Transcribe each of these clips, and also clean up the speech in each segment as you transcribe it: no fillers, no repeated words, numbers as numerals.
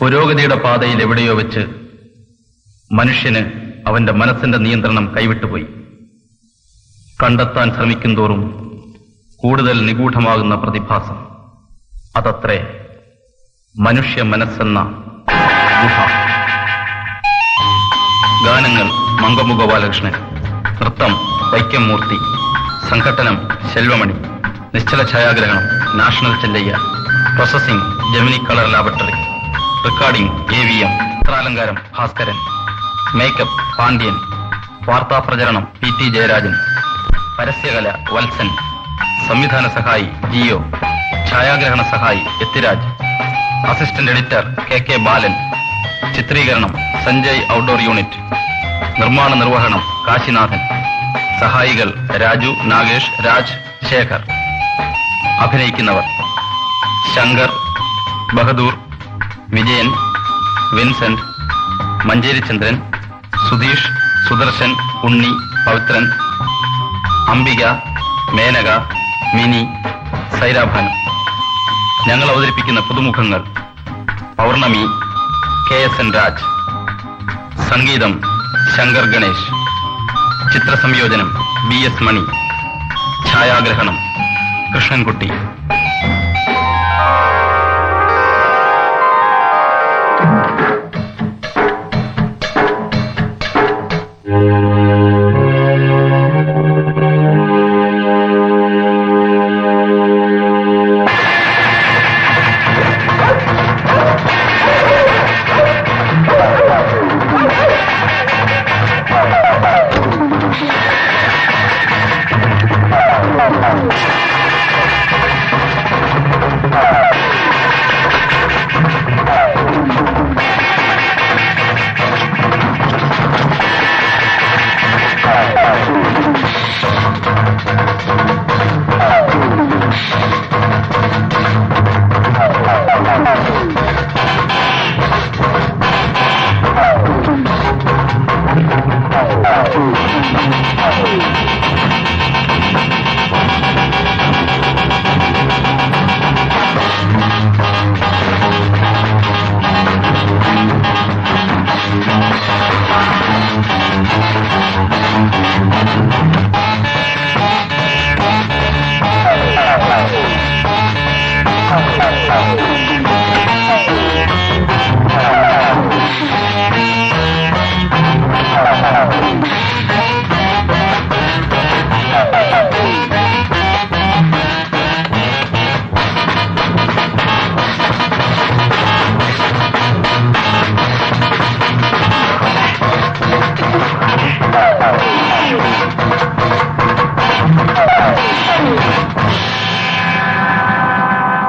പുരോഗതിയുടെ പാതയിൽ എവിടെയോ വെച്ച് മനുഷ്യന് അവന്റെ മനസ്സിന്റെ നിയന്ത്രണം കൈവിട്ടുപോയി. കണ്ടെത്താൻ ശ്രമിക്കും തോറും കൂടുതൽ നിഗൂഢമാകുന്ന പ്രതിഭാസം, അതത്രേ മനുഷ്യ മനസ്സെന്ന ഗുഹ. ഗാനങ്ങൾ മങ്കമ്മു ഗോപാലകൃഷ്ണൻ, നൃത്തം വൈക്കം മൂർത്തി, സംഘട്ടനം ശെൽവമണി, നിശ്ചല ഛായാഗ്രഹണം national Chellaiah, processing Gemini colour laboratory, recording AVM, ചിത്രാലങ്കാരം ഭാസ്കരൻ, മേക്കപ്പ് പാണ്ഡ്യൻ, വാർത്താപ്രചരണം PT ജയരാജൻ, പരസ്യകല വത്സൻ, സംവിധാന സഹായി ജിയോ, ഛായാഗ്രഹണ സഹായി Ethiraj, assistant editor KK Balan, ചിത്രീകരണം സഞ്ജയ് ഔട്ട്ഡോർ യൂണിറ്റ്, നിർമ്മാണ നിർവഹണം കാശിനാഥൻ, സഹായികൾ രാജു, നാഗേഷ്, രാജ്, ശേഖർ. അഭിനയിക്കുന്നവർ ശങ്കർ, ബഹദൂർ, വിജയൻ, വിൻസെന്റ്, മഞ്ചേരി ചന്ദ്രൻ, സുധീഷ്, സുദർശൻ, ഉണ്ണി, പവിത്രൻ, അംബിക, മേനക, മിനി, സൈരാഭാനു. ഞങ്ങൾ അവതരിപ്പിക്കുന്ന പുതുമുഖങ്ങൾ: പൗർണമി, KSN രാജ്, സംഗീതം ശങ്കർ ഗണേഷ്, ചിത്രസംയോജനം BS മണി, ഛായാഗ്രഹണം Krishnankutty.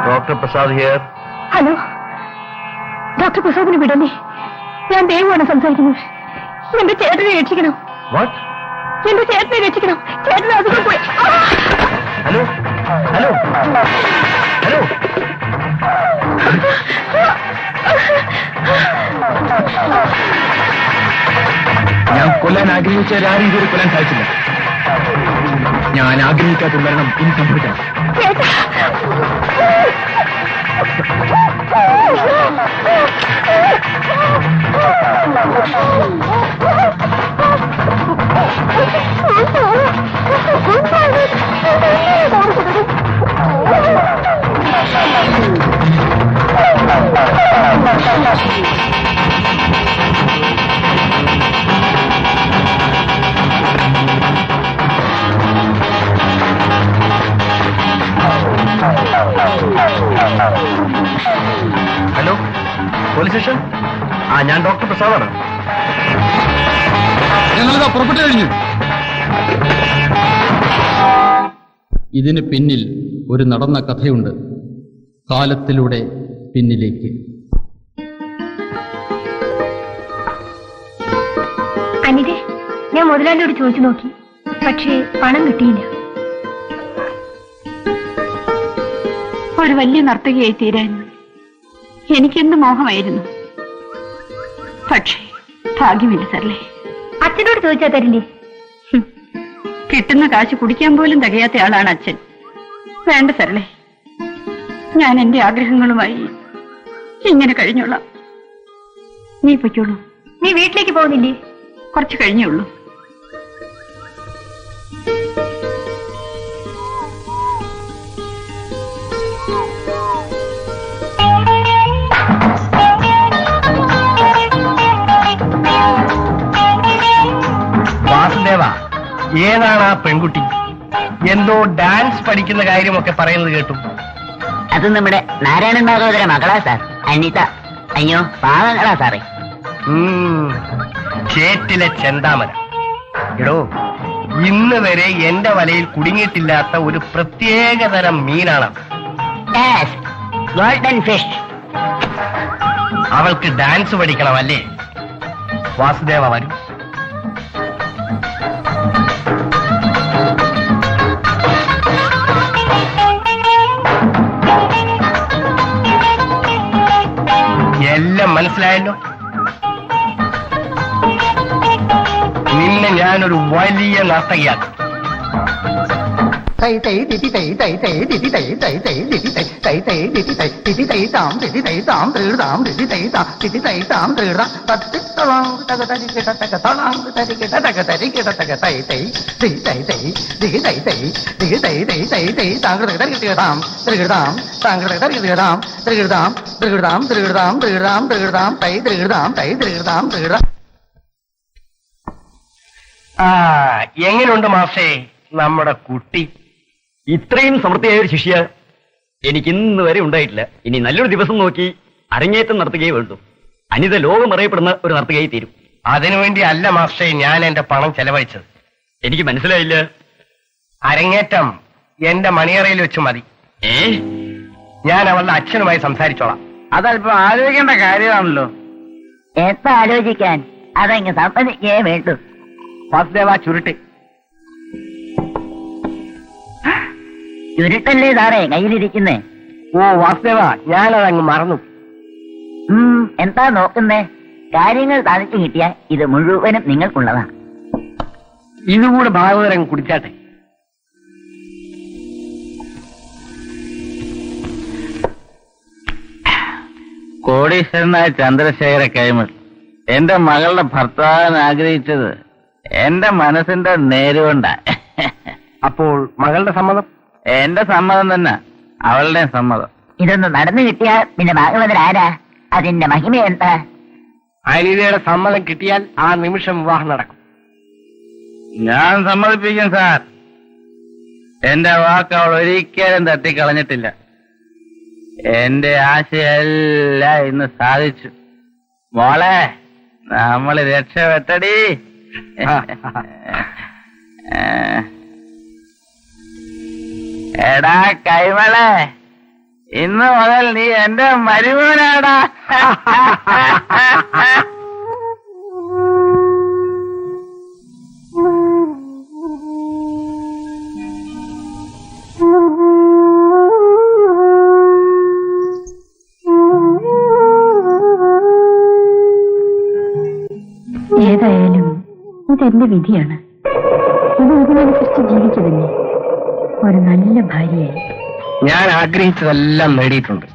Doctor Prasad here. Hello, doctor പ്രസാദിനെ വിടണേ. ഞാൻ ദേവുവാണ് സംസാരിക്കുന്നത്. എന്റെ ചേട്ടനെ രക്ഷിക്കണം. വാട്ട്? എന്റെ ചേട്ടനെ രക്ഷിക്കണം. ചേട്ടനെ അസുഖം പോയി. Hello hello hello. ഞാൻ കൊല്ലാൻ ആഗ്രഹിച്ചവരാരും ഇതുവരെ കൊല്ലാൻ സാധിച്ചില്ല. ഞാൻ ആഗ്രഹിക്കാത്ത മരണം ഇനി സംഭവിക്കണം. Hello, police station. ഞാൻ ഡോക്ടർ പ്രസാദാണ്. ഞങ്ങളിതാ പുറപ്പെട്ടു കഴിഞ്ഞു. ഇതിന് പിന്നിൽ ഒരു നടന്ന കഥയുണ്ട്. കാലത്തിലൂടെ പിന്നിലേക്ക്. അനിതേ, ഞാൻ മുതലാളിയോട് ചോദിച്ചു നോക്കി, പക്ഷേ പണം കിട്ടിയില്ല. ഒരു വലിയ നർത്തകിയായി തീരാൻ എനിക്കെന്ത് മോഹമായിരുന്നു. പക്ഷേ ഭാഗ്യമില്ല സാറേ. അച്ഛനോട് ചോദിച്ചാൽ തരില്ലേ? കിട്ടുന്ന കാശ് കുടിക്കാൻ പോലും തികയാത്ത ആളാണ് അച്ഛൻ. വേണ്ട സാറേ, ഞാൻ എന്റെ ആഗ്രഹങ്ങളുമായി ഇങ്ങനെ കഴിഞ്ഞോളാം. നീ പൊയ്ക്കോളൂ. നീ വീട്ടിലേക്ക് പോകുന്നില്ലേ? കുറച്ച് കഴിഞ്ഞേ ഉള്ളൂ. വാസുദേവ, ഏതാണ് ആ പെൺകുട്ടി? എന്തോ ഡാൻസ് പഠിക്കുന്ന കാര്യമൊക്കെ പറയുന്നത് കേട്ടു. അത് നമ്മുടെ നാരായണൻ ഭാഗവതര മകളാ സാർ, അനിത. അയ്യോ പാവങ്ങളാ സാറേ. ചേറ്റിലെ ചെന്താമര. എടോ, ഇന്ന് വരെ എന്റെ വലയിൽ കുടുങ്ങിയിട്ടില്ലാത്ത ഒരു പ്രത്യേകതരം മീനാണ്. Golden fish. അവൾക്ക് ഡാൻസ് പഠിക്കണം അല്ലേ? വാസുദേവ വരൂ. എല്ലാം മനസ്സിലായല്ലോ. നിന്നെ ഞാനൊരു വലിയ നർത്തകിയാക്കും. എങ്ങനെയുണ്ട് മാഷേ നമ്മുടെ കുട്ടി? ഇത്രയും സമൃദ്ധിയായ ഒരു ശിഷ്യ എനിക്ക് ഇന്ന് വരെ ഉണ്ടായിട്ടില്ല. ഇനി നല്ലൊരു ദിവസം നോക്കി അരങ്ങേറ്റം നടത്തുകയേ വേണ്ടു. അനിത ലോകം അറിയപ്പെടുന്ന ഒരു നർത്തകയായി തീരും. അതിനുവേണ്ടി അല്ല മാഷേ ഞാൻ എന്റെ പണം ചെലവഴിച്ചത്. എനിക്ക് മനസ്സിലായില്ല. അരങ്ങേറ്റം എന്റെ മണിയറയിൽ വെച്ച് മതി. ഞാൻ അവളുടെ അച്ഛനുമായി സംസാരിച്ചോളാം. അതല്പം ആലോചിക്കേണ്ട കാര്യമാണല്ലോ. എത്ര ആലോചിക്കാൻ? അതങ്ങ് സമ്മതിക്കേ വേണ്ടു. വാസുദേവ, ചുരുട്ട്. ചുരുട്ടല്ലേ സാറേ കയ്യിലിരിക്കുന്നേ? ഓ വാസുദേവ, ഞാനതങ്ങ് മറന്നു. എന്താ നോക്കുന്നേ? കാര്യങ്ങൾ സാധിച്ചു കിട്ടിയാൽ ഇത് മുഴുവനും നിങ്ങൾക്കുള്ളതാ. ഇതുകൂടെ ഭാഗവതരം കുടിച്ചാട്ടെ. കോടീശ്വരനായ ചന്ദ്രശേഖര കൈമൾ എന്റെ മകളുടെ ഭർത്താവിന് ആഗ്രഹിച്ചത് എന്റെ മനസ്സിന്റെ നേരുകൊണ്ടാ. അപ്പോൾ മകളുടെ സമ്മതം? എന്റെ സമ്മതം തന്നെ, അവളുടെ സമ്മതം. ഇതൊന്ന് നടന്നു കിട്ടിയാൽ പിന്നെ ഭാഗവതർ ആരാ? അതിന്റെ മഹിമ എന്താ? അനിതയുടെ സമ്മതം കിട്ടിയാൽ ആ നിമിഷം വിവാഹം നടക്കും. ഞാൻ സമ്മതിപ്പിക്കും സാർ. എന്റെ വാക്ക് അവൾ ഒരിക്കലും തട്ടിക്കളഞ്ഞിട്ടില്ല. എന്റെ ആശയെല്ലാം ഇന്ന് സാധിച്ചു. മോളെ, നമ്മൾ രക്ഷപ്പെട്ടടി. എടാ കൈമളെ, ഇന്ന് മുതൽ നീ എന്റെ മരുമോനാടാ. ഏതായാലും ഇതെന്റെ വിധിയാണ്. ഇത് ഇതിനനുസരിച്ച് ജീവിച്ചു തന്നെ ഒരു നല്ല ഭാര്യയായി. ഞാൻ ആഗ്രഹിച്ചതെല്ലാം നേടിയിട്ടുണ്ട്.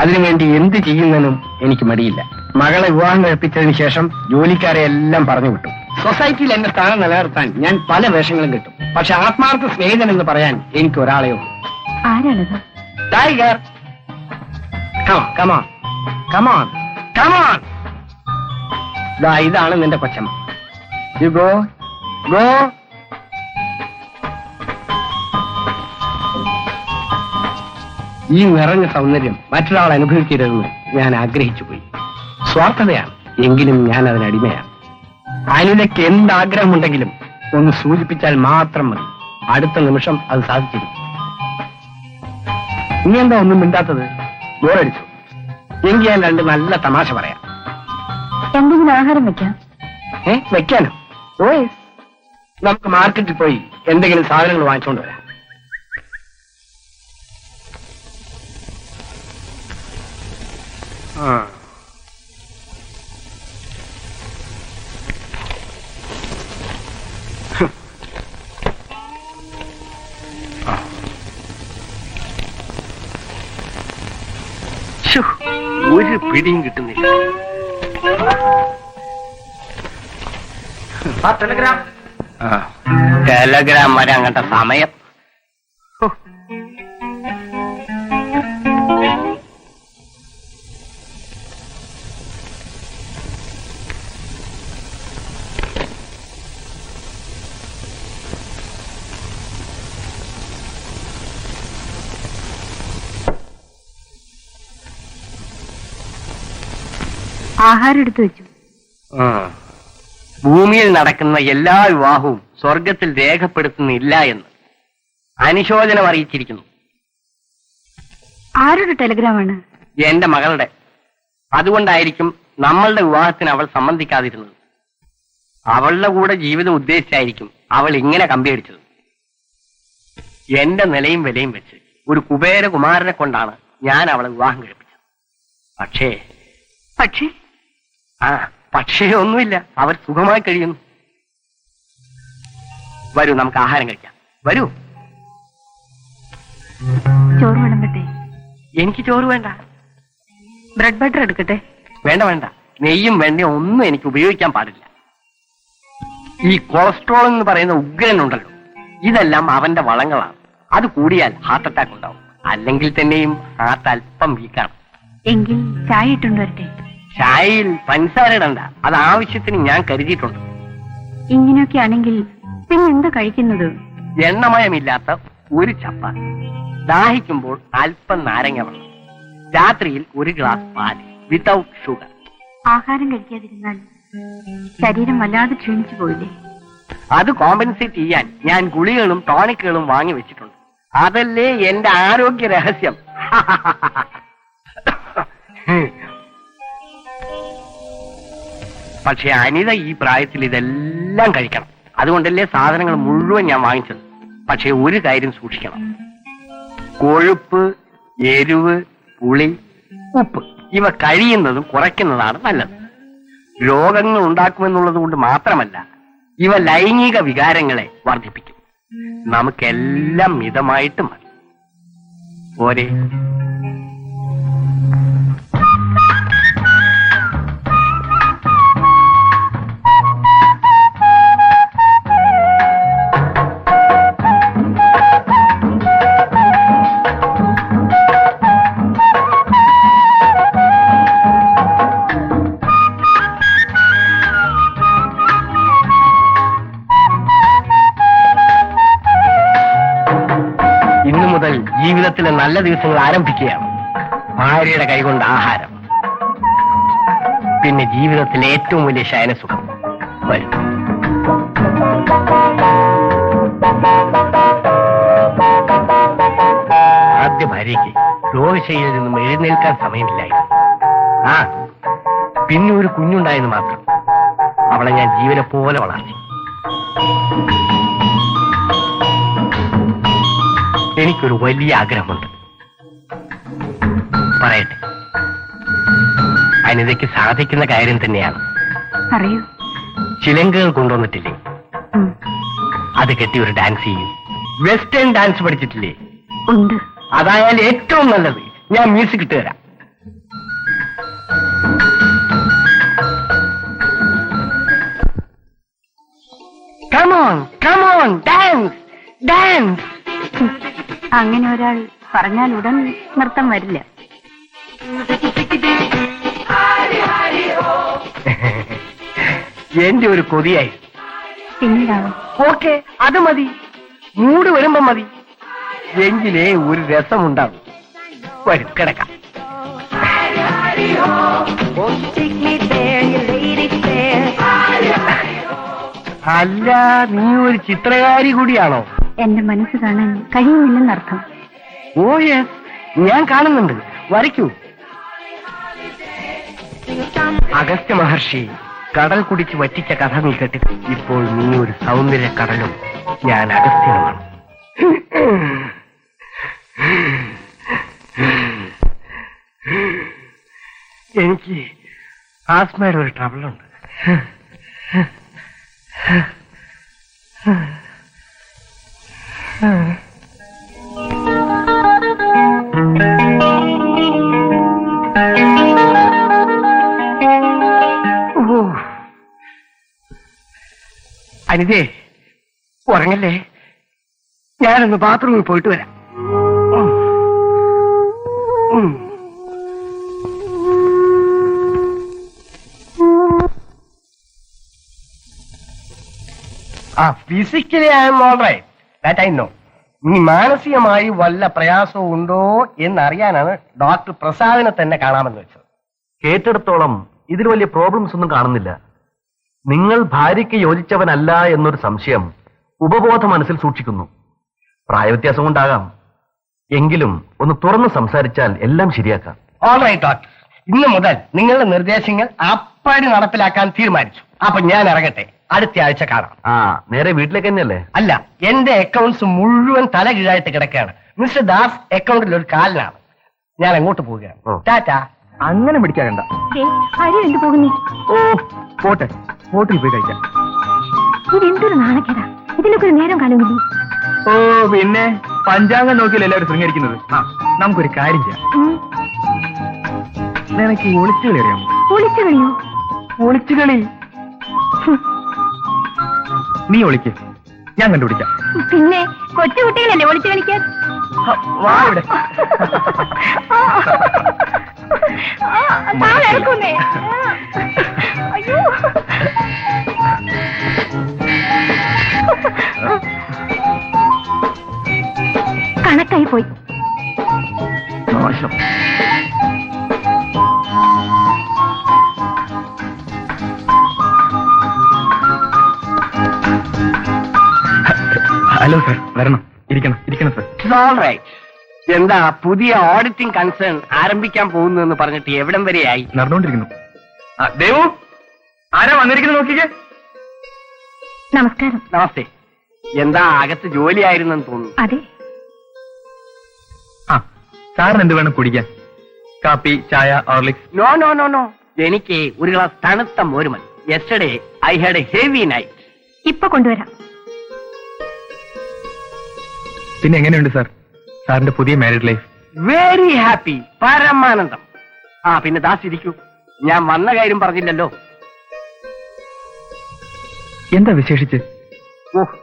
അതിനുവേണ്ടി എന്ത് ചെയ്യുന്നതിനും എനിക്ക് മടിയില്ല. മകളെ വിവാഹം കഴിപ്പിച്ചതിന് ശേഷം ജോലിക്കാരെ എല്ലാം പറഞ്ഞു വിട്ടു. സൊസൈറ്റിയിൽ എന്റെ സ്ഥാനം നിലനിർത്താൻ ഞാൻ പല വേഷങ്ങളും കിട്ടും. പക്ഷെ ആത്മാർത്ഥ സ്നേഹിതൻ എന്ന് പറയാൻ എനിക്ക് ഒരാളെ ഉള്ളൂ. ആരാണത്? ടൈഗർ. Come on come on come on. ഇതാണ് നിന്റെ കൊച്ചമ്മ. You go go. ഈ നിറഞ്ഞ സൗന്ദര്യം മറ്റൊരാൾ അനുഭവിക്കരുതെന്ന് ഞാൻ ആഗ്രഹിച്ചു പോയി. സ്വാർത്ഥതയാണ്, എങ്കിലും ഞാൻ അതിനടിമയാണ്. അനിതയ്ക്ക് എന്താഗ്രഹമുണ്ടെങ്കിലും ഒന്ന് സൂചിപ്പിച്ചാൽ മാത്രം മതി. അടുത്ത നിമിഷം അത് സാധിച്ചിരിക്കും. നീ എന്താ ഒന്നും മിണ്ടാത്തത്? ബോറടിച്ചു? എങ്കിൽ ഞാൻ രണ്ട് നല്ല തമാശ പറയാം. എന്തെങ്കിലും ആഹാരം വെക്കാം? വെക്കാനോ? ഓ, നമുക്ക് മാർക്കറ്റിൽ പോയി എന്തെങ്കിലും സാധനങ്ങൾ വാങ്ങിച്ചോണ്ട് വരാം. ഒരു പിടിയും കിട്ടുന്നില്ല. ടെലഗ്രാം ടെലഗ്രാം വരെ അങ്ങനത്തെ സമയം. ആഹാരം എടുത്തു വെച്ചു. ഭൂമിയിൽ നടക്കുന്ന എല്ലാ വിവാഹവും സ്വർഗത്തിൽ രേഖപ്പെടുത്തുന്നില്ല എന്ന് അനുശോചനം അറിയിച്ചിരിക്കുന്നു. ആരുടെ ടെലഗ്രാമാണ്? എന്റെ മകളുടെ. അതുകൊണ്ടായിരിക്കും നമ്മളുടെ വിവാഹത്തിന് അവൾ സമ്മതിക്കാതിരുന്നത്. അവളുടെ കൂടെ ജീവിതം ഉദ്ദേശിച്ചായിരിക്കും അവൾ ഇങ്ങനെ കമ്പിയടിച്ചത്. എന്റെ നിലയും വിലയും വെച്ച് ഒരു കുബേരകുമാരനെ കൊണ്ടാണ് ഞാൻ അവളെ വിവാഹം കഴിപ്പിച്ചത്. പക്ഷേ പക്ഷേ ഒന്നുമില്ല, അവർ സുഖമായി കഴിയുന്നു. വരൂ, നമുക്ക് ആഹാരം കഴിക്കാം. വരൂ. ചോറ് വിളമ്പട്ടെ? എനിക്ക് ചോറ് വേണ്ട. ബ്രെഡ് ബട്ടർ എടുക്കട്ടെ? വേണ്ട വേണ്ട, നെയ്യും വെണ്ണയും ഒന്നും എനിക്ക് ഉപയോഗിക്കാൻ പാടില്ല. ഈ കൊളസ്ട്രോൾ എന്ന് പറയുന്ന ഉഗ്രനുണ്ടല്ലോ, ഇതെല്ലാം അവന്റെ വളങ്ങളാണ്. അത് കൂടിയാൽ ഹാർട്ട് അറ്റാക്ക് ഉണ്ടാവും. അല്ലെങ്കിൽ തന്നെയും ഹാർട്ട് അല്പം വീക്കാണ്. എങ്കിൽ ചായ ഇട്ടുകൊണ്ട് വരട്ടെ? ചായയിൽ പഞ്ചസാര ഇടണ്ട, അത് ആവശ്യത്തിന് ഞാൻ കരുതിയിട്ടുണ്ട്. ഇങ്ങനെയൊക്കെ ആണെങ്കിൽ പിന്നെ എന്താ കഴിക്കുന്നത്? എണ്ണമയമില്ലാത്ത ഒരു ചപ്പാത്തി, ദാഹിക്കുമ്പോൾ അല്പം നാരങ്ങ വെള്ളം, രാത്രിയിൽ ഒരു ഗ്ലാസ് പാല് വിതൗട്ട് ഷുഗർ. ആഹാരം കഴിക്കാതിരുന്നാൽ ശരീരം വല്ലാതെ ക്ഷീണിച്ചു പോയില്ലേ? അത് കോമ്പൻസേറ്റ് ചെയ്യാൻ ഞാൻ ഗുളികകളും ടോണിക്കുകളും വാങ്ങി വെച്ചിട്ടുണ്ട്. അതല്ലേ എന്റെ ആരോഗ്യ രഹസ്യം. പക്ഷെ അനിത ഈ പ്രായത്തിൽ ഇതെല്ലാം കഴിക്കണം. അതുകൊണ്ടല്ലേ സാധനങ്ങൾ മുഴുവൻ ഞാൻ വാങ്ങിച്ചത്. പക്ഷെ ഒരു കാര്യം സൂക്ഷിക്കണം, കൊഴുപ്പ്, എരിവ്, പുളി, ഉപ്പ് ഇവ കഴിയുന്നതും കുറയ്ക്കുന്നതാണ് നല്ലത്. രോഗങ്ങൾ ഉണ്ടാക്കുമെന്നുള്ളത് കൊണ്ട് മാത്രമല്ല, ഇവ ലൈംഗിക വികാരങ്ങളെ വർദ്ധിപ്പിക്കും. നമുക്കെല്ലാം മിതമായിട്ട് മതി. പോരെ? ജീവിതത്തിലെ നല്ല ദിവസങ്ങൾ ആരംഭിക്കുകയാണ്. ഭാര്യയുടെ കൈകൊണ്ട് ആഹാരം, പിന്നെ ജീവിതത്തിലെ ഏറ്റവും വലിയ ശയനസുഖം. വരും. ആദ്യ ഭാര്യയ്ക്ക് രോഗശൈലിയിൽ നിന്നും എഴുന്നേൽക്കാൻ സമയമില്ലായിരുന്നു. പിന്നെ ഒരു കുഞ്ഞുണ്ടായെന്ന് മാത്രം. അവളെ ഞാൻ ജീവനെ പോലെ വളർത്തി. എനിക്കൊരു വലിയ ആഗ്രഹമുണ്ട്, പറയട്ടെ. അനിതയ്ക്ക് സാധിക്കുന്ന കാര്യം തന്നെയാണ്. പറയൂ. ചിലങ്കകൾ കൊണ്ടുവന്നിട്ടില്ലേ? അത് കെട്ടി ഒരു ഡാൻസ് ചെയ്യും. വെസ്റ്റേൺ ഡാൻസ് പഠിച്ചിട്ടില്ലേ? ഉണ്ട്. അതായാൽ ഏറ്റവും നല്ലത്. ഞാൻ മ്യൂസിക് ഇട്ട് തരാം. Come on come on, dance dance. അങ്ങനെ ഒരാൾ പറഞ്ഞാൽ ഉടൻ നൃത്തം വരില്ല. എന്റെ ഒരു കൊതിയായി. പിന്നീടാവും. ഓക്കെ, അത് മതി. മൂട് വരുമ്പോ മതി. എങ്കിലേ ഒരു രസമുണ്ടാകും. വരും, കിടക്കാം. അല്ല, നീ ഒരു ചിത്രകാരി കൂടിയാണോ? എന്റെ മനസ്സ് കാണാൻ കഴിയുന്നില്ലെന്നർത്ഥം. ഓ യെസ്, ഞാൻ കാണുന്നുണ്ട്. വരയ്ക്കൂ. അഗസ്ത്യ മഹർഷി കടൽ കുടിച്ച് വറ്റിച്ച കഥ നീ കേട്ടിട്ട്. ഇപ്പോൾ നീ ഒരു സൗന്ദര്യ കടലും ഞാൻ അഗസ്ത്യനുമാണ്. എനിക്ക് ആസ്മയുടെ ഒരു ട്രബിളുണ്ട്. അനിതേ ഉറങ്ങല്ലേ, ഞാനൊന്ന് ബാത്റൂമിൽ പോയിട്ട് വരാം. Physically I am all right, that I know. ഇനി മാനസികമായി വല്ല പ്രയാസവും ഉണ്ടോ എന്നറിയാനാണ് ഡോക്ടർ പ്രസാദിനെ തന്നെ കാണാമെന്ന് വെച്ചത്. കേട്ടിടത്തോളം ഇതിൽ വലിയ പ്രോബ്ലംസ് ഒന്നും കാണുന്നില്ല. നിങ്ങൾ ഭാര്യയ്ക്ക് യോജിച്ചവനല്ല എന്നൊരു സംശയം ഉപബോധ മനസ്സിൽ സൂക്ഷിക്കുന്നു. പ്രായവ്യത്യാസം കൊണ്ടാകാം. എങ്കിലും ഒന്ന് തുറന്ന് സംസാരിച്ചാൽ എല്ലാം ശരിയാക്കാം. ഓൾ റൈറ്റ് ഡോക്ടർ, ഇന്ന് മുതൽ നിങ്ങളുടെ നിർദ്ദേശങ്ങൾ അപ്പാടി നടപ്പിലാക്കാൻ തീരുമാനിച്ചു. അപ്പൊ ഞാൻ ഇറങ്ങട്ടെ, അടുത്ത ആഴ്ച കാണാം. നേരെ വീട്ടിലേക്ക് തന്നെയല്ലേ? അല്ല, എന്റെ അക്കൗണ്ട്സ് മുഴുവൻ തല കീഴായിട്ട് കിടക്കുകയാണ്. മിസ്റ്റർ ദാസ് അക്കൗണ്ടിൽ ഒരു കാലിനാണ്. ഞാൻ അങ്ങോട്ട് പോവുകയാണ്. ടാറ്റാ. അങ്ങനെ പിടിക്കാകണ്ട. ആരും എന്ത് പോകുന്നേ? ഓ പോട്ടെ, ഹോട്ടലിൽ പോയി കഴിക്കാം. ഇതെന്തൊരു നാണക്കേടാ, ഇതിനൊക്കെ ഒരു നേരം കാലമില്ലേ? ഓ പിന്നെ പഞ്ചാംഗം നോക്കിയല്ലേ എല്ലാവരും ശൃംഗരിക്കുന്നത്. നമുക്കൊരു കാര്യം ചെയ്യാം. നിനക്ക് ഒളിച്ചുകളി അറിയാമോ? ഒളിച്ചുകളിയോ? ഒളിച്ചുകളി നീ ഒളിക്ക്, ഞാൻ കണ്ടുപിടിക്കാം. പിന്നെ കൊച്ചുകുട്ടികളല്ലേ ഒളിച്ചു കളിക്കാൻ? വാ ഇവിടെ. അയ്യോ, കണക്കായി പോയി. മോശം. ഹലോ സർ, വരണം. ഇരിക്കണം സർ. എന്താ പുതിയ ഓഡിറ്റിംഗ് കൺസേൺ ആരംഭിക്കാൻ പോകുന്നു എന്ന് പറഞ്ഞിട്ട് എവിടം വരെയായി? നടന്നുകൊണ്ടിരിക്കുന്നു. ദേവു, ആരാ വന്നിരിക്കുന്നു നോക്കിക്കേ. നമസ്കാരം. നമസ്തേ. എന്താ അകത്ത് ജോലിയായിരുന്നെന്ന് തോന്നുന്നു. അതെ. സാറിന് എന്ത് വേണം കുടിക്കാൻ? കാപ്പി, ചായ, Horlicks? No no no no, എനിക്ക് ഒരു ഗ്ലാസ് തണുത്ത മോരുമൽ. Yesterday I had a heavy night. ഇപ്പൊ കൊണ്ടുവരാം. പിന്നെ എങ്ങനെയുണ്ട് സാർ സാറിന്റെ പുതിയ മാരീഡ് ലൈഫ്? വെരി ഹാപ്പി, പരമാനന്ദം. പിന്നെ ദാസ് ഇരിക്കൂ, ഞാൻ വന്ന കാര്യം പറഞ്ഞില്ലല്ലോ. എന്താ വിശേഷിച്ച്? ഓഹ്,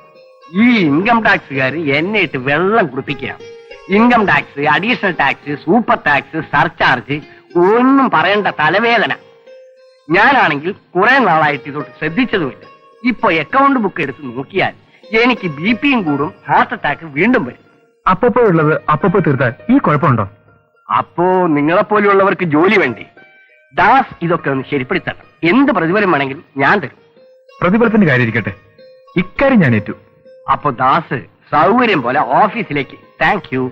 ഈ ഇൻകം ടാക്സുകാർ എന്നെ ഇട്ട് വെള്ളം കുടിപ്പിക്കുക. Income tax, additional tax, super tax, surcharge, ഒന്നും പറയേണ്ട തലവേദന. ഞാനാണെങ്കിൽ കുറെ നാളായിട്ട് ഇതോട്ട് ശ്രദ്ധിച്ചതുമില്ല. ഇപ്പൊ അക്കൗണ്ട് ബുക്ക് എടുത്ത് നോക്കിയാൽ എനിക്ക് BP കൂടും, ഹാർട്ട് അറ്റാക്ക് വീണ്ടും വരും. അപ്പപ്പോ ഉള്ളത് അപ്പപ്പോ തീർത്താൽ ഈ കുഴപ്പമുണ്ടോ? അപ്പോ നിങ്ങളെപ്പോലെയുള്ളവർക്ക് ജോലി വേണ്ടേ? ദാസ് ഇതൊക്കെ ഒന്ന് ശരിപ്പെടുത്തണം. എന്ത് പ്രതിഫലം വേണമെങ്കിലും ഞാൻ തരും. പ്രതിഫലത്തിന്റെ കാര്യം ഇരിക്കട്ടെ, ഇക്കാര്യം ഞാൻ ഏറ്റു. അപ്പൊ ദാസ് സൗകര്യം പോലെ ഓഫീസിലേക്ക്, താങ്ക് യു,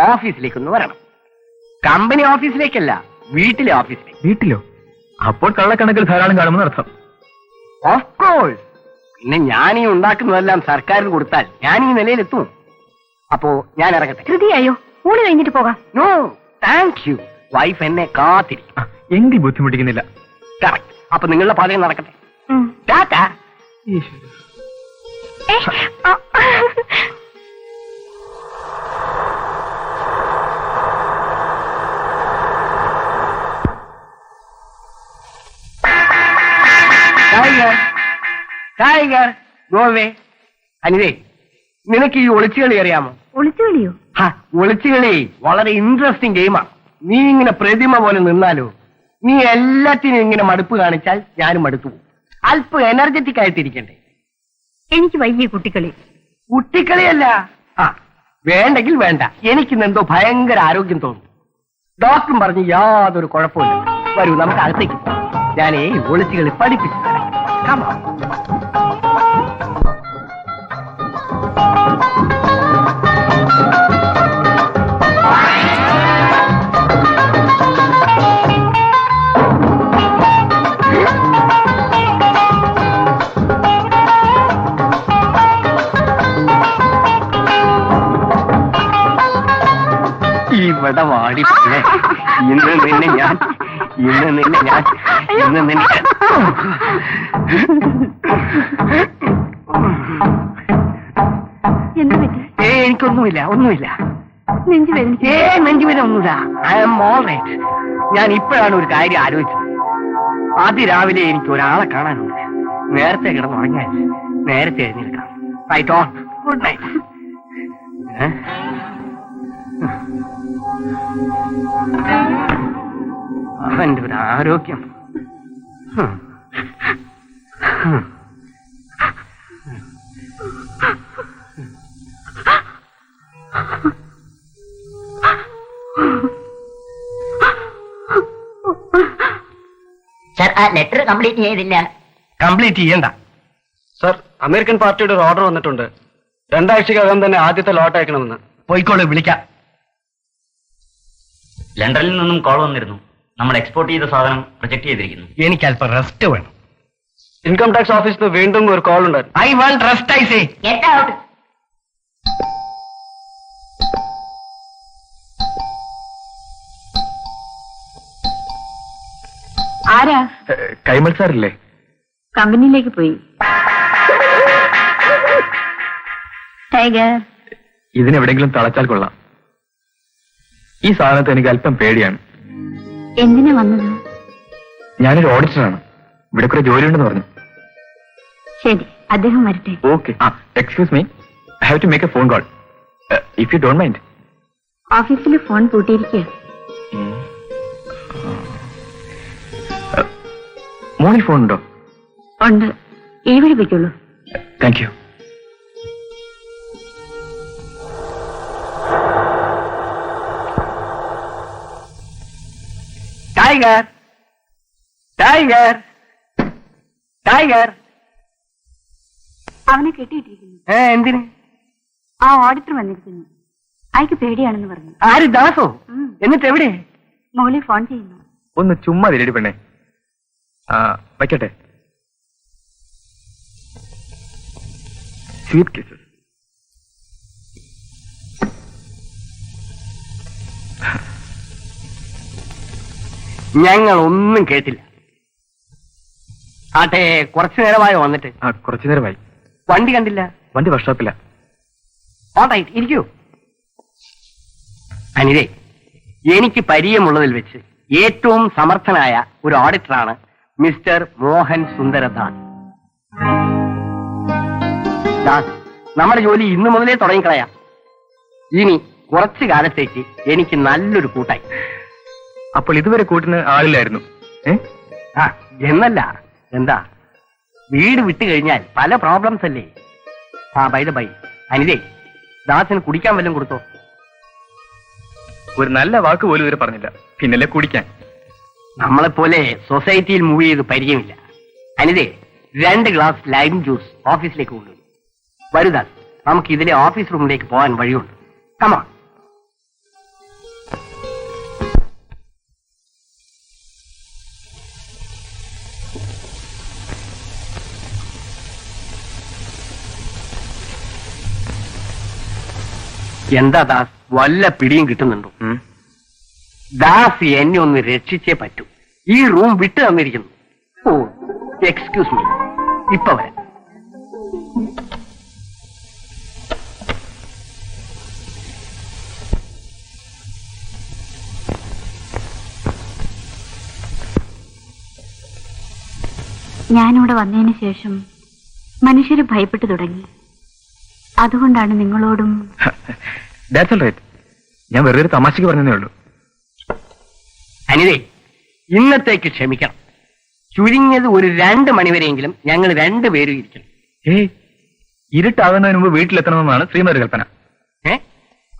ഓഫീസിലേക്ക് ഒന്ന് വരണം. കമ്പനി ഓഫീസിലേക്കല്ല, വീട്ടിലെ ഓഫീസിലേക്ക്. വീട്ടിലോ? അപ്പോൾ കള്ളക്കണക്കിൽ ധാരാളം കാണുമെന്ന് അർത്ഥം. Of course. പിന്നെ ഞാനീ ഉണ്ടാക്കുന്നതെല്ലാം സർക്കാരിന് കൊടുത്താൽ ഞാൻ ഈ നിലയിലെത്തും. അപ്പോ ഞാൻ ഇറങ്ങട്ടെ. ധൃതിയായോ? ഊണ് കഴിഞ്ഞിട്ട് പോകാം. നോ താങ്ക് യു, വൈഫ് എന്നെ കാത്തിരിക്കും. എങ്കിൽ ബുദ്ധിമുട്ടിക്കുന്നില്ല. കറക്റ്റ്. അപ്പൊ നിങ്ങളുടെ പാതകം നടക്കട്ടെ. ടാറ്റാ. ടൈഗർ ഗോവേ. അനിതേ, നിനക്ക് ഈ ഒളിച്ചുകളി അറിയാമോ? ഒളിച്ചുകളിയോ? ഒളിച്ചുകളി വളരെ ഇൻട്രസ്റ്റിംഗ് ഗെയിമാണ്. നീ ഇങ്ങനെ പ്രതിമ പോലെ നിന്നാലോ, നീ എല്ലാത്തിനും ഇങ്ങനെ മടുപ്പ് കാണിച്ചാൽ ഞാനും മടുത്തു പോകും. അല്പം എനർജറ്റിക് ആയിട്ടിരിക്കണ്ടേ? എനിക്ക് വയ്യ കുട്ടികളി. കുട്ടിക്കളിയല്ല. വേണ്ടെങ്കിൽ വേണ്ട. എനിക്കിന്നെന്തോ ഭയങ്കര ആരോഗ്യം തോന്നുന്നു. ഡോക്ടറും പറഞ്ഞു യാതൊരു കുഴപ്പമില്ല. വരൂ, നമുക്ക് അകത്തേക്ക് പോകാം. ഞാനേ ഒളിച്ചുകളി പഠിപ്പിച്ചു തരാം. Come on. ഇവിടെ വാടി പിന്നെ ഇന്ന് നിന്നെ ഞാൻ എനിക്കൊന്നുമില്ല. നെഞ്ചുവേദന ഒന്നുമില്ല. I am all right. ഞാൻ ഇപ്പോഴാണ് ഒരു കാര്യം ആലോചിച്ചത്. അതിരാവിലെ എനിക്ക് ഒരാളെ കാണാനുണ്ട്. നേരത്തെ കിടന്നുറങ്ങിയാൽ നേരത്തെ എഴുന്നേൽക്കാം. Right on. Good night. അവന്റെ ഒരു ആരോഗ്യം. സാർ ആ ലെറ്റർ കംപ്ലീറ്റ് ചെയ്തില്ല. കംപ്ലീറ്റ് ചെയ്യണ്ട. സർ, അമേരിക്കൻ പാർട്ടിയുടെ ഒരു ഓർഡർ വന്നിട്ടുണ്ട്. 2 ആഴ്ചക്കകം തന്നെ ആദ്യത്തെ ലോട്ട് അയക്കണമെന്ന്. പോയിക്കോളൂ, വിളിക്കാം. ലണ്ടനിൽ നിന്നും കോൾ വന്നിരുന്നു. നമ്മൾ എക്സ്പോർട്ട് ചെയ്ത സാധനം റിജക്ട് ചെയ്തിരിക്കുന്നു. എനിക്ക് അല്പം റെസ്റ്റ് വേണം. ഇൻകം ടാക്സ് ഓഫീസിൽ നിന്ന് വീണ്ടും ഒരു കോൾ ഉണ്ടായിരുന്നു. I want rest. I say get out. ആരാ? കൈമൾ സാറില്ലേ? കമ്പനിയിലേക്ക് പോയി. ടൈഗർ, ഇതിനെവിടെങ്കിലും തളച്ചാൽ കൊള്ളാം. ഈ സാധനത്തെ എനിക്ക് അല്പം പേടിയാണ്. എന്തിനാ വന്നത്? ഞാനൊരു ഓഡിറ്ററാണ്. ഇവിടെ കുറെ ജോലിയുണ്ടെന്ന് പറഞ്ഞു. ശരി, അദ്ദേഹം വരട്ടെ. Okay. Excuse me, I have to make a phone call if you don't mind. ഓഫീസിൽ ഫോൺ പൂട്ടിയിരിക്കുക. മോണിൽ ഫോൺ ഉണ്ടോ? ഉണ്ട്, ഈ വഴി വയ്ക്കുള്ളൂ. Thank you. Tiger, tiger, tiger. അവനെ കെട്ടിയിട്ടിരിക്കുന്നു. എന്തിന്? ആ ഓഡിറ്റർ വന്നിരിക്കുന്നു. അയക്ക് പേടിയാണെന്ന് പറഞ്ഞു. ആര്? ദാസോ? എന്നിട്ട് എവിടെ? മോളിൽ ഫോൺ ചെയ്യുന്നു. ഒന്ന് ചുമ്മാ തിരടി പെണ്ണേ. വയ്ക്കട്ടെ. Sweet kisses. ഞങ്ങൾ ഒന്നും കേട്ടില്ല. ആട്ടെ, കുറച്ചു നേരമായോ വന്നിട്ട്? കുറച്ചു നേരമായി. വണ്ടി കണ്ടില്ല? വണ്ടി വർക്ക്ഷോപ്പില്ല. ഓൾറൈറ്റ്, ഇരിക്കൂ. അനിതേ, എനിക്ക് പരിചയമുള്ളതിൽ വെച്ച് ഏറ്റവും സമർത്ഥനായ ഒരു ഓഡിറ്ററാണ് മിസ്റ്റർ മോഹൻ സുന്ദരദാസ്. ദാസ്, നമ്മുടെ ജോലി ഇന്നു മുതലേ തുടങ്ങിക്കളയാം. ഇനി കുറച്ചു കാലത്തേക്ക് എനിക്ക് നല്ലൊരു കൂട്ടായി. അപ്പോൾ ഇതുവരെ കൂട്ടിന് ആളില്ലായിരുന്നു. എന്നല്ല, എന്താ, വീട് വിട്ടു കഴിഞ്ഞാൽ പല പ്രോബ്ലംസ് അല്ലേ. ബൈ അനിതേ, ദാസിന് കുടിക്കാൻ വല്ലതും കൊടുത്തോ? ഒരു നല്ല വാക്ക് പോലും ഇതുവരെ പറഞ്ഞില്ല, പിന്നല്ലേ കുടിക്കാൻ. നമ്മളെപ്പോലെ സൊസൈറ്റിയിൽ മൂവ് ചെയ്ത് പരിചയമില്ല. അനിതേ, 2 ഗ്ലാസ് ലൈം ജ്യൂസ് ഓഫീസിലേക്ക് കൊണ്ടുവരും. വരുതാ, നമുക്ക് ഇതിലെ ഓഫീസ് റൂമിലേക്ക് പോകാൻ വഴിയുണ്ട്. കമാ. എന്താ ദാസ്, വല്ല പിടിയും കിട്ടുന്നുണ്ടോ? ദാസ് എന്നെ ഒന്ന് രക്ഷിച്ചേ പറ്റൂ. ഈ റൂം വിട്ടു തന്നിരിക്കുന്നു. ഓ, എക്സ്ക്യൂസ് മീ, ഇപ്പൊ വരാം. ഞാനിവിടെ വന്നതിന് ശേഷം മനുഷ്യര് ഭയപ്പെട്ടു തുടങ്ങി. അതുകൊണ്ടാണ് നിങ്ങളോടും. That's all right. ഞാൻ വെറുതെ ഒരു തമാശക്ക് പറഞ്ഞതേ ഉള്ളൂ. അനിതേ, ഇന്നത്തേക്ക് ക്ഷമിക്കണം. ചുരുങ്ങിയത് ഒരു 2 മണിവരെയെങ്കിലും ഞങ്ങൾ 2 പേരും ഇരിക്കണം. ഇരുട്ടാകുന്നതിന് മുമ്പ് വീട്ടിലെത്തണമെന്നാണ് ശ്രീമതി കൽപ്പന.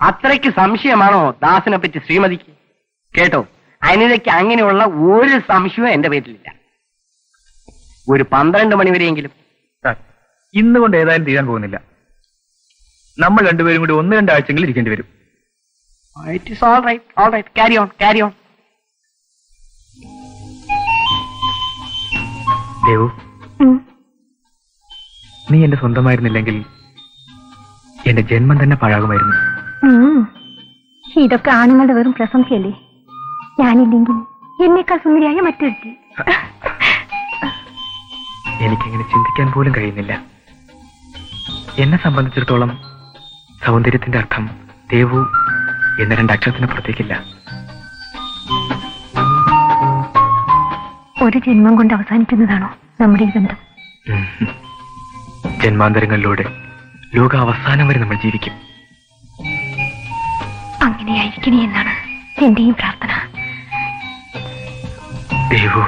അത്രയ്ക്ക് സംശയമാണോ ദാസിനെ പറ്റി ശ്രീമതിക്ക്? കേട്ടോ, അനിതയ്ക്ക് അങ്ങനെയുള്ള ഒരു സംശയവും എന്റെ പേരിലില്ല. ഒരു 12 മണിവരെയെങ്കിലും. ഇന്നുകൊണ്ട് ഏതായാലും തീരാൻ പോകുന്നില്ല. നമ്മൾ രണ്ടുപേരും കൂടി 1-2 ആഴ്ചയെങ്കിലും ഇരിക്കേണ്ടി വരും. It is all right. Carry on. Devu, നീ എന്റെ സ്വന്തമായിരുന്നില്ലെങ്കിൽ എന്റെ ജന്മം തന്നെ പാഴാകുമായിരുന്നു. ഇതൊക്കെ ആണുങ്ങളുടെ വെറും പ്രശംസയല്ലേ. ഞാനില്ലെങ്കിൽ എന്നേക്കാൾ സുന്ദരിയായ മറ്റൊരുത്തി. എനിക്കിങ്ങനെ ചിന്തിക്കാൻ പോലും കഴിയുന്നില്ല. എന്നെ സംബന്ധിച്ചിടത്തോളം സൗന്ദര്യത്തിന്റെ അർത്ഥം ദേവു എന്ന 2 അക്ഷരത്തിന് പുറത്തേക്കില്ല. ഒരു ജന്മം കൊണ്ട് അവസാനിക്കുന്നതാണോ നമ്മുടെ ഈ ബന്ധം? ജന്മാന്തരങ്ങളിലൂടെ ലോകാവസാനം വരെ നമ്മൾ ജീവിക്കും. അങ്ങനെയായിരിക്കണേ എന്നാണ് എന്റെയും പ്രാർത്ഥന. ദേവു,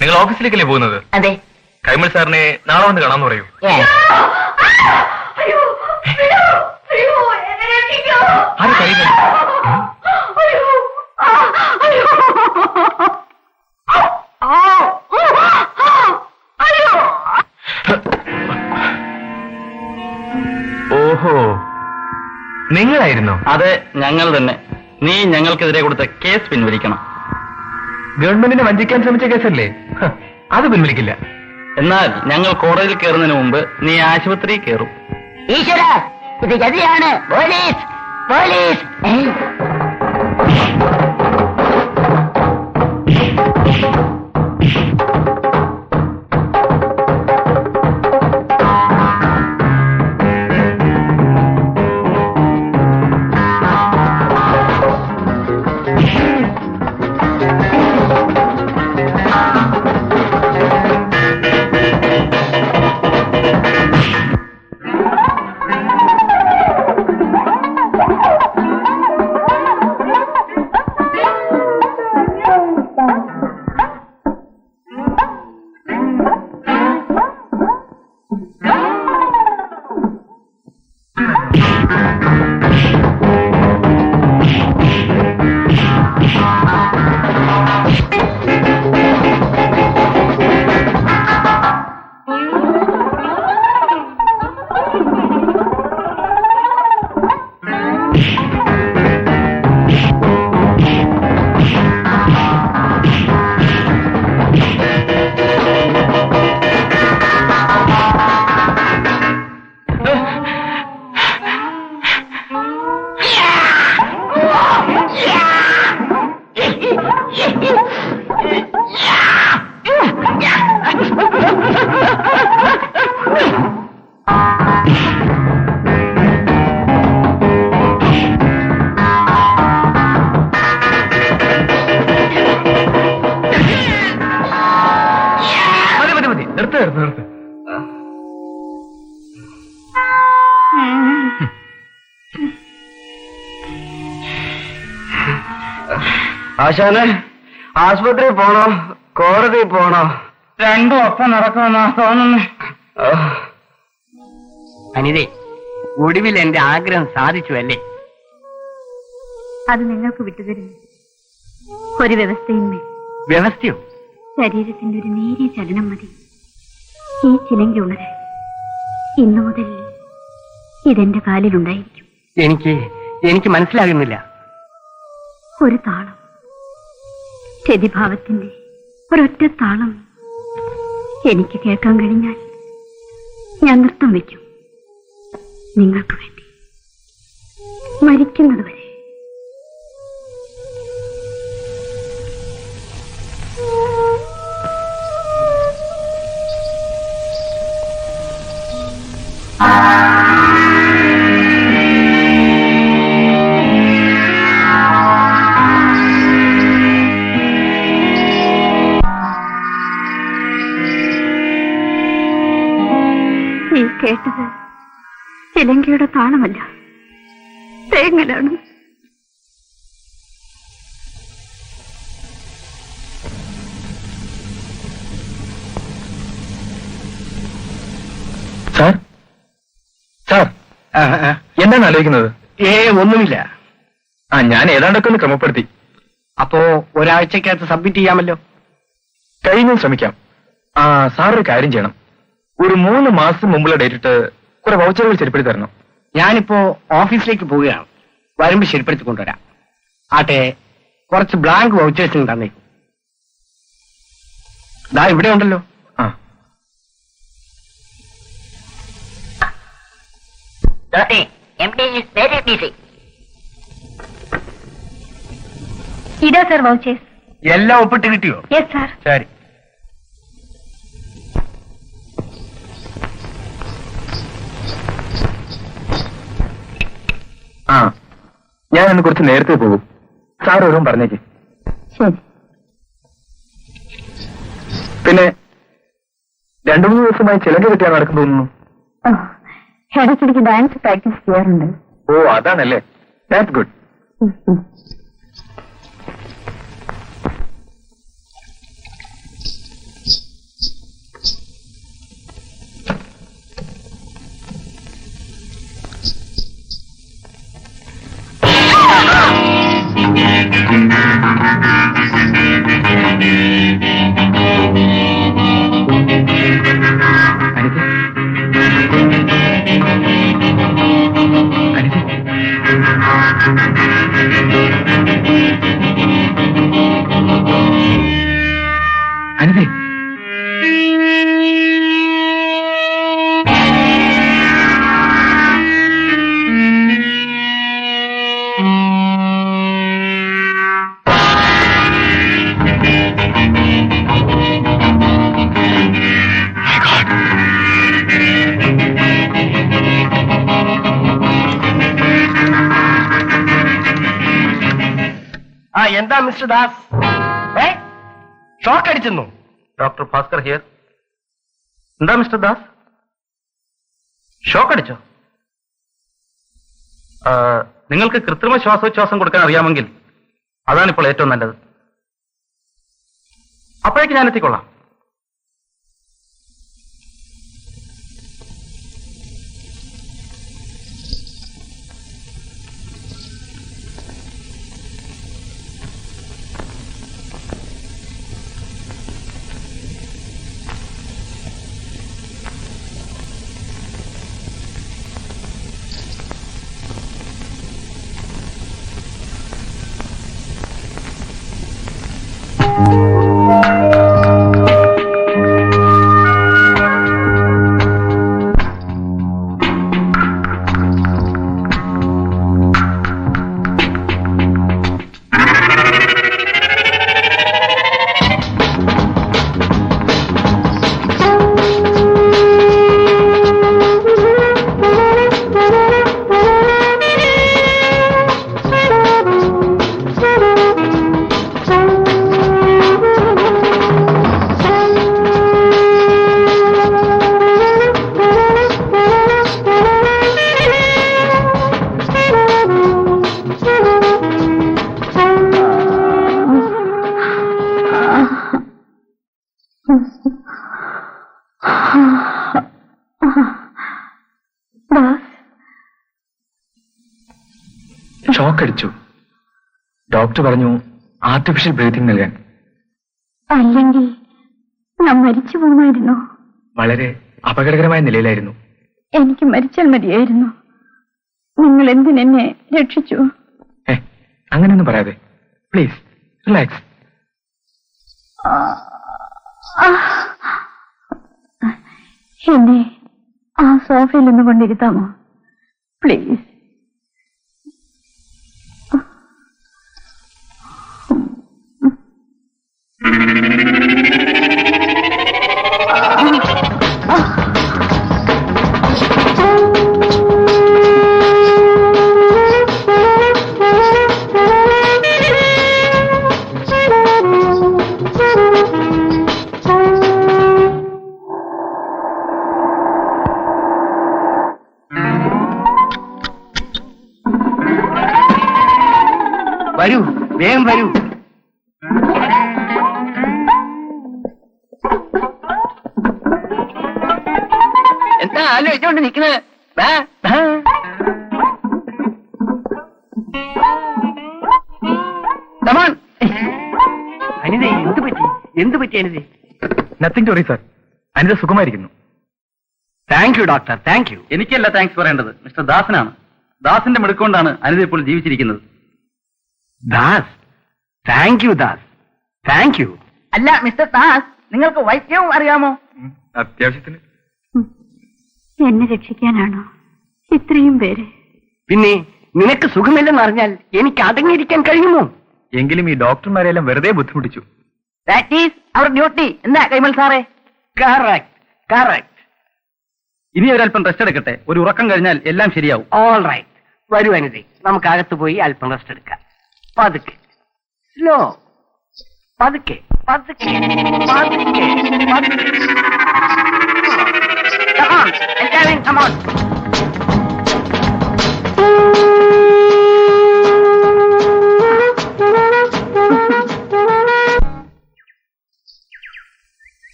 നിങ്ങൾ ഓഫീസിലേക്കല്ലേ പോകുന്നത്? അതെ. കൈമൾ സാറിനെ നാളെ വന്ന് കാണാമെന്ന് പറയൂ. ആര് കൈമൾ? ഓഹോ, നിങ്ങളായിരുന്നോ? അതെ, ഞങ്ങൾ തന്നെ. നീ ഞങ്ങൾക്കെതിരെ കൊടുത്ത കേസ് പിൻവലിക്കണം. ഗവൺമെന്റിനെ വഞ്ചിക്കാൻ ശ്രമിച്ച കേസല്ലേ? അത് പിൻവലിക്കില്ല. എന്നാൽ ഞങ്ങൾ കോടതിയിൽ കയറുന്നതിന് മുമ്പ് നീ ആശുപത്രിയിൽ കയറും. ഈശ്വര, ഇത് ഗതിയാണ്. Police, police. നിർത്ത്. ആശാനെ, ആശുപത്രിയിൽ പോണോ കോടതിയിൽ പോണോ? രണ്ടും ഒപ്പം നടക്കുമെന്നാ തോന്നുന്നു. അനിതേ, ഒടുവിൽ എന്റെ ആഗ്രഹം സാധിച്ചു അല്ലേ? അത് നിങ്ങൾക്ക് വിട്ടുതരുന്നു. ഒരു വ്യവസ്ഥയിന്മേൽ. വ്യവസ്ഥയോ? ശരീരത്തിന്റെ ഒരു നേരിയ ചലനം മതി ഈ ചിലങ്കി ഉണരാൻ. ഇന്നു മുതൽ ഇതെന്റെ കാലിലുണ്ടായിരിക്കും. എനിക്ക് മനസ്സിലാകുന്നില്ല. ഒരു താളം, രതിഭാവത്തിന്റെ ഒരൊറ്റ താളം എനിക്ക് കേൾക്കാൻ കഴിഞ്ഞാൽ ഞാൻ നൃത്തം വയ്ക്കും. നിങ്ങൾക്ക് വേണ്ടി മരിക്കുന്നത് വരെ. ഈ കേട്ടത് ചിലങ്കയുടെ താളമല്ല, തേങ്ങലാണ്. സാർ, എന്താണ് ആലോചിക്കുന്നത്? ഒന്നുമില്ല. ഞാൻ ഏതാണ്ടൊക്കെ ഒന്ന് ക്രമപ്പെടുത്തി. അപ്പോ ഒരാഴ്ചക്കകത്ത് സബ്മിറ്റ് ചെയ്യാമല്ലോ? കഴിഞ്ഞും ശ്രമിക്കാം. സാർ ഒരു കാര്യം ചെയ്യണം. ഒരു 3 മാസം മുമ്പുള്ള ഡേറ്റിട്ട് കുറെ വൗച്ചറുകൾ ശരിപ്പെടുത്തി തരണം. ഞാനിപ്പോ ഓഫീസിലേക്ക് പോവുകയാണ്. വരുമ്പോ ശരിപ്പെടുത്തി കൊണ്ടുവരാം. ആട്ടെ, കുറച്ച് ബ്ലാങ്ക് വൗച്ചേഴ്സിന് തന്നേക്കും. ദാ ഇവിടെ ഉണ്ടല്ലോ. ഇതാ സർ വൗച്ചേഴ്സ്. എല്ലാം ഒപ്പിട്ട് കിട്ടിയോ? Yes sir. ശരി. ഞാൻ ഇന്ന് കുറച്ച് നേരത്തെ പോകും. സാർ ഓരോ പറഞ്ഞേക്ക്. ശരി. പിന്നെ 2-3 ദിവസമായി ചിലങ്ക കിട്ടിയാൽ നടക്കും തോന്നുന്നു. ഇടയ്ക്കിടയ്ക്ക് ഡാൻസ് പ്രാക്ടീസ് ചെയ്യാറുണ്ട്. ഓ അതാണല്ലേ, ദാറ്റ്സ് ഗുഡ്. അനിതേ, എന്താ മിസ്റ്റർ ദാസ്, ഷോക്ക് അടിച്ചെന്നു? Doctor Bhaskar here. എന്താ മിസ്റ്റർ ദാസ്, ഷോക്ക് അടിച്ചോ? നിങ്ങൾക്ക് കൃത്രിമ ശ്വാസോച്ഛ്വാസം കൊടുക്കാൻ അറിയാമെങ്കിൽ അതാണിപ്പോൾ ഏറ്റവും നല്ലത്. അപ്പോഴേക്ക് ഞാൻ എത്തിക്കൊള്ളാം. ഷോക്ക് അടിച്ചു. ഡോക്ടർ പറഞ്ഞു ആർട്ടിഫിഷ്യൽ ബ്രീത്തിങ് നൽകാൻ. അല്ലെങ്കിൽ ഞാൻ മരിച്ചു പോകുമായിരുന്നു. വളരെ അപകടകരമായ നിലയിലായിരുന്നു. എനിക്ക് മരിച്ചാൽ മതിയായിരുന്നു. നിങ്ങൾ എന്തിനെന്നെ രക്ഷിച്ചു? അങ്ങനെയൊന്നും പറയാതെ, പ്ലീസ് റിലാക്സ്. എന്നെ ആ സോഫയിൽ നിന്ന് കൊണ്ടിരുത്താമോ പ്ലീസ്? വരൂ, വേഗം വരൂ. എന്താ ആലോചിച്ചോണ്ട് നിൽക്കുന്നത്? അനിതേ, എന്ത് പറ്റി അനിതേ? Nothing to worry sir, Anitha സുഖമായിരിക്കുന്നു. Thank you doctor, thank you. എനിക്കല്ല താങ്ക്സ് പറയേണ്ടത്, മിസ്റ്റർ ദാസിനാണ്. ദാസിന്റെ മിടുക്കൊണ്ടാണ് അനിത ഇപ്പോൾ ജീവിച്ചിരിക്കുന്നത്. Das, thank you Das, thank you. അല്ല മിസ്റ്റർ ദാസ്, നിങ്ങൾക്ക് വൈദ്യവും അറിയാമോ? അത്യാവശ്യത്തിന്. എന്നെ രക്ഷിക്കാനാണോ ഇത്രയും പേര്? പിന്നെ നിനക്ക് സുഖമില്ലെന്ന് അറിഞ്ഞാൽ എനിക്ക് അടങ്ങിയിരിക്കാൻ കഴിയുമോ? എങ്കിലും ഈ ഡോക്ടർമാരെല്ലാം വെറുതെ ബുദ്ധിമുട്ടിച്ചു. That is our duty. എന്താ കൈമൾ സാറേ? Correct, correct. ഇനി ഒരല്പം റെസ്റ്റ് എടുക്കട്ടെ. ഒരു ഉറക്കം കഴിഞ്ഞാൽ എല്ലാം ശരിയാവും. All right. വരൂ അനിതേ, നമുക്ക് അകത്ത് പോയി അല്പം റെസ്റ്റ് എടുക്കാം. പതുക്കെ, സ്ലോ. പതുക്കെ പതുക്കെ പതുക്കെ പതുക്കെ. Come on, എല്ലാവരും come on.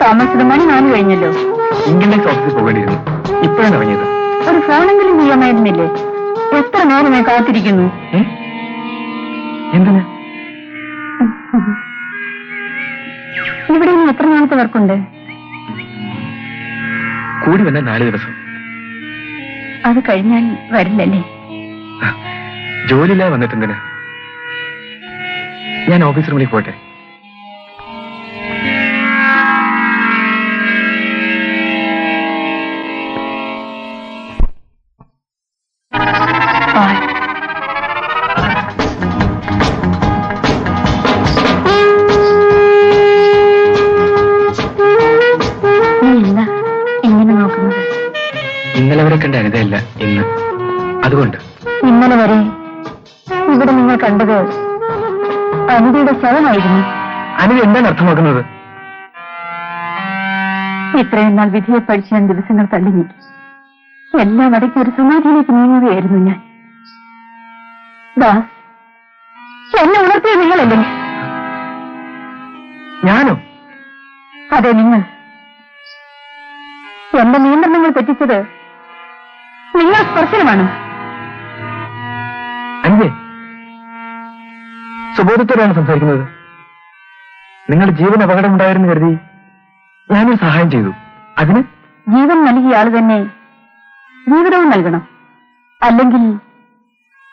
താമസിച്ചത് മണി 4 കഴിഞ്ഞല്ലോ. ഇംഗ്ലീഷ് ഓഫീസിൽ പോകേണ്ടിയിരുന്നു. ഇപ്പോഴാണ് ഇറങ്ങിയത്. ഒരു ഫോണെങ്കിലും ചെയ്യാമായിരുന്നില്ലേ? എത്ര നേരമായി കാത്തിരിക്കുന്നു. എന്തിന്? ഇവിടെ ഇനി എത്ര നാളത്തെ വർക്കുണ്ട്? കൂടി വന്ന 4 ദിവസം. അത് കഴിഞ്ഞാൽ വരില്ലല്ലേ? ജോലിയില്ലാതെ വന്നിട്ടെന്തിന്? ഞാൻ ഓഫീസ് റൂമിലേക്ക് പോട്ടെ. ഇന്നലെ വരെ കണ്ട അനിതയല്ല ഇന്ന്. അതുകൊണ്ട് ഇന്നലെ വരെ ഇവിടെ നിങ്ങൾ കണ്ടത് അനിതയുടെ ശവമായിരുന്നു. അനിത എന്താണ് അർത്ഥമാക്കുന്നത്? ഇത്രയും നാൾ വിധിയെ പഠിച്ച് ഞാൻ ദിവസങ്ങൾ തള്ളി നീക്കി. എല്ലാം അടയ്ക്ക് ഒരു സമാധിയിലേക്ക് നീങ്ങുകയായിരുന്നു ഞാൻ. ദാസ്, എന്നെ ഉണർത്തിയ നിങ്ങളല്ലേ? ഞാനോ? അതെ, നിങ്ങൾ. എന്റെ നിയന്ത്രണങ്ങൾ തെറ്റിച്ചത് നിങ്ങൾ സ്പർശനമാണ്. അനിതേ, സുബോധത്തോടെയാണ് സംസാരിക്കുന്നത്. നിങ്ങളുടെ ജീവൻ അപകടമുണ്ടായിരുന്നു കരുതി ഞാനൊരു സഹായം ചെയ്തു. അതിന് ജീവൻ നൽകിയ ആള് തന്നെ ജീവിതവും നൽകണം. അല്ലെങ്കിൽ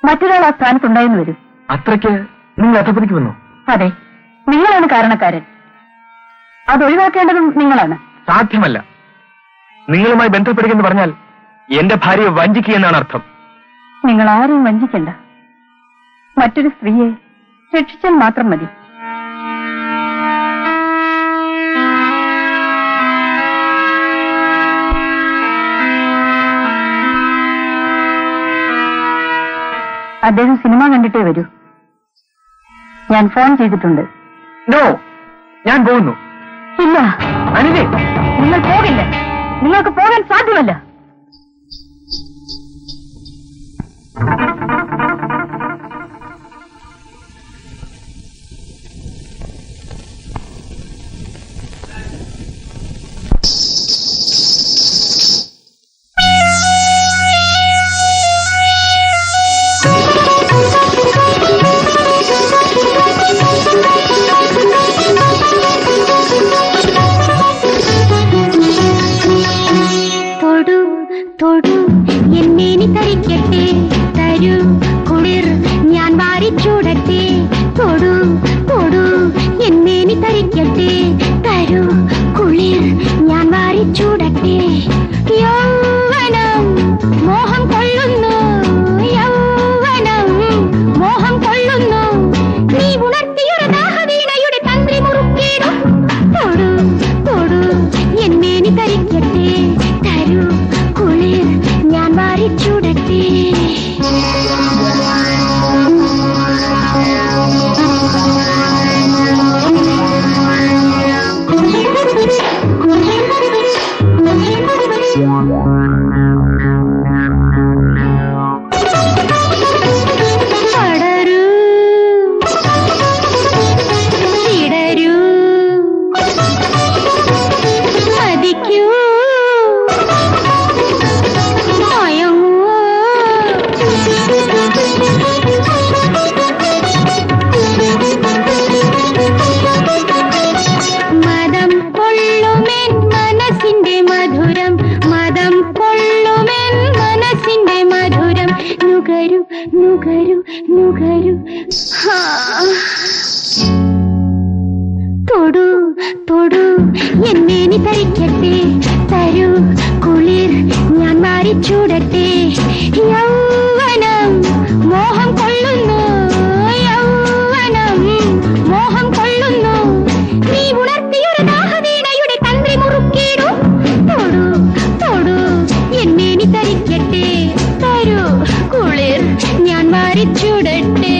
മറ്റൊരാൾ ആ സ്ഥാനത്തുണ്ടായെന്ന് വരും. അത്രയ്ക്ക് നിങ്ങൾ അധപ്പതിക്ക് വന്നു? അതെ, നിങ്ങളാണ് കാരണക്കാരൻ. അത് ഒഴിവാക്കേണ്ടതും നിങ്ങളാണ്. സാധ്യമല്ല. നിങ്ങളുമായി ബന്ധപ്പെടുകയെന്ന് പറഞ്ഞാൽ എന്റെ ഭാര്യയെ വഞ്ചിക്കുകയെന്നാണ് അർത്ഥം. നിങ്ങൾ ആരെയും വഞ്ചിക്കണ്ട. മറ്റൊരു സ്ത്രീയെ രക്ഷിച്ചാൽ മാത്രം മതി. അദ്ദേഹം സിനിമ കണ്ടിട്ടേ വരൂ. ഞാൻ ഫോൺ ചെയ്തിട്ടുണ്ട്. നോ, ഞാൻ പോകുന്നു. ഇല്ല അനിതേ, നിങ്ങൾ പോകില്ല. നിങ്ങൾക്ക് പോകാൻ സാധ്യമല്ല. തരിക്കട്ടെ തരൂ കുളിർ ഞാൻ മാറിച്ചൂടട്ടെ യൗവനം മോഹം കൊള്ളുന്നു യൗവനം മോഹം കൊള്ളുന്നു നീ ഉണർത്തിയൊരു ദാഹവീണയുടെ തന്ത്രി മുറുക്കിടൂ തൊടു തൊടു എന്നെ നീ തരിക്കട്ടെ തരൂ കുളിർ ഞാൻ മാറിച്ചൂടട്ടെ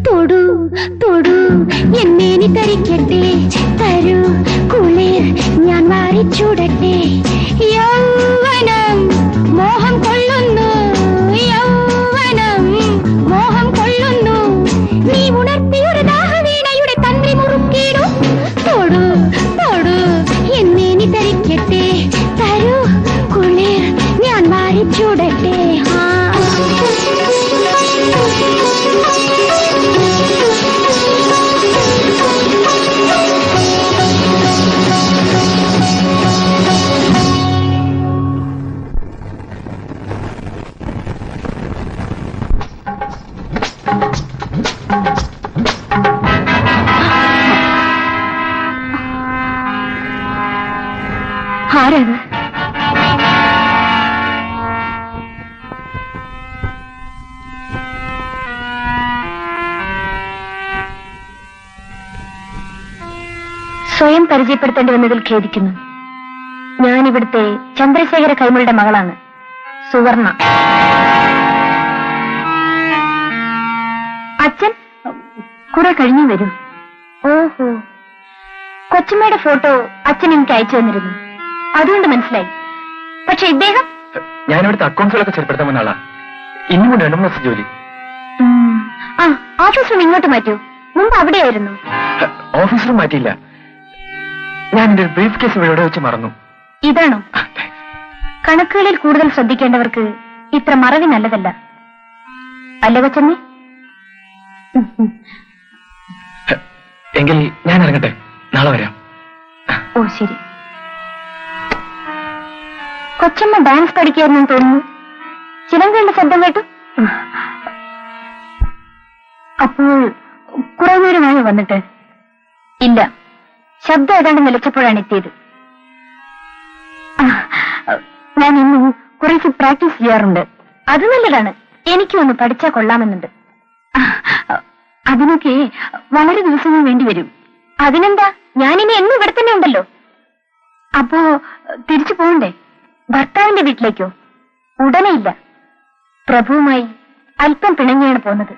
തൊടു തൊടു എന്നെ നീ തരിക്കട്ടെ തരൂ കുളിർ ഞാൻ മാറിച്ചൂടട്ടെ യൗവനം മോഹം കൊള്ളുന്നു യൗവനം മോഹം കൊള്ളുന്നു നീ ഉണർത്തിയൊരു ദാഹവീണയുടെ തന്ത്രി മുറുക്കിടൂ തൊടു തൊടു എന്നെ നീ തരിക്കട്ടെ തരൂ കുളിർ ഞാൻ മാറിച്ചൂടട്ടെ ആരാണ് സ്വയം പരിചയപ്പെടുത്തേണ്ടി വന്നതിൽ ഖേദിക്കുന്നു. ഞാൻ ഇവിടുത്തെ ചന്ദ്രശേഖര കൈമളുടെ മകളാണ്, സുവർണ. അച്ഛൻ കുറെ കഴിഞ്ഞു വരും. ഓഹോ, കൊച്ചമ്മയുടെ ഫോട്ടോ അച്ഛൻ എനിക്ക് അയച്ചു തന്നിരുന്നു, അതുകൊണ്ട് മനസ്സിലായി. പക്ഷെ ഇദ്ദേഹം ഞാനിവിടുത്തെ അക്കൗണ്ട്സുകളൊക്കെ ചെറുപ്പെടുത്താൻ വന്ന ആളാ. ഇന്നും 2 മാസം ജോലി. ആ ഓഫീസ് റൂം ഇങ്ങോട്ട് മാറ്റൂ. മുമ്പ് അവിടെയായിരുന്നു. ഓഫീസ് റൂം മാറ്റിയില്ല, ഞാൻ എന്റെ ബ്രീഫ് കേസ് ഇവിടെ വെച്ച് മറന്നു. ഇതാണോ? കണക്കുകളിൽ കൂടുതൽ ശ്രദ്ധിക്കേണ്ടവർക്ക് ഇത്ര മറവി നല്ലതല്ല, അല്ലേ കൊച്ചമ്മേ? എങ്കിൽ ഞാൻ ഇറങ്ങട്ടെ, നാളെ വരാം. ഓ ശരി. കൊച്ചമ്മ ഡാൻസ് പഠിക്കായിരുന്നു തോന്നുന്നു. ചിലങ്കയുടെ ശബ്ദം കേട്ടു. അപ്പോൾ കുറെ നേരമായി വന്നിട്ട്? ഇല്ല, ശബ്ദം ഏതാണ്ട് നിലച്ചപ്പോഴാണ് എത്തിയത്. ഞാൻ ഇന്നും കുറേശ്ശെ പ്രാക്ടീസ് ചെയ്യാറുണ്ട്. അത് നല്ലതാണ്, എനിക്കും ഒന്ന് പഠിച്ചാൽ കൊള്ളാമെന്നുണ്ട്. അതിനൊക്കെ വളരെ ദിവസങ്ങൾ വേണ്ടി വരും. അതിനെന്താ, ഞാനിനി എന്നും ഇവിടെ തന്നെ ഉണ്ടല്ലോ. അപ്പോ തിരിച്ചു പോകണ്ടേ? ഭർത്താവിന്റെ വീട്ടിലേക്കോ? ഉടനെ ഇല്ല, പ്രഭുവുമായി അല്പം പിണങ്ങിയാണ് പോന്നത്.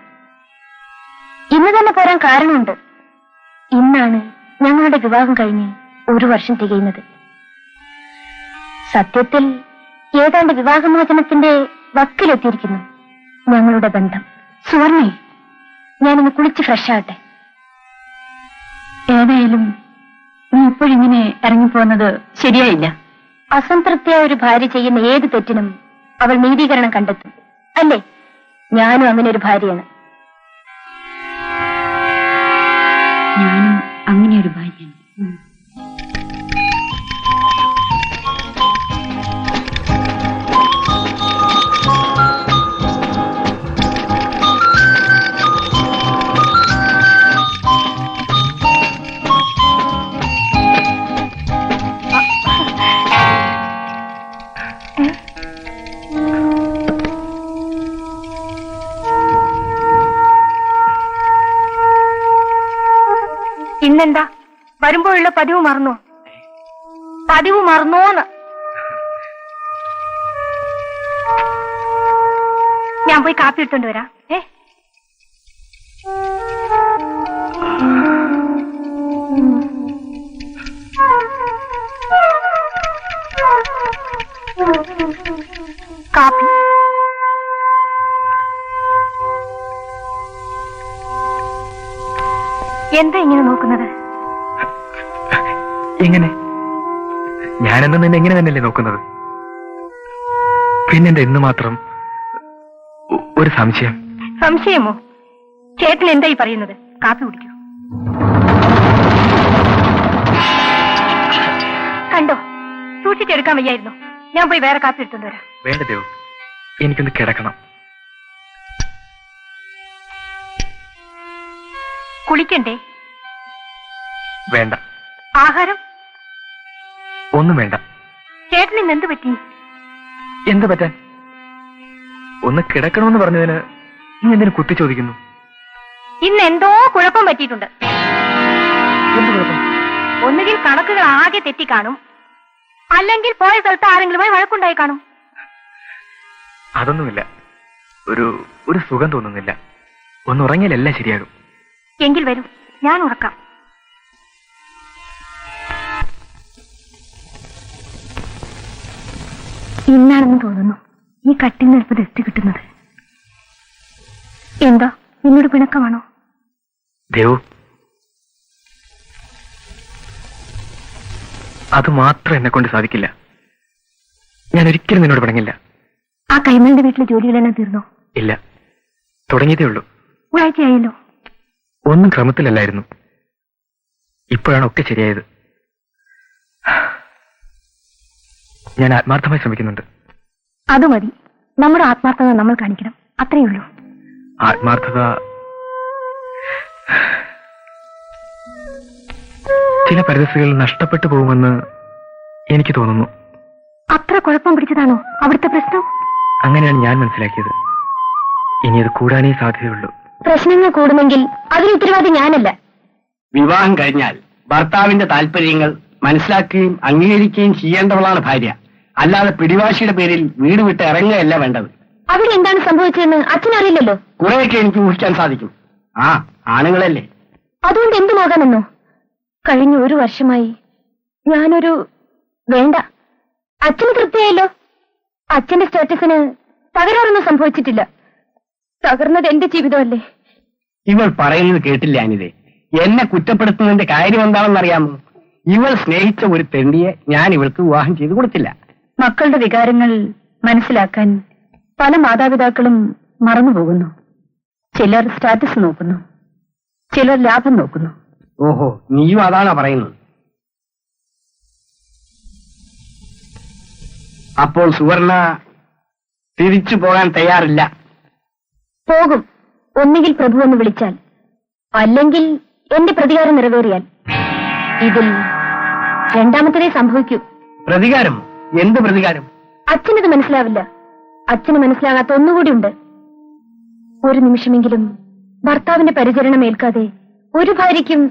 ഇന്ന് തന്നെ പോരാൻ കാരണമുണ്ട്. ഇന്നാണ് ഞങ്ങളുടെ വിവാഹം കഴിഞ്ഞ് 1 വർഷം തികയുന്നത്. സത്യത്തിൽ ഏതാണ്ട് വിവാഹമോചനത്തിന്റെ വക്കിലെത്തിയിരിക്കുന്നു ഞങ്ങളുടെ ബന്ധം. സുവർണേ, ഞാനിന്ന് കുളിച്ച് ഫ്രഷ് ആകട്ടെ. ഏതായാലും നീ ഇപ്പോഴിങ്ങനെ ഇറങ്ങിപ്പോകുന്നത് ശരിയായില്ല. അസംതൃപ്തിയായ ഒരു ഭാര്യ ചെയ്യുന്ന ഏത് തെറ്റിനും അവൾ നീതീകരണം കണ്ടെത്തും, അല്ലേ? ഞാനും അങ്ങനെ ഒരു ഭാര്യയാണ്. ഞാനും അങ്ങനെ ഒരു ഭാര്യയാണ്. ഇന്നെന്താ വരുമ്പോഴുള്ള പതിവ് മറന്നോ? പതിവ് മറന്നോന്ന്? ഞാൻ പോയി കാപ്പി ഇട്ടുകൊണ്ട് വരാം. എന്താ ഇങ്ങനെ നോക്കുന്നത്? എങ്ങനെ? ഞാനെന്നും നിന്നെ എങ്ങനെ തന്നെയല്ലേ നോക്കുന്നത്? പിന്നെന്താ ഇന്ന് മാത്രം ഒരു സംശയം? സംശയമോ? ചേട്ടൻ എന്തായി പറയുന്നത്? കാപ്പി കുടിക്കൂ. കണ്ടോ, സൂക്ഷിച്ചെടുക്കാൻ വയ്യായിരുന്നു. ഞാൻ പോയി വേറെ കാപ്പി എടുത്തോണ്ട് വരാം. വേണ്ട ദേവു, എനിക്കൊന്ന് കിടക്കണം. കുളിക്കണ്ടേ? വേണ്ട. ആഹാരം? ഒന്നും വേണ്ട. ചേട്ടന് ഇന്ന് എന്ത് പറ്റി? എന്ത് പറ്റാൻ? ഒന്ന് കിടക്കണമെന്ന് പറഞ്ഞതിന് നീ എന്തിനു കുത്തി ചോദിക്കുന്നു? ഇന്ന് എന്തോ കുഴപ്പം പറ്റിയിട്ടുണ്ട്. എന്ത് കുഴപ്പം? ഒന്നുകിൽ കണക്കുകൾ ആകെ തെറ്റിക്കാണും, അല്ലെങ്കിൽ പോയ സ്ഥലത്ത് ആരെങ്കിലുമായി വഴക്കുണ്ടായി കാണും. അതൊന്നുമില്ല. ഒരു സുഖം തോന്നുന്നില്ല. ഒന്ന് ഉറങ്ങിയാലെല്ലാം ശരിയാകും. എങ്കിൽ വരൂ, ഞാൻ ഉറക്കാം. ഇന്നാണെന്ന് തോന്നുന്നു ഈ കട്ടിൽ നിൽപ്പ് ദസ്തി കിട്ടുന്നത്. എന്താ, നിന്നോട് പിണക്കമാണോ? ദേവു, അത് മാത്രം എന്നെ കൊണ്ട് സാധിക്കില്ല. ഞാൻ ഒരിക്കലും നിന്നോട് പിണങ്ങില്ല. ആ കൈമളിന്റെ വീട്ടിലെ ജോലികളെല്ലാം തീർന്നോ? ഇല്ല, തുടങ്ങിയതേ ഉള്ളൂ. ഒരാഴ്ചയായല്ലോ. ഒന്നും ക്രമത്തിലല്ലായിരുന്നു. ഇപ്പോഴാണ് ഒക്കെ ശരിയായത്. ഞാൻ ആത്മാർത്ഥമായി ശ്രമിക്കുന്നുണ്ട്. അത് മതി. നമ്മുടെ ആത്മാർത്ഥത നമ്മൾ കാണിക്കണം, അത്രയേ ഉള്ളൂ. ആത്മാർത്ഥത ചില പരിതസ്ഥിതികൾ നഷ്ടപ്പെട്ടു പോകുമെന്ന് എനിക്ക് തോന്നുന്നു. അത്ര കുഴപ്പം പിടിച്ചതാണോ അവിടുത്തെ പ്രശ്നം? അങ്ങനെയാണ് ഞാൻ മനസ്സിലാക്കിയത്. ഇനി അത് കൂടാനേ സാധ്യതയുള്ളൂ. പ്രശ്നങ്ങൾ കൂടുമെങ്കിൽ അതിന് ഉത്തരവാദി ഞാനല്ല. വിവാഹം കഴിഞ്ഞാൽ ഭർത്താവിന്റെ താല്പര്യങ്ങൾ മനസ്സിലാക്കുകയും അംഗീകരിക്കുകയും ചെയ്യേണ്ടവളാണ് ഭാര്യ. അല്ലാതെ പിടിവാശിയുടെ പേരിൽ വീട് വിട്ട് ഇറങ്ങുകയല്ല വേണ്ടത്. അവിടെ എന്താണ് സംഭവിച്ചതെന്ന് അച്ഛനറിയില്ലല്ലോ. കുറെയൊക്കെ എനിക്ക് ഊഹിക്കാൻ സാധിക്കും. ആണുങ്ങളല്ലേ. അതുകൊണ്ട് എന്തുമാകാമെന്നോ? കഴിഞ്ഞ 1 വർഷമായി ഞാനൊരു വേണ്ട. അച്ഛന് തൃപ്തിയായല്ലോ. അച്ഛന്റെ സ്റ്റാറ്റസിന് തകരാറൊന്നും സംഭവിച്ചിട്ടില്ല. തകർന്നത് എന്റെ ജീവിതമല്ലേ. ഇവൾ പറയുന്നത് കേട്ടില്ല അനിതേ. എന്നെ കുറ്റപ്പെടുത്തുന്നതിന്റെ കാര്യം എന്താണെന്നറിയാമോ? ഇവൾ സ്നേഹിച്ച ഒരു തെണ്ടിയെ ഞാൻ ഇവൾക്ക് വിവാഹം ചെയ്തു കൊടുത്തില്ല. മക്കളുടെ വികാരങ്ങൾ മനസ്സിലാക്കാൻ പല മാതാപിതാക്കളും മറന്നുപോകുന്നു. ചിലർ സ്റ്റാറ്റസ് നോക്കുന്നു, ചിലർ ലാഭം നോക്കുന്നു. ഓഹോ, നീയും അതാണോ പറയുന്നത്? അപ്പോൾ സുവർണ തിരിച്ചു പോകാൻ തയ്യാറില്ല? പോകും. ഒന്നുകിൽ പ്രഭു എന്ന് വിളിച്ചാൽ, അല്ലെങ്കിൽ എന്റെ പ്രതികാരം നിറവേറിയാൽ. ഇതിൽ രണ്ടാമത്തതേ സംഭവിക്കൂ. പ്രതികാരം? എന്ത് പ്രതികാരം? അച്ഛനത് മനസ്സിലാവില്ല. അച്ഛന് മനസ്സിലാകാത്ത ഒന്നുകൂടിയുണ്ട്. ഒരു നിമിഷമെങ്കിലും ഭർത്താവിന്റെ പരിചരണം ഏൽക്കാതെ ഒരു ഭാര്യയ്ക്കും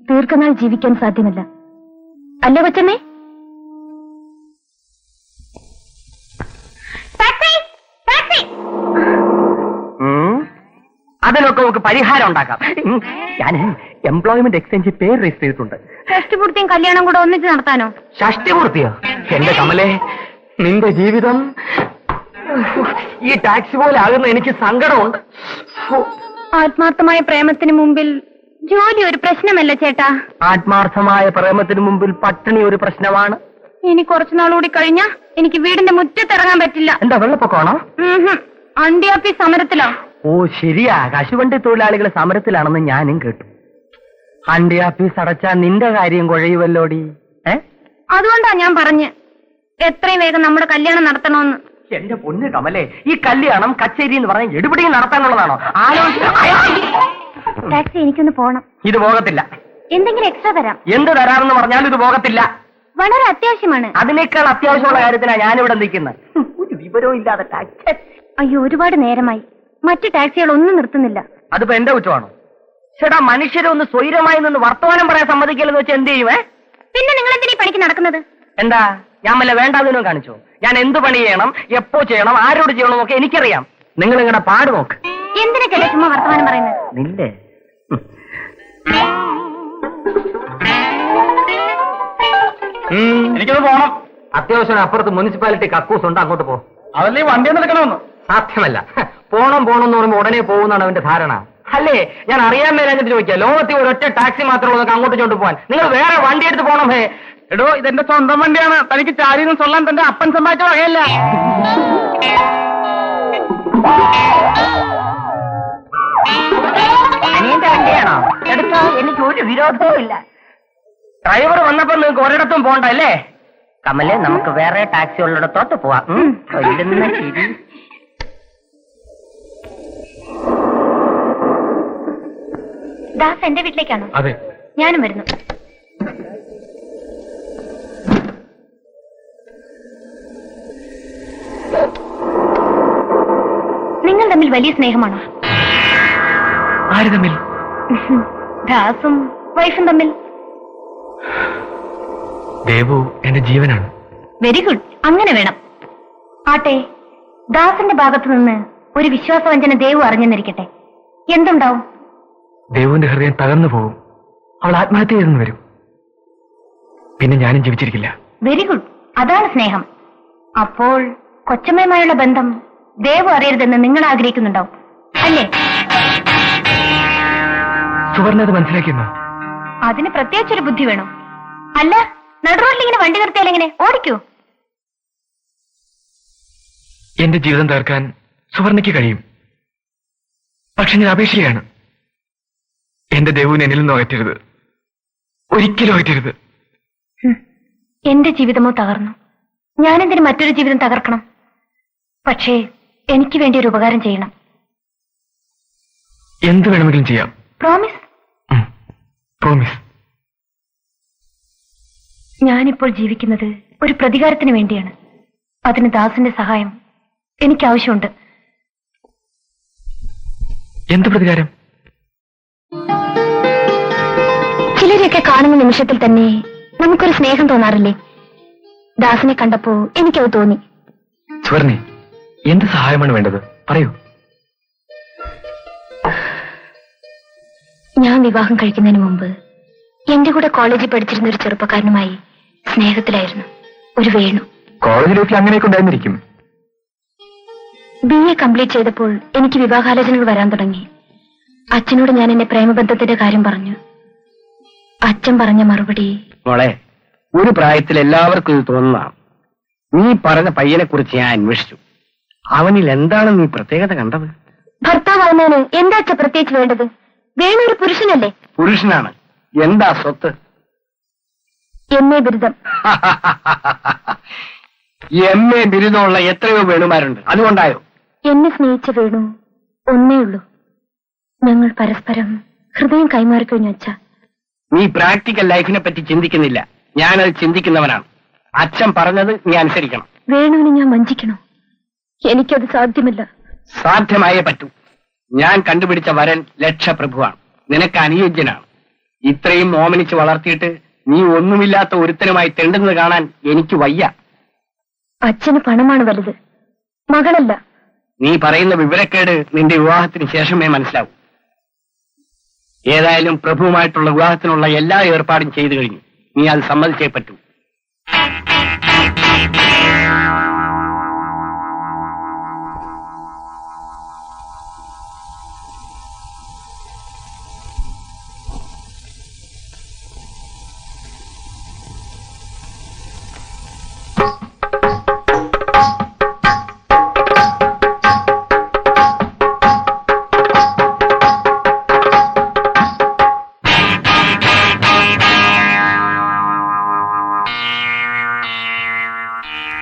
ദീർഘനാൾ ജീവിക്കാൻ സാധ്യമല്ല. അല്ലേ കൊച്ചമ്മേ? അതിനൊക്കെ നമുക്ക് പരിഹാരം ഉണ്ടാക്കാം. ഞാൻ എംപ്ലോയ്മെന്റ് എക്സ്ചേഞ്ച് പേര് രജിസ്റ്റർ ചെയ്തിട്ടുണ്ട്. ഷഷ്ടിപൂർത്തിയും കല്യാണം കൂടെ ഒന്നിച്ച് നടത്താനോ? ഷഷ്ടിപൂർത്തിയോ? എന്റെ കമലേ, നിന്റെ ജീവിതം ഈ ടാക്സി പോലെ ആകുന്ന എനിക്ക് സങ്കടമുണ്ട്. ആത്മാർത്ഥമായ പ്രേമത്തിന് മുമ്പിൽ ജോലി ഒരു പ്രശ്നമല്ല ചേട്ടാ. ആത്മാർത്ഥമായ പ്രേമത്തിന് മുമ്പിൽ പട്ടിണി ഒരു പ്രശ്നമാണ്. ഇനി കുറച്ചുനാളുകൂടി കഴിഞ്ഞാ എനിക്ക് വീടിന്റെ മുറ്റത്തിറങ്ങാൻ പറ്റില്ല. എന്താ വെള്ളപ്പൊക്കമാണോ? അണ്ടിയാപ്പി സമരത്തിലോ? ഓ ശരിയാ, കശുവണ്ടി തൊഴിലാളികൾ സമരത്തിലാണെന്ന് ഞാനും കേട്ടു. അണ്ടിയാപ്പീസ് അടച്ചാ നിന്റെ കാര്യം കുഴയുമല്ലോടി. അതുകൊണ്ടാ ഞാൻ പറഞ്ഞ് എത്രയും വേഗം നമ്മുടെ കല്യാണം നടത്തണമെന്ന്. എന്റെ പൊന്ന് കമലേ, ഈ കല്യാണം കച്ചേരി എന്ന് പറഞ്ഞ എടുപിടിയും നടത്താനുള്ളതാണോ? ടാക്സി, എനിക്കൊന്ന് പോണം. ഇത് പോകത്തില്ല. എന്തെങ്കിലും എക്സ്ട്രാ തരാം. എന്ത് തരാമെന്ന് പറഞ്ഞാൽ ഇത് പോകത്തില്ല. വളരെ അത്യാവശ്യമാണ്. അതിനേക്കാൾ അത്യാവശ്യമുള്ള കാര്യത്തിനാണ് ഞാനിവിടെ നിൽക്കുന്നത്. ഒരു വിവരവും ഇല്ലാതെ ടാക്സി. അയ്യോ, ഒരുപാട് നേരമായി. മറ്റു ടാക്സികൾ ഒന്നും നിർത്തുന്നില്ല. അതിപ്പോ എന്റെ കുറ്റമാണോ? ചേട്ടാ, മനുഷ്യരെ ഒന്ന് സ്വൈരമായി നിന്ന് വർത്തമാനം പറയാൻ സമ്മതിക്കില്ലെന്ന് വെച്ചാൽ എന്ത് ചെയ്യുമേ? പിന്നെ നിങ്ങൾ എന്തിനാ പണിക്ക് നടക്കുന്നത്? എന്താ, ഞാൻ വല്ല വേണ്ടാതിനും കാണിച്ചോ? ഞാൻ എന്ത് പണി ചെയ്യണം, എപ്പോ ചെയ്യണം, ആരോട് ചെയ്യണം എന്നൊക്കെ എനിക്കറിയാം. നിങ്ങൾ നിങ്ങളുടെ പാട് നോക്ക്. എന്തിനൊക്കെ ചുമ്മാ വർത്തമാനം പറയുന്നത്? നില്ലേ എനിക്കൊന്ന് പോണം. അത്യാവശ്യം അപ്പുറത്ത് മുനിസിപ്പാലിറ്റി കക്കൂസ് ഉണ്ട്, അങ്ങോട്ട് പോ. അതല്ലേ വണ്ടി എടുക്കണമെന്ന്? സാധ്യമല്ല. പോണം എന്ന് പറയുമ്പോൾ ഉടനെ പോകുന്നതാണ് അവന്റെ ധാരണ. അല്ലേ, ഞാൻ അറിയാൻ മേലാഞ്ഞിട്ട് ചോദിക്കാം. ലോകത്തിൽ ഒരൊറ്റ ടാക്സി മാത്രമേ ഉള്ളൂ അങ്ങോട്ട് ഇങ്ങോട്ട് പോകാൻ. നിങ്ങൾ വേറെ വണ്ടി എടുത്ത് പോകണം. എടോ, ഇതെന്റെ സ്വന്തം വണ്ടിയാണ്. തനിക്ക് ചാരിന്ന് ചൊല്ലാൻ തന്റെ അപ്പൻ സമ്പാദിച്ച വകയല്ല. അനിയന്റെ വണ്ടിയാണോ? എടുത്തോ, എനിക്ക് ഒരു വിരോധവും ഇല്ല. ഡ്രൈവർ വന്നപ്പോ നിങ്ങൾക്ക് ഒരിടത്തും പോകണ്ട അല്ലേ? കമലെ, നമുക്ക് വേറെ ടാക്സി ഉള്ളിടത്തോട്ട് പോവാം. ഇടുന്ന ശരി. ദാസ് എന്റെ വീട്ടിലേക്കാണോ? അതെ. ഞാനും വരുന്നു. നിങ്ങൾ തമ്മിൽ വലിയ സ്നേഹമാണോ? ആര് തമ്മിൽ? ദാസും വൈഫും തമ്മിൽ. ദേവു എന്റെ ജീവനാണ്. വെരി ഗുഡ്, അങ്ങനെ വേണം. ആട്ടെ, ദാസിന്റെ ഭാഗത്തു നിന്ന് ഒരു വിശ്വാസവഞ്ചന ദേവു അറിഞ്ഞെന്നിരിക്കട്ടെ, എന്തുണ്ടാവും? ദേവുവിന്റെ ഹൃദയം തകർന്നു പോകും. അവൾ ആത്മഹത്യ ചെയ്തെന്ന് വരും. പിന്നെ ഞാനും ജീവിച്ചിരിക്കില്ല. വെരി ഗുഡ്, അതാണ് സ്നേഹം. അപ്പോൾ കൊച്ചമ്മയുമായുള്ള ബന്ധം ദേവു അറിയരുതെന്ന് നിങ്ങൾ ആഗ്രഹിക്കുന്നുണ്ടാവും അല്ലേ? സുവർണ അത് മനസ്സിലാക്കിയെന്നോ? അതിന് പ്രത്യേകിച്ചൊരു ബുദ്ധി വേണം. അല്ല, നടുറോഡിൽ ഇങ്ങനെ വണ്ടി നിർത്തിയാൽ എങ്ങനെ ഓടിക്കൂ? എന്റെ ജീവിതം തീർക്കാൻ സുവർണയ്ക്ക് കഴിയും. പക്ഷെ ഞാൻ അപേക്ഷയാണ്, എന്റെ ദേവുവിനെ എന്നിൽ നിന്ന് അകറ്റരുത്. ഒരിക്കലും അകറ്റരുത്. എന്റെ ജീവിതമോ തകർന്നു, ഞാനെന്തിന് മറ്റൊരു ജീവിതം തകർക്കണം? പക്ഷേ എനിക്ക് വേണ്ടി ഒരു ഉപകാരം ചെയ്യണം. എന്ത് വേണമെങ്കിലും ചെയ്യാം. പ്രോമിസ്? പ്രോമിസ്. ഞാനിപ്പോൾ ജീവിക്കുന്നത് ഒരു പ്രതികാരത്തിന് വേണ്ടിയാണ്. അതിന് ദാസിന്റെ സഹായം എനിക്ക് ആവശ്യമുണ്ട്. എന്ത് പ്രതികാരം? ചിലരെയൊക്കെ കാണുന്ന നിമിഷത്തിൽ തന്നെ നമുക്കൊരു സ്നേഹം തോന്നാറില്ലേ? ദാസിനെ കണ്ടപ്പോ എനിക്കത് തോന്നി. സുവർണെ, എന്ത് സഹായമാണ് വേണ്ടത്? പറയൂ. ഞാൻ വിവാഹം കഴിക്കുന്നതിന് മുമ്പ് എന്റെ കൂടെ കോളേജിൽ പഠിച്ചിരുന്ന ഒരു ചെറുപ്പക്കാരനുമായി സ്നേഹത്തിലായിരുന്നു, ഒരു വേണു. കോളേജ് ലൈഫിൽ അങ്ങനെയൊക്കെ ഉണ്ടായിരുന്നിരിക്കും. BA കംപ്ലീറ്റ് ചെയ്തപ്പോൾ എനിക്ക് വിവാഹാലോചനകൾ വരാൻ തുടങ്ങി. അച്ഛനോട് ഞാൻ എന്റെ പ്രേമബന്ധത്തിന്റെ കാര്യം പറഞ്ഞു. അച്ഛൻ പറഞ്ഞ മറുപടി, മോളെ, ഒരു പ്രായത്തിൽ എല്ലാവർക്കും ഇത് തോന്നുന്നതാണ്. നീ പറഞ്ഞ പയ്യനെ കുറിച്ച് ഞാൻ അന്വേഷിച്ചു. അവനിൽ എന്താണ് നീ പ്രത്യേകത കണ്ടത്? ഭർത്താവാകുന്നതിന് എന്താ അച്ഛൻ പ്രത്യേകിച്ച് വേണ്ടത്? വേണു ഒരു പുരുഷനല്ലേ? പുരുഷനാണ്. എന്താ സ്വത്ത്? MA ബിരുദം. MA ബിരുദമുള്ള എത്രയോ വേണുമാരുണ്ട്. അതുകൊണ്ടായോ? എന്നെ സ്നേഹിച്ച വേണു ഒന്നേ ഉള്ളൂ. ഞങ്ങൾ പരസ്പരം ഹൃദയം കൈമാറിക്കഴിഞ്ഞു അച്ഛ. നീ പ്രാക്ടിക്കൽ ലൈഫിനെ പറ്റി ചിന്തിക്കുന്നില്ല. ഞാനത് ചിന്തിക്കുന്നവനാണ്. അച്ഛൻ പറഞ്ഞത് നീ അനുസരിക്കണം. വേണുവിനെ ഞാൻ വഞ്ചിക്കണോ? എനിക്കത് സാധ്യമല്ല. സാധ്യമായേ പറ്റൂ. ഞാൻ കണ്ടുപിടിച്ച വരൻ ലക്ഷപ്രഭുവാണ്. നിനക്ക് അനുയോജ്യനാണ്. ഇത്രയും ഓമനിച്ച് വളർത്തിയിട്ട് നീ ഒന്നുമില്ലാത്ത ഒരുത്തനുമായി തെണ്ടുന്നത് കാണാൻ എനിക്ക് വയ്യ. അച്ഛന് പണമാണ് വലുത്, മകളല്ല. നീ പറയുന്ന വിവരക്കേട് നിന്റെ വിവാഹത്തിന് ശേഷമേ മനസ്സിലാവൂ. ഏതായാലും പ്രഭുവുമായിട്ടുള്ള വിവാഹത്തിനുള്ള എല്ലാ ഏർപ്പാടും ചെയ്തു കഴിഞ്ഞു. നീ അത് സമ്മതിച്ചേ പറ്റൂ.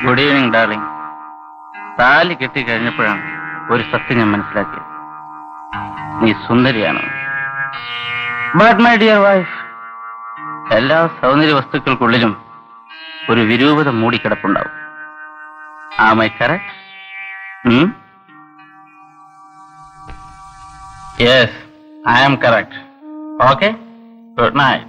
Good evening darling. താലി കെട്ടിക്കഴിഞ്ഞപ്പോഴാണ് ഒരു സത്യം ഞാൻ മനസ്സിലാക്കിയത്. നീ സുന്ദരിയാണ്. ബട്ട് മൈ ഡിയർ വൈഫ്, എല്ലാ സൗന്ദര്യ വസ്തുക്കൾക്കുള്ളിലും ഒരു വിരൂപത മൂടിക്കിടപ്പുണ്ടാവും. Am I correct? Yes, I am correct. Okay, good night.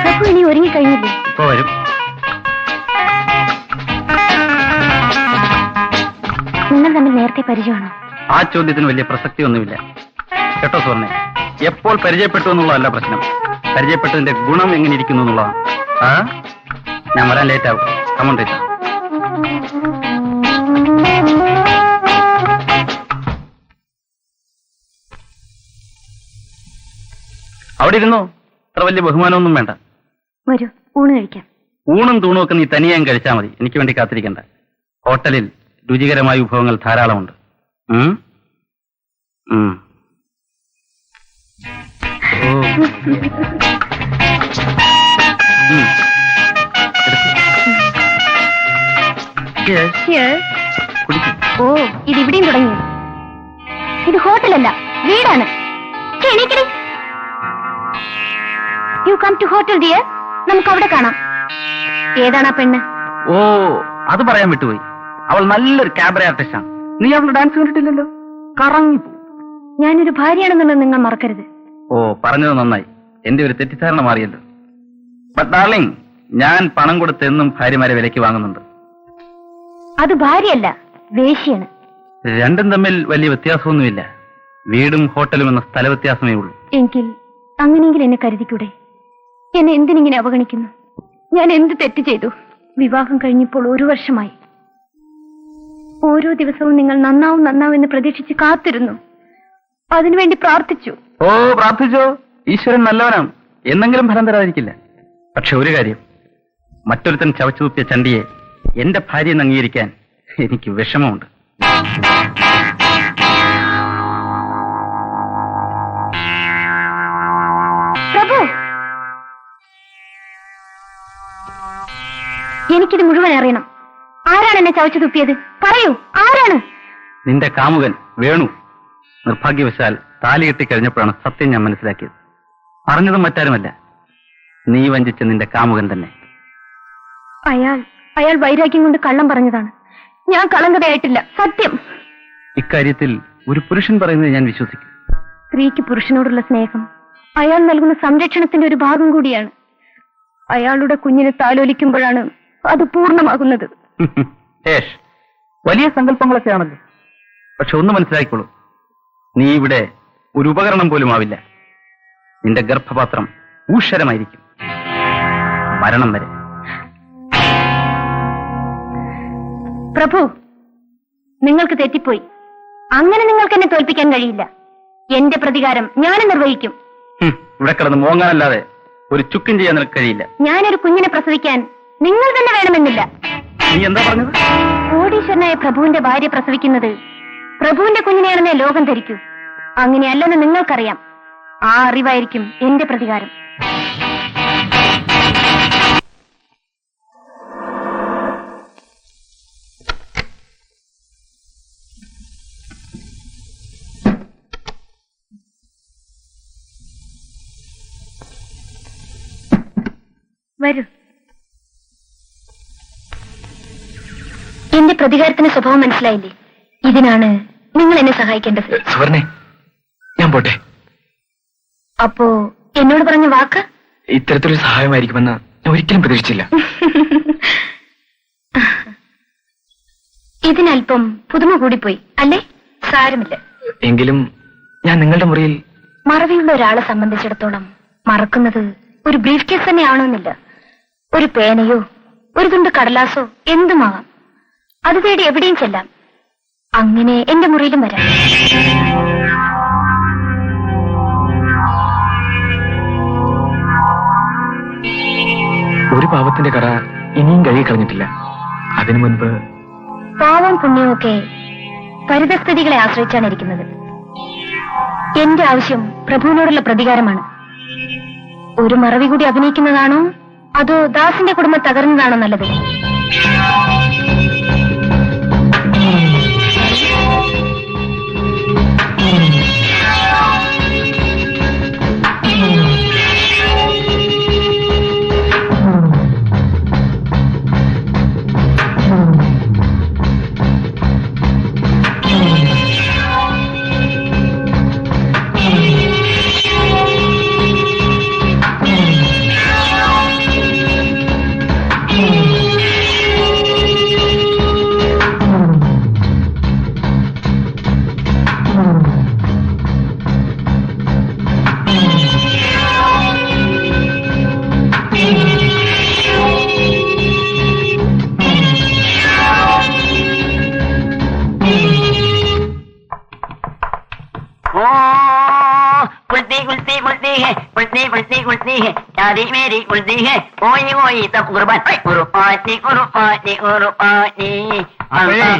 Prabhu ഇനി ഒരുങ്ങിക്കഴിഞ്ഞില്ലേ? ഇപ്പൊ വരും. നിങ്ങൾ തമ്മിൽ നേരത്തെ പരിചയമാണോ? ആ ചോദ്യത്തിന് വലിയ പ്രസക്തിയൊന്നുമില്ല കേട്ടോ സുവർണെ. എപ്പോൾ പരിചയപ്പെട്ടു എന്നുള്ളതല്ല പ്രശ്നം, പരിചയപ്പെട്ടതിന്റെ ഗുണം എങ്ങനെ ഇരിക്കുന്നു എന്നുള്ളതാണ്. ഞാൻ വരാൻ ലേറ്റ് ആവും. Come on teacher. അവിടെ ഇരുന്നോ, അത്ര വലിയ ബഹുമാനമൊന്നും വേണ്ട. വരൂ, ഊണ് കഴിക്കാം. ഊണും തൂണും ഒക്കെ നീ തനിയാൻ കഴിച്ചാൽ മതി, എനിക്ക് വേണ്ടി കാത്തിരിക്കണ്ട. ഹോട്ടലിൽ രുചികരമായ വിഭവങ്ങൾ ധാരാളമുണ്ട്. ഓ, ഇതിവിടെയും തുടങ്ങി. ഇത് ഹോട്ടലല്ല, വീടാണ്. You come to hotel dear. നമുക്ക് അവിടെ കാണാം. ഏതാണ് ആ പെണ്ണ്? ഓ, അത് പറയാൻ വിട്ടുപോയി. അവൾ നല്ലൊരു ക്യാബറ ആർട്ടിസ്റ്റാണ്. നീ അവളുടെ ഡാൻസ് കണ്ടിട്ടില്ലല്ലോ, കറങ്ങിപ്പോ. ഞാനൊരു ഭാര്യയാണെന്നുള്ളത് നിങ്ങൾ മറക്കരുത്. ഓ, പറഞ്ഞത് നന്നായി. എന്റെ ഒരു തെറ്റിദ്ധാരണ മാറിയല്ലോ. ബട്ട് ഡാർലിംഗ്, ഞാൻ പണം കൊടുത്ത് എന്നും ഭാര്യമാരെ വിലയ്ക്ക് വാങ്ങുന്നുണ്ട്. അത് ഭാര്യയല്ല, വേശ്യാണ്. രണ്ടും തമ്മിൽ വലിയ വ്യത്യാസമൊന്നുമില്ല. വീടും ഹോട്ടലും എന്ന സ്ഥല വ്യത്യാസമേ ഉള്ളൂ. എങ്കിൽ അങ്ങനെയെങ്കിൽ എന്നെ കരുതിക്കൂടെ? എന്നെ എന്തിനിങ്ങനെ അവഗണിക്കുന്നു? ഞാൻ എന്ത് തെറ്റ് ചെയ്തു? വിവാഹം കഴിഞ്ഞപ്പോൾ 1 വർഷമായി. ഓരോ ദിവസവും നിങ്ങൾ നന്നാവും എന്ന് പ്രതീക്ഷിച്ച് കാത്തിരുന്നു. അതിനുവേണ്ടി പ്രാർത്ഥിച്ചു. ഓ, പ്രാർത്ഥിച്ചോ? ഈശ്വരൻ നല്ലവനാണ്, എന്നെങ്കിലും ഫലം തരാതിരിക്കില്ല. പക്ഷെ ഒരു കാര്യം, മറ്റൊരുത്തൻ ചവച്ചു തുപ്പിയ ചണ്ടിയെ എന്റെ ഭാര്യയെന്ന് അംഗീകരിക്കാൻ എനിക്ക് വിഷമമുണ്ട്. പ്രഭു, എനിക്കിത് മുഴുവൻ അറിയണം. ആരാണ് എന്നെ ചവച്ചു തുപ്പിയത്? പറയൂ, ആരാണ്? നിന്റെ കാമുകൻ വേണു. നിർഭാഗ്യവശാൽ താലി കെട്ടിക്കഴിഞ്ഞപ്പോഴാണ് സത്യം ഞാൻ മനസ്സിലാക്കിയത്. പറഞ്ഞതും മറ്റാരുമല്ല, നീ വഞ്ചിച്ച നിന്റെ കാമുകൻ തന്നെ. അയാൾ വൈരാഗ്യം കൊണ്ട് കള്ളം പറഞ്ഞതാണ്. ഞാൻ കളങ്കതയായിട്ടില്ല, സത്യം. ഇക്കാര്യത്തിൽ ഒരു പുരുഷൻ പറയുന്നത് ഞാൻ വിശ്വസിക്കും. സ്ത്രീക്ക് പുരുഷനോടുള്ള സ്നേഹം അയാൾ നൽകുന്ന സംരക്ഷണത്തിന്റെ ഒരു ഭാഗം കൂടിയാണ്. അയാളുടെ കുഞ്ഞിനെ താലോലിക്കുമ്പോഴാണ് അത് പൂർണ്ണമാകുന്നത്. വലിയ സങ്കല്പങ്ങളൊക്കെ ആണല്ലോ. പക്ഷെ ഒന്ന് മനസ്സിലാക്കിക്കോളൂ, നീ ഇവിടെ ഒരു ഉപകരണം പോലും ആവില്ല. നിന്റെ ഗർഭപാത്രം ഊഷരമായിരിക്കും, മരണം വരെ. പ്രഭു, നിങ്ങൾക്ക് തെറ്റിപ്പോയി. അങ്ങനെ നിങ്ങൾക്ക് എന്നെ തോൽപ്പിക്കാൻ കഴിയില്ല. എന്റെ പ്രതികാരം ഞാൻ നിർവഹിക്കും. ഇവിടെ കിടന്ന് മോങ്ങാനല്ലാതെ ഒരു ചുക്കും ചെയ്യാൻ നിനക്ക് കഴിയില്ല. ഞാനൊരു കുഞ്ഞിനെ പ്രസവിക്കാൻ നിങ്ങൾ തന്നെ വേണമെന്നില്ല. നീ എന്താ പറഞ്ഞത്? കോടീശ്വരനായ പ്രഭുവിന്റെ ഭാര്യ പ്രസവിക്കുന്നത് പ്രഭുവിന്റെ കുഞ്ഞിനെയാണെന്നേ ലോകം ധരിക്കൂ. അങ്ങനെയല്ലെന്ന് നിങ്ങൾക്കറിയാം. ആ അറിവായിരിക്കും എന്റെ പ്രതികാരം. വരൂ. എന്റെ പ്രതികാരത്തിന് സ്വഭാവം മനസ്സിലായില്ലേ? ഇതിനാണ് നിങ്ങൾ എന്നെ സഹായിക്കേണ്ടത്. സുവർണേ, ഞാൻ പോട്ടെ. അപ്പോ എന്നോട് പറഞ്ഞ വാക്ക് ഇത്തരത്തിലൊരു സഹായമായിരിക്കുമെന്ന് ഞാൻ ഒരിക്കലും പ്രതീക്ഷിച്ചില്ല. ഇതിനല്പം പുതുമ കൂടിപ്പോയി അല്ലേ? സാരമില്ല. എങ്കിലും ഞാൻ നിങ്ങളുടെ മുറിയിൽ മറവിയുള്ള ഒരാളെ സംബന്ധിച്ചിടത്തോളം മറക്കുന്നത് ഒരു ബ്രീഫ് കേസ് തന്നെ ആവണമെന്നില്ല. ഒരു പേനയോ ഒരു തുണ്ട് കടലാസോ എന്തുമാവാം. അത് തേടി എവിടെയും ചെല്ലാം. അങ്ങനെ എന്റെ മുറിയിലും വരാം. ഒരു പാവത്തിന്റെ കട ഇനിയും കഴുകി കളഞ്ഞിട്ടില്ല. അതിനു മുൻപ് പാവം പുണ്യമൊക്കെ പരിതസ്ഥിതികളെ ആശ്രയിച്ചാണ് ഇരിക്കുന്നത്. എന്റെ ആവശ്യം പ്രഭുവിനോടുള്ള പ്രതികാരമാണ്. ഒരു മറവി കൂടി അഭിനയിക്കുന്നതാണോ അതോ ദാസിന്റെ കുടുംബം തകർന്നതാണോ നല്ലത്? मुलती है मुलती मुलती मुलती है शादी मेरी मुलती है कोई कोई सब कुर्बान कुर्बानी कुर्बानी कुर्बानी അപ്പോഴേ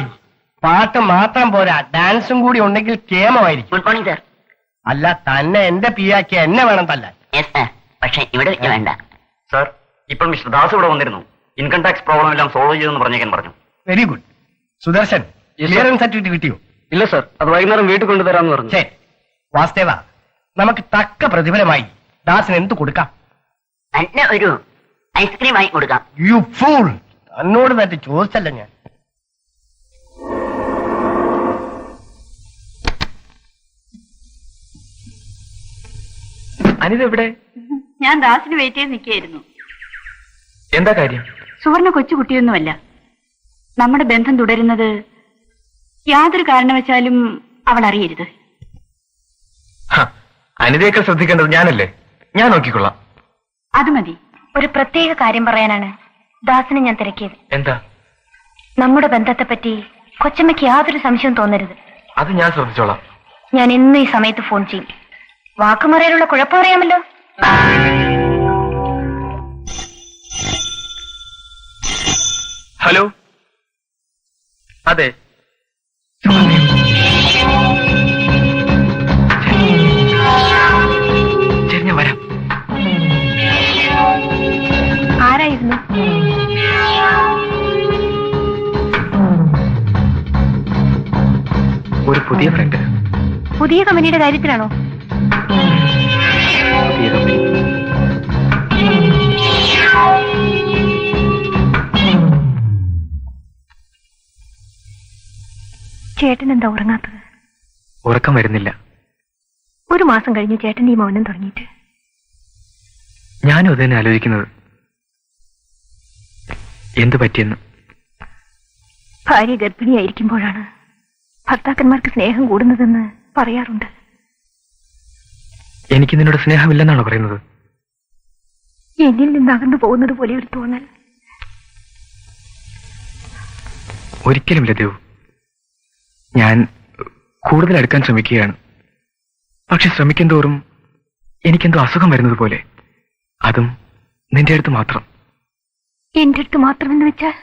പാട്ട് മാത്രം പോരാ, ഡാൻസും കൂടി ഉണ്ടെങ്കിൽ കേമമായിരിക്കും. Good morning sir. അല്ല, തന്നെ എന്റെ പിയാക്കി എന്നെ വേണം തല്ലാൻ. യെസ് സർ, പക്ഷെ ഇവിടെ വെച്ച് വേണ്ട. സാർ, ഇപ്പോൾ മിസ്റ്റർ ദാസ് ഇവിടെ വന്നിരുന്നു. ഇൻകം ടാക്സ് പ്രോബ്ലം എല്ലാം സോൾവ് ചെയ്തെന്ന് പറഞ്ഞേക്കാൻ പറഞ്ഞു. Very good. Sudarshan, clearance certificate കിട്ടിയോ? ഇല്ല സാർ, അത് വൈകുന്നേരം വീട്ടിൽ കൊണ്ടുതരാമെന്ന് പറഞ്ഞു. ശരി വാസ്തവ, നമുക്ക് തക്ക പ്രതിഫലമായി ദാസിന് എന്ത് കൊടുക്കാം? നല്ല ഒരു ഐസ്ക്രീം വാങ്ങി കൊടുക്കാം. യു ഫൂൾ, എന്നോട് തന്നെ ചോദിച്ചല്ല ഞാൻ. അനിത എവിടെ? ഞാൻ ദാസിന് വെയിറ്റ് ചെയ്ത് നിൽക്കുകയായിരുന്നു. എന്താ കാര്യം? സുവർണ കൊച്ചുകുട്ടിയൊന്നുമല്ല. നമ്മുടെ ബന്ധം തുടരുന്നത് യാതൊരു കാരണവശാലും അവൾ അറിയരുത്. അനിതയൊക്കെ ശ്രദ്ധിക്കേണ്ടത് ഞാനല്ലേ? ഞാൻ നോക്കിക്കൊള്ളാം. അത് മതി. ഒരു പ്രത്യേക കാര്യം പറയാനാണ് ദാസിനെ ഞാൻ തിരക്കിയത്. എന്താ? നമ്മുടെ ബന്ധത്തെപ്പറ്റി കൊച്ചമ്മയ്ക്ക് യാതൊരു സംശയവും തോന്നരുത്. അത് ഞാൻ ശ്രദ്ധിച്ചോളാം. ഞാൻ ഇന്ന് ഈ സമയത്ത് ഫോൺ ചെയ്യും. വാക്കുമറിയാനുള്ള കുഴപ്പം അറിയാമല്ലോ. ഹലോ, അതെ. ശരി, ഞാൻ വരാം. ആരായിരുന്നു? ഒരു പുതിയ ഫ്രണ്ട്. പുതിയ കമ്പനിയുടെ കാര്യത്തിലാണോ? പുതിയ കമ്പനി. ചേട്ടൻ എന്താ ഉറങ്ങാത്തത്? ഉറക്കം വരുന്നില്ല. ഒരു മാസം കഴിഞ്ഞ് ചേട്ടൻ ഈ മൗനം തുടങ്ങിയിട്ട്. ഞാനും അത് തന്നെ ആലോചിക്കുന്നത്. എന്തു പറ്റിയെന്ന്. ഭാര്യ ഗർഭിണിയായിരിക്കുമ്പോഴാണ് ഭർത്താക്കന്മാർക്ക് സ്നേഹം കൂടുന്നതെന്ന് പറയാറുണ്ട്. എനിക്ക് നിന്നോട് സ്നേഹമില്ലെന്നാണോ പറയുന്നത്? എന്നിൽ നിന്ന് അകന്നു പോകുന്നത് പോലെ ഒരു തോന്നൽ. ഒരിക്കലുമില്ല ദേവ്. ഞാൻ കൂടുതൽ അടുക്കാൻ ശ്രമിക്കുകയാണ്. പക്ഷെ ശ്രമിക്കും തോറും എനിക്കെന്തോ അസുഖം വരുന്നത് പോലെ. അതും നിന്റെ അടുത്ത് മാത്രം. എന്റെ അടുത്ത് മാത്രമെന്ന് വെച്ചാൽ?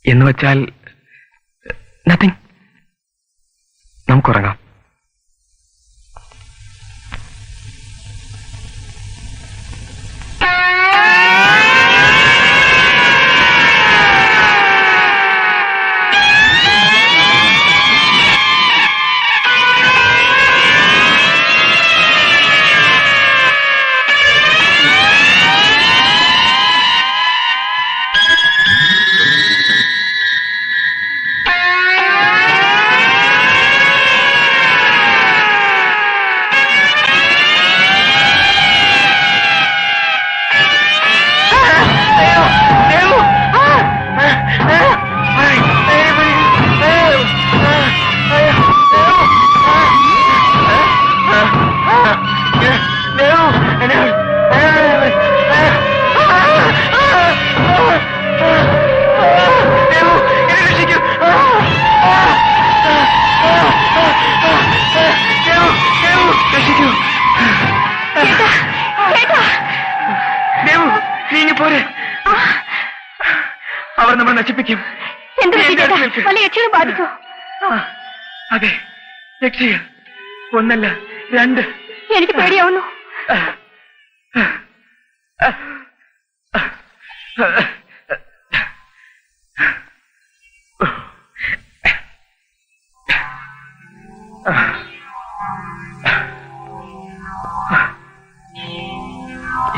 എന്ന് വെച്ചാൽ നത്തിങ്. നമുക്കുറങ്ങാം. അവർ നമ്മൾ നശിപ്പിക്കും. ബാധിക്കോ? അതെ, രക്ഷയ. ഒന്നല്ല, രണ്ട്. എനിക്ക് പേടിയാവുന്നു.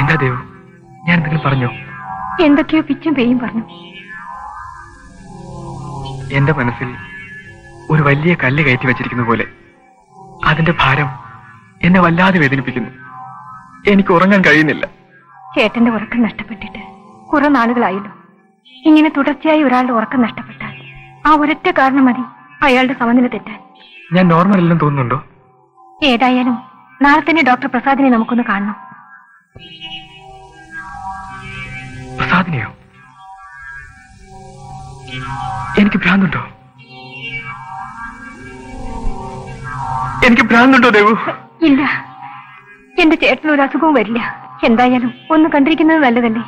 എന്താ ദേവ്, ഞാൻ എന്തെങ്കിലും പറഞ്ഞോ? എന്തൊക്കെയോ പിച്ചും പേയും പറഞ്ഞു. എന്റെ മനസ്സിൽ ഒരു വലിയ കല്ല് കയറ്റി വെച്ചിരിക്കുന്ന പോലെ. അതിന്റെ ഭാരം എന്നെ വല്ലാതെ വേദനിപ്പിക്കുന്നു. എനിക്ക് ഉറങ്ങാൻ കഴിയുന്നില്ല. ചേട്ടന്റെ ഉറക്കം നഷ്ടപ്പെട്ടിട്ട് കുറെ നാളുകളായല്ലോ. ഇങ്ങനെ തുടർച്ചയായി ഒരാളുടെ ഉറക്കം നഷ്ടപ്പെട്ടാൽ ആ ഒരൊറ്റ കാരണം മതി അയാളുടെ സമനില തെറ്റാൻ. ഞാൻ നോർമൽ അല്ലെന്ന് തോന്നുന്നുണ്ടോ? ഏതായാലും നാളെ തന്നെ ഡോക്ടർ പ്രസാദിനെ നമുക്കൊന്ന് കാണണം. പ്രസാദിനെയോ? എനിക്ക് ഭ്രാന്തുണ്ടോ? എനിക്ക് ഭ്രാന്തുണ്ടോ ദേവു? ഇല്ല, എന്റെ ചേട്ടന് ഒരു അസുഖവും വരില്ല. എന്തായാലും ഒന്ന് കണ്ടിരിക്കുന്നത് നല്ലതല്ലേ?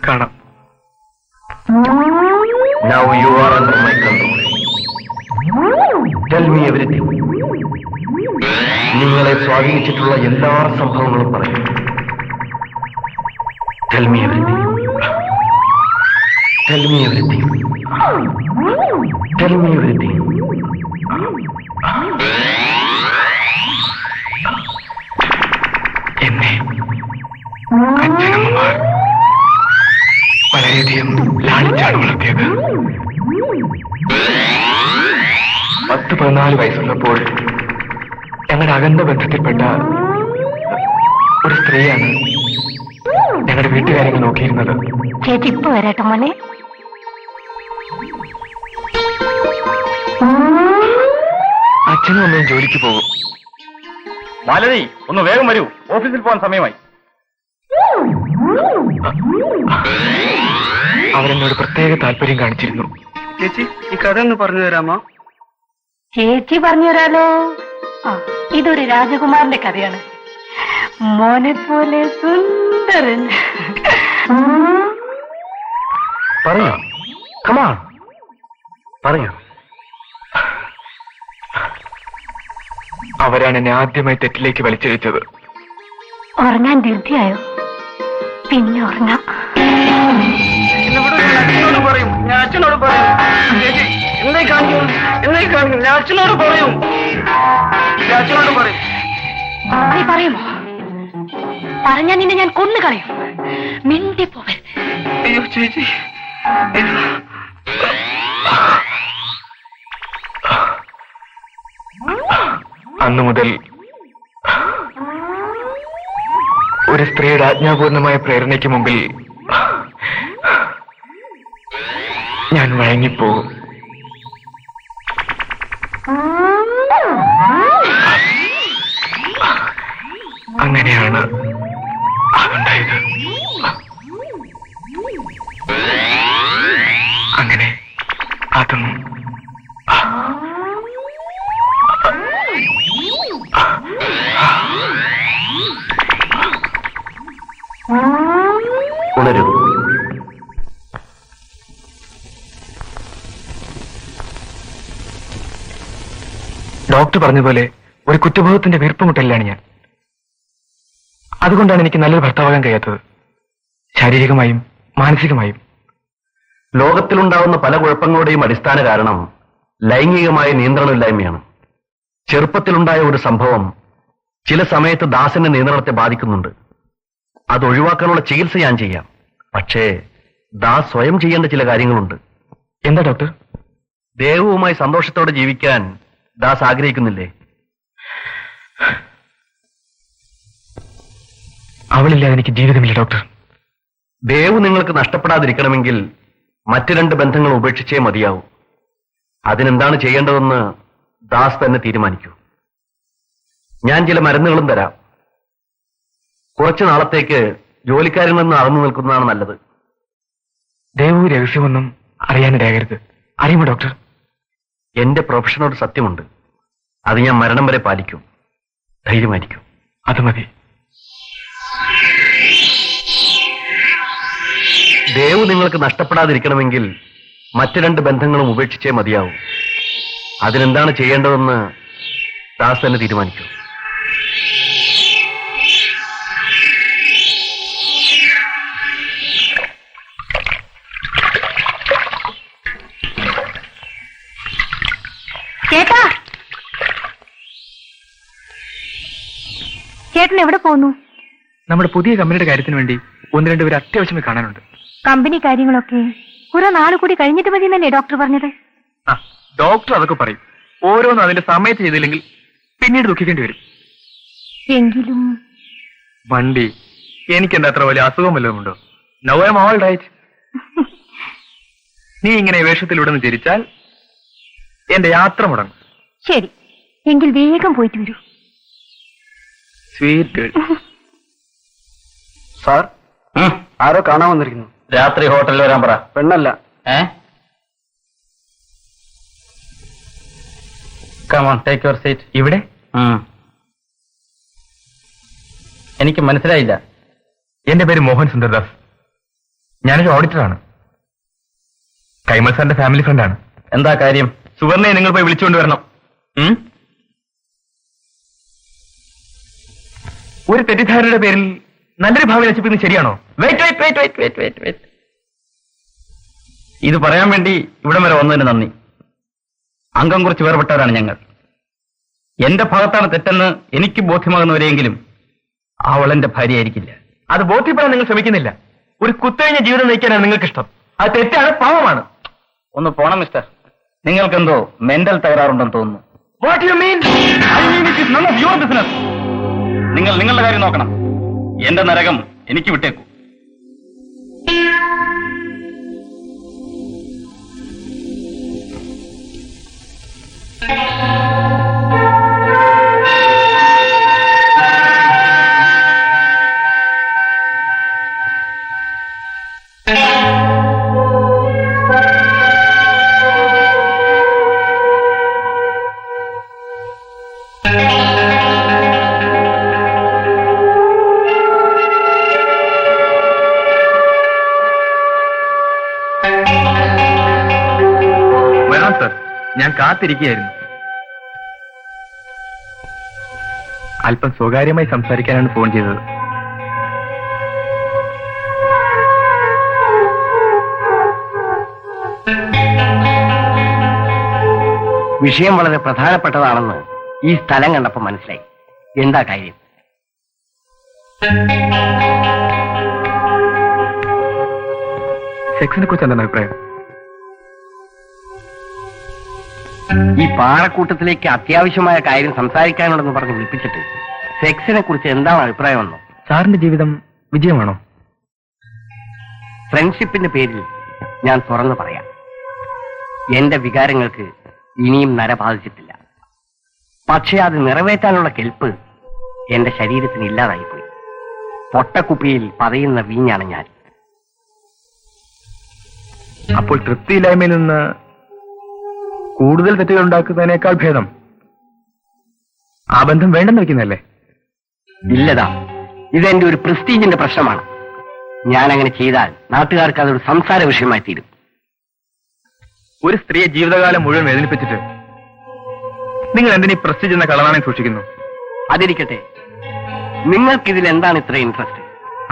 കാണാം. Now you are under my control. Tell me everything. നിങ്ങളെ സ്വാധീനിച്ചിട്ടുള്ള എല്ലാ സംഭവങ്ങളും പറയും. Tell me everything. Tell me everything. Tell me everything. എന്നെ അച്ഛനമ്മമാർ വളരെയധികം ലാളിച്ചാണ് വളർത്തിയത്. 10-14 വയസ്സുള്ളപ്പോൾ ഞങ്ങളുടെ അകന്ന ബന്ധത്തിൽപ്പെട്ട ഒരു സ്ത്രീയാണ് ഞങ്ങളുടെ വീട്ടുകാര്യങ്ങൾ നോക്കിയിരുന്നത്. ചേച്ചി ഇപ്പൊ വരാട്ടോ മോനെ. അച്ഛനും അമ്മയും ജോലിക്ക് പോകും. മാലതി, ഒന്ന് വേഗം വരൂ, ഓഫീസിൽ പോകാൻ സമയമായി. അവരെന്നോട് പ്രത്യേക താല്പര്യം കാണിച്ചിരുന്നു. ചേച്ചി ഈ കഥ ഒന്ന് പറഞ്ഞു തരാമോ? ചേച്ചി പറഞ്ഞു തരാലോ. ഇതൊരു രാജകുമാരന്റെ കഥയാണ്. മോനെ പോലെ സുന്ദരൻ. പറയൂ, കമാൺ പറയൂ. അവരാണ് എന്നെ ആദ്യമായി തെറ്റിലേക്ക് വലിച്ചിഴച്ചത്. ഉറങ്ങാൻ ധൃതിയായോ? പിന്നെ ഉറങ്ങാം. അച്ഛനോട് പറയും, ഞാൻ അച്ഛനോട് പറയും. ചേച്ചി എന്നെ കാണിക്കും, ഞാൻ അച്ഛനോട് പറയും. നീ പറയുമോ? പറഞ്ഞാ നിന്നെ ഞാൻ കൊന്നു കളയും. മിണ്ടിപ്പോവരുത്. അയ്യോ ചേച്ചി, അന്നു മുതൽ ഒരു സ്ത്രീയുടെ ആജ്ഞാപൂർണമായ പ്രേരണയ്ക്ക് മുമ്പിൽ ഞാൻ വഴങ്ങിപ്പോകും. അങ്ങനെയാണ് അതുണ്ടായത്. അങ്ങനെ അതും ഉണരൂ. ഡോക്ടർ പറഞ്ഞ പോലെ ഒരു കുറ്റബോധത്തിന്റെ വീർപ്പുമുട്ടലിലാണ് ഞാൻ. അതുകൊണ്ടാണ് എനിക്ക് നല്ലൊരു ഭർത്താവാകാൻ കഴിയാത്തത്, ശാരീരികമായും മാനസികമായും. ലോകത്തിലുണ്ടാവുന്ന പല കുഴപ്പങ്ങളുടെയും അടിസ്ഥാന കാരണം ലൈംഗികമായ നിയന്ത്രണമില്ലായ്മയാണ്. ചെറുപ്പത്തിലുണ്ടായ ഒരു സംഭവം ചില സമയത്ത് ദാസന്റെ നിയന്ത്രണത്തെ ബാധിക്കുന്നുണ്ട്. അത് ഒഴിവാക്കാനുള്ള ചികിത്സ ഞാൻ ചെയ്യാം. പക്ഷേ ദാസ് സ്വയം ചെയ്യേണ്ട ചില കാര്യങ്ങളുണ്ട്. എന്താ ഡോക്ടർ? ദേവുവുമായി സന്തോഷത്തോടെ ജീവിക്കാൻ ദാസ് ആഗ്രഹിക്കുന്നില്ലേ? അവളില്ലാതെ എനിക്ക് ജീവിതമില്ല ഡോക്ടർ. ദേവു നിങ്ങൾക്ക് നഷ്ടപ്പെടാതിരിക്കണമെങ്കിൽ മറ്റു 2 ബന്ധങ്ങൾ ഉപേക്ഷിച്ചേ മതിയാവൂ. അതിനെന്താണ് ചെയ്യേണ്ടതെന്ന് ദാസ് തന്നെ തീരുമാനിക്കൂ. ഞാൻ ചില മരുന്നുകളും തരാം. കുറച്ചു നാളത്തേക്ക് ജോലിക്കാരിൽ നിന്ന് അകന്നു നിൽക്കുന്നതാണ് നല്ലത്. ദേവു രഹസ്യമൊന്നും അറിയാനിടയാകരുത്. അറിയുമോ ഡോക്ടർ? എന്റെ പ്രൊഫഷനോട് സത്യമുണ്ട്. അത് ഞാൻ മരണം വരെ പാലിക്കും. ധൈര്യമായിരിക്കും. അത് മതി. ദേവു നിങ്ങൾക്ക് നഷ്ടപ്പെടാതിരിക്കണമെങ്കിൽ മറ്റു 2 ബന്ധങ്ങളും ഉപേക്ഷിച്ചേ മതിയാവൂ. അതിനെന്താണ് ചെയ്യേണ്ടതെന്ന് ദാസ് തന്നെ തീരുമാനിക്കൂ. ചേട്ടാ, ചേട്ടൻ എവിടെ പോകുന്നു? നമ്മുടെ പുതിയ കമ്പനിയുടെ കാര്യത്തിന് വേണ്ടി 1-2 പേര് അത്യാവശ്യമായി കാണാനുണ്ട്. കമ്പനി കാര്യങ്ങളൊക്കെ കുറെ നാൾ കൂടി കഴിഞ്ഞിട്ട് മതി എന്നല്ലേ ഡോക്ടർ പറഞ്ഞത്? ആ, ഡോക്ടർ അതൊക്കെ പറയും. ഓരോന്നും അതിന്റെ സമയത്ത് ചെയ്തില്ലെങ്കിൽ പിന്നീട് ദുഃഖിക്കേണ്ടി വരും. എങ്കിലും വണ്ടി എനിക്കെന്താ അത്ര വലിയ അസുഖം വല്ലതുമുണ്ടോ? Now I am all right. നീ ഇങ്ങനെ വേഷത്തിലൂടെ നിന്ന് ചിരിച്ചാൽ എന്റെ യാത്ര മുടങ്ങും. ശരി, എങ്കിൽ വേഗം പോയിട്ട് വരൂ. Sweet girl. സാർ, ആരോ കാണാൻ വന്നിരിക്കുന്നു. രാത്രി ഹോട്ടലിൽ വരാൻ പറ. പെണ്ണല്ല. Come on, take your seat. ഇവിടെ എനിക്ക് മനസ്സിലായില്ല. എന്റെ പേര് മോഹൻ സുന്ദർദാസ്. ഞാനൊരു ഓഡിറ്ററാണ്. കൈമൾ സാറിന്റെ ഫാമിലി ഫ്രണ്ടാണ്. എന്താ കാര്യം? സുവർണയെ നിങ്ങൾ പോയി വിളിച്ചുകൊണ്ടുവരണം. ഒരു തെറ്റിദ്ധാരണയുടെ പേരിൽ നല്ലൊരു ഭാവി നശിപ്പിക്കുന്നത് ശരിയാണോ? വെയിറ്റ്. ഇത് പറയാൻ വേണ്ടി ഇവിടം വരെ വന്നതിന് നന്ദി. അംഗം കുറിച്ച് വേർപെട്ടവരാണ് ഞങ്ങൾ. എന്റെ ഭാഗത്താണ് തെറ്റെന്ന് എനിക്ക് ബോധ്യമാകുന്നവരെങ്കിലും അവൾ എന്റെ ഭാര്യയായിരിക്കില്ല. അത് ബോധ്യപ്പെടാൻ നിങ്ങൾ ശ്രമിക്കുന്നില്ല. ഒരു കുത്തഴിഞ്ഞ ജീവിതം നയിക്കാനാണ് നിങ്ങൾക്കിഷ്ടം. അത് തെറ്റാണ്, പാവമാണ്. ഒന്ന് പോണം മിസ്റ്റർ. നിങ്ങൾക്കെന്തോ മെന്റൽ തകരാറുണ്ടെന്ന് തോന്നുന്നു. What you mean? I mean it is none of your business. നിങ്ങൾ നിങ്ങളുടെ കാര്യം നോക്കണം. എന്റെ നരകം എനിക്ക് വിട്ടേക്കൂ. വരണം സർ, ഞാൻ കാത്തിരിക്കുകയായിരുന്നു. അല്പം സ്വകാര്യമായി സംസാരിക്കാനാണ് ഫോൺ ചെയ്തത്. വിഷയം വളരെ പ്രധാനപ്പെട്ടതാണെന്ന് ഈ സ്ഥലം കണ്ടപ്പോൾ മനസ്സിലായി. എന്താ കാര്യം? സെക്സിനെ കുറിച്ച് എന്താണ് അഭിപ്രായം? ഈ പാറക്കൂട്ടത്തിലേക്ക് അത്യാവശ്യമായ കാര്യം സംസാരിക്കാനുണ്ടെന്ന് പറഞ്ഞ് വിളിപ്പിച്ചിട്ട് സെക്സിനെ കുറിച്ച് എന്താണ് അഭിപ്രായമെന്നോ? സാറിന്റെ ജീവിതം വിജയമാണോ? ഫ്രണ്ട്ഷിപ്പിന്റെ പേരിൽ ഞാൻ തുറന്നു പറയാം. എന്റെ വികാരങ്ങൾക്ക് ഇനിയും നര ബാധിച്ചിട്ടില്ല. പക്ഷെ അത് നിറവേറ്റാനുള്ള കെൽപ്പ് എന്റെ ശരീരത്തിന് ഇല്ലാതായിപ്പോയി. പൊട്ടക്കുപ്പിയിൽ പതയുന്ന വീഞ്ഞാണ് ഞാൻ. അപ്പോൾ തൃപ്തിയില്ലായ്മയിൽ നിന്ന് കൂടുതൽ തെറ്റുകൾ ഉണ്ടാക്കുന്നതിനേക്കാൾ ഭേദം ആ ബന്ധം വേണ്ടെന്ന് വെക്കുന്നല്ലേ? ഇല്ലതാ, ഇതെന്റെ ഒരു പ്രസ്റ്റീജിന്റെ പ്രശ്നമാണ്. ഞാൻ അങ്ങനെ ചെയ്താൽ നാട്ടുകാർക്ക് അതൊരു സംസാര വിഷയമായി തീരും. ഒരു സ്ത്രീയെ ജീവിതകാലം മുഴുവൻ വേദനിപ്പിച്ചിട്ട് നിങ്ങൾ എന്തിനീ പ്രസ്റ്റീജ് എന്ന കളനാണെ സൂക്ഷിക്കുന്നു? അതിരിക്കട്ടെ, നിങ്ങൾക്കിതിൽ എന്താണ് ഇത്ര ഇൻട്രസ്റ്റ്?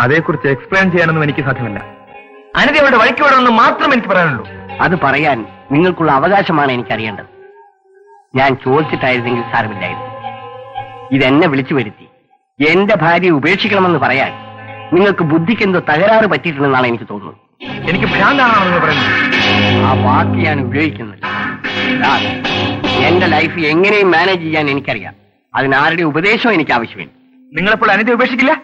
അതേക്കുറിച്ച് എക്സ്പ്ലെയിൻ ചെയ്യാനൊന്നും എനിക്ക് സാധ്യമല്ല. അനിത അവരുടെ വഴിക്ക് വിടണമെന്ന് മാത്രം എനിക്ക് പറയാനുള്ളൂ. അത് പറയാൻ നിങ്ങൾക്കുള്ള അവകാശമാണ് എനിക്കറിയേണ്ടത്. ഞാൻ ചോദിച്ചിട്ടായിരുന്നെങ്കിൽ സാരമില്ലായിരുന്നു. ഇതെന്നെ വിളിച്ചു വരുത്തി എന്റെ ഭാര്യയെ ഉപേക്ഷിക്കണമെന്ന് പറയാൻ നിങ്ങൾക്ക് ബുദ്ധിക്ക് എന്തോ തകരാറ് പറ്റിയിട്ടുണ്ടെന്നാണ് എനിക്ക് തോന്നുന്നത്. എനിക്ക് ഭ്രാന്താണെന്ന് നിങ്ങൾ പറയുന്നത്. ആ വാക്ക് ഞാൻ ഉപയോഗിക്കുന്നില്ല. എന്റെ ലൈഫ് എങ്ങനെയും മാനേജ് ചെയ്യാൻ എനിക്കറിയാം. അതിനാരുടെ ഉപദേശവും എനിക്ക് ആവശ്യമില്ല. നിങ്ങളെപ്പോൾ അനിത ഉപേക്ഷിക്കില്ല?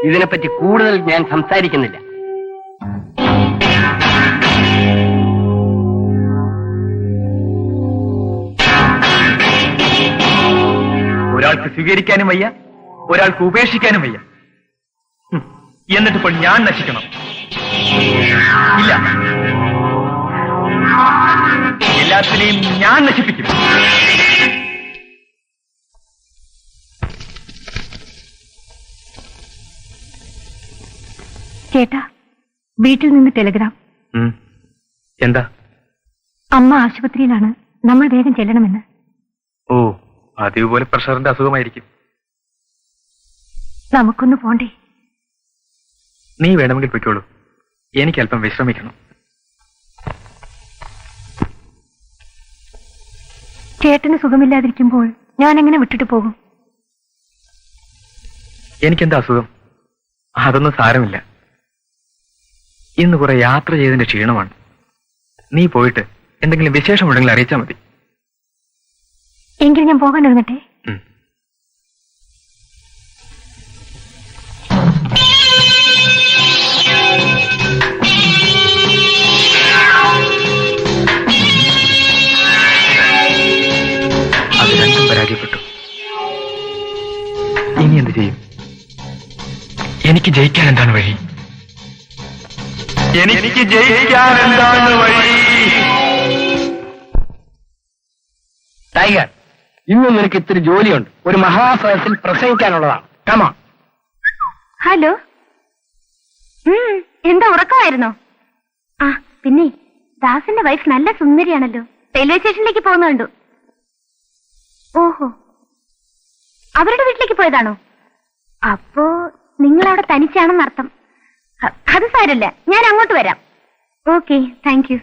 ഇതിനെപ്പറ്റി കൂടുതൽ ഞാൻ സംസാരിക്കുന്നില്ല. ഒരാൾക്ക് സ്വീകരിക്കാനും വയ്യ, ഒരാൾക്ക് ഉപേക്ഷിക്കാനും വയ്യ. എന്നിട്ടിപ്പോൾ ഞാൻ നശിക്കണം? ഇല്ല, എല്ലാത്തിനെയും ഞാൻ നശിപ്പിക്കും. ചേട്ടാ, വീട്ടിൽ നിന്ന് ടെലിഗ്രാം. എന്താ? അമ്മ ആശുപത്രിയിലാണ്, നമ്മൾ വേഗം ചെല്ലണമെന്ന്. ഓ, അതേപോലെ പ്രഷറിന്റെ അസുഖമായിരിക്കും. നമുക്കൊന്ന് പോണ്ടേ? നീ വേണമെങ്കിൽ പൊയ്ക്കോളൂ, എനിക്ക് അല്പം വിശ്രമിക്കണം. ചേട്ടന് സുഖമില്ലാതിരിക്കുമ്പോൾ ഞാൻ എങ്ങനെ വിട്ടിട്ട് പോകും? എനിക്കെന്താ അസുഖം? അതൊന്നും സാരമില്ല. ഇന്ന് കുറെ യാത്ര ചെയ്തതിന്റെ ക്ഷീണമാണ്. നീ പോയിട്ട് എന്തെങ്കിലും വിശേഷമുണ്ടെങ്കിൽ അറിയിച്ചാൽ മതി. എങ്കിൽ ഞാൻ പോകാൻ ഇറങ്ങട്ടെ. അത് രണ്ടും പരാജയപ്പെട്ടു. ഇനി എന്ത് ചെയ്യും? എനിക്ക് ജയിക്കാൻ എന്താണ് വഴി? എനിക്ക് ജയിക്കാൻ എന്താണ് വഴി? ടൈഗർ, ഇന്ന് നിനക്ക് ഇത്തിരി ജോലിയുണ്ട്. ഒരു മഹാസദസ്സിൽ പ്രസംഗിക്കാനുള്ളതാണ്. കമാ. ഹലോ. എന്താ ഉറക്കമായിരുന്നോ? ആ പിന്നെ ദാസിന്റെ വൈഫ് നല്ല സുന്ദരിയാണല്ലോ. റെയിൽവേ സ്റ്റേഷനിലേക്ക് പോകുന്ന കണ്ടു. ഓഹോ, അവരുടെ വീട്ടിലേക്ക് പോയതാണോ? അപ്പോ നിങ്ങൾ അവിടെ തനിച്ചാണെന്നർത്ഥം. അത് സാരമില്ല, ഞാൻ അങ്ങോട്ട് വരാം. Okay, thank you.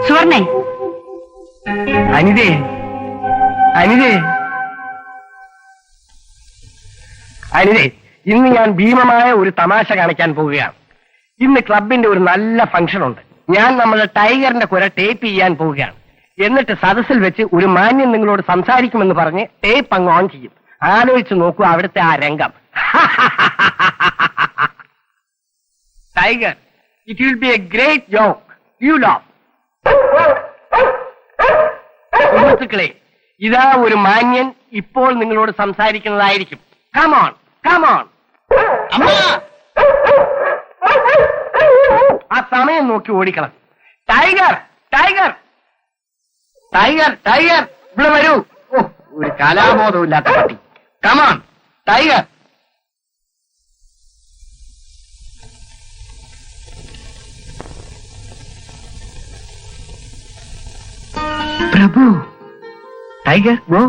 സുവർണേ. അനിതേ, അനിതേ, അനിതേ, ഇന്ന് ഞാൻ ഭീമമായ ഒരു തമാശ കാണിക്കാൻ പോവുകയാണ്. ഇന്ന് ക്ലബിന്റെ ഒരു നല്ല ഫംഗ്ഷൻ ഉണ്ട്. ഞാൻ നമ്മുടെ ടൈഗറിന്റെ കുര ടേപ്പ് ചെയ്യാൻ പോവുകയാണ്. എന്നിട്ട് സദസ്സിൽ വെച്ച് ഒരു മാന്യൻ നിങ്ങളോട് സംസാരിക്കുമെന്ന് പറഞ്ഞ് ടേപ്പ് അങ്ങ് ഓൺ ചെയ്യും. ആലോചിച്ച് നോക്കൂ അവിടുത്തെ ആ രംഗം. Tiger, it will be A great joke. You love. സുഹൃത്തുക്കളെ, ഇതാ ഒരു മാന്യൻ ഇപ്പോൾ നിങ്ങളോട് സംസാരിക്കുന്നതായിരിക്കും. Come on, come on. ആ സമയം നോക്കി ഓടിക്കണം. ടൈഗർ, ടൈഗർ, ടൈഗർ, ടൈഗർ, ഇവിടെ വരൂ. ഓ, ഒരു കലാബോധമില്ലാത്ത പട്ടി. Come on, tiger. Prabhu. Tiger, go.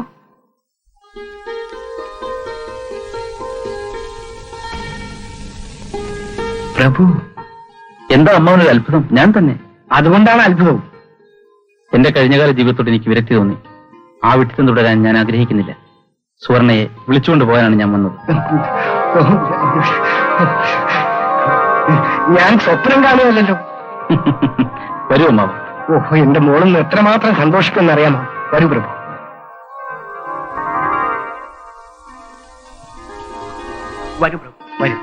Prabhu, എന്താ അമ്മാവനൊരു അത്ഭുതം? ഞാൻ തന്നെ. അതുകൊണ്ടാണ് അത്ഭുതവും. എന്റെ കഴിഞ്ഞകാല ജീവിതത്തോട് എനിക്ക് വിരക്തി തോന്നി. ആ വിട്ടിത്തം തുടരാൻ ഞാൻ ആഗ്രഹിക്കുന്നില്ല. സുവർണയെ വിളിച്ചുകൊണ്ട് പോകാനാണ് ഞാൻ വന്നത്. ഞാൻ സ്വപ്നം കാണുകയല്ലോ. വരൂ അമ്മാവൻ. ഓഹോ, എന്റെ മോളിന്ന് എത്രമാത്രം സന്തോഷിക്കുമെന്ന് അറിയാമോ? വരൂ പ്രഭു. വരൂ പ്രഭു, വരൂ.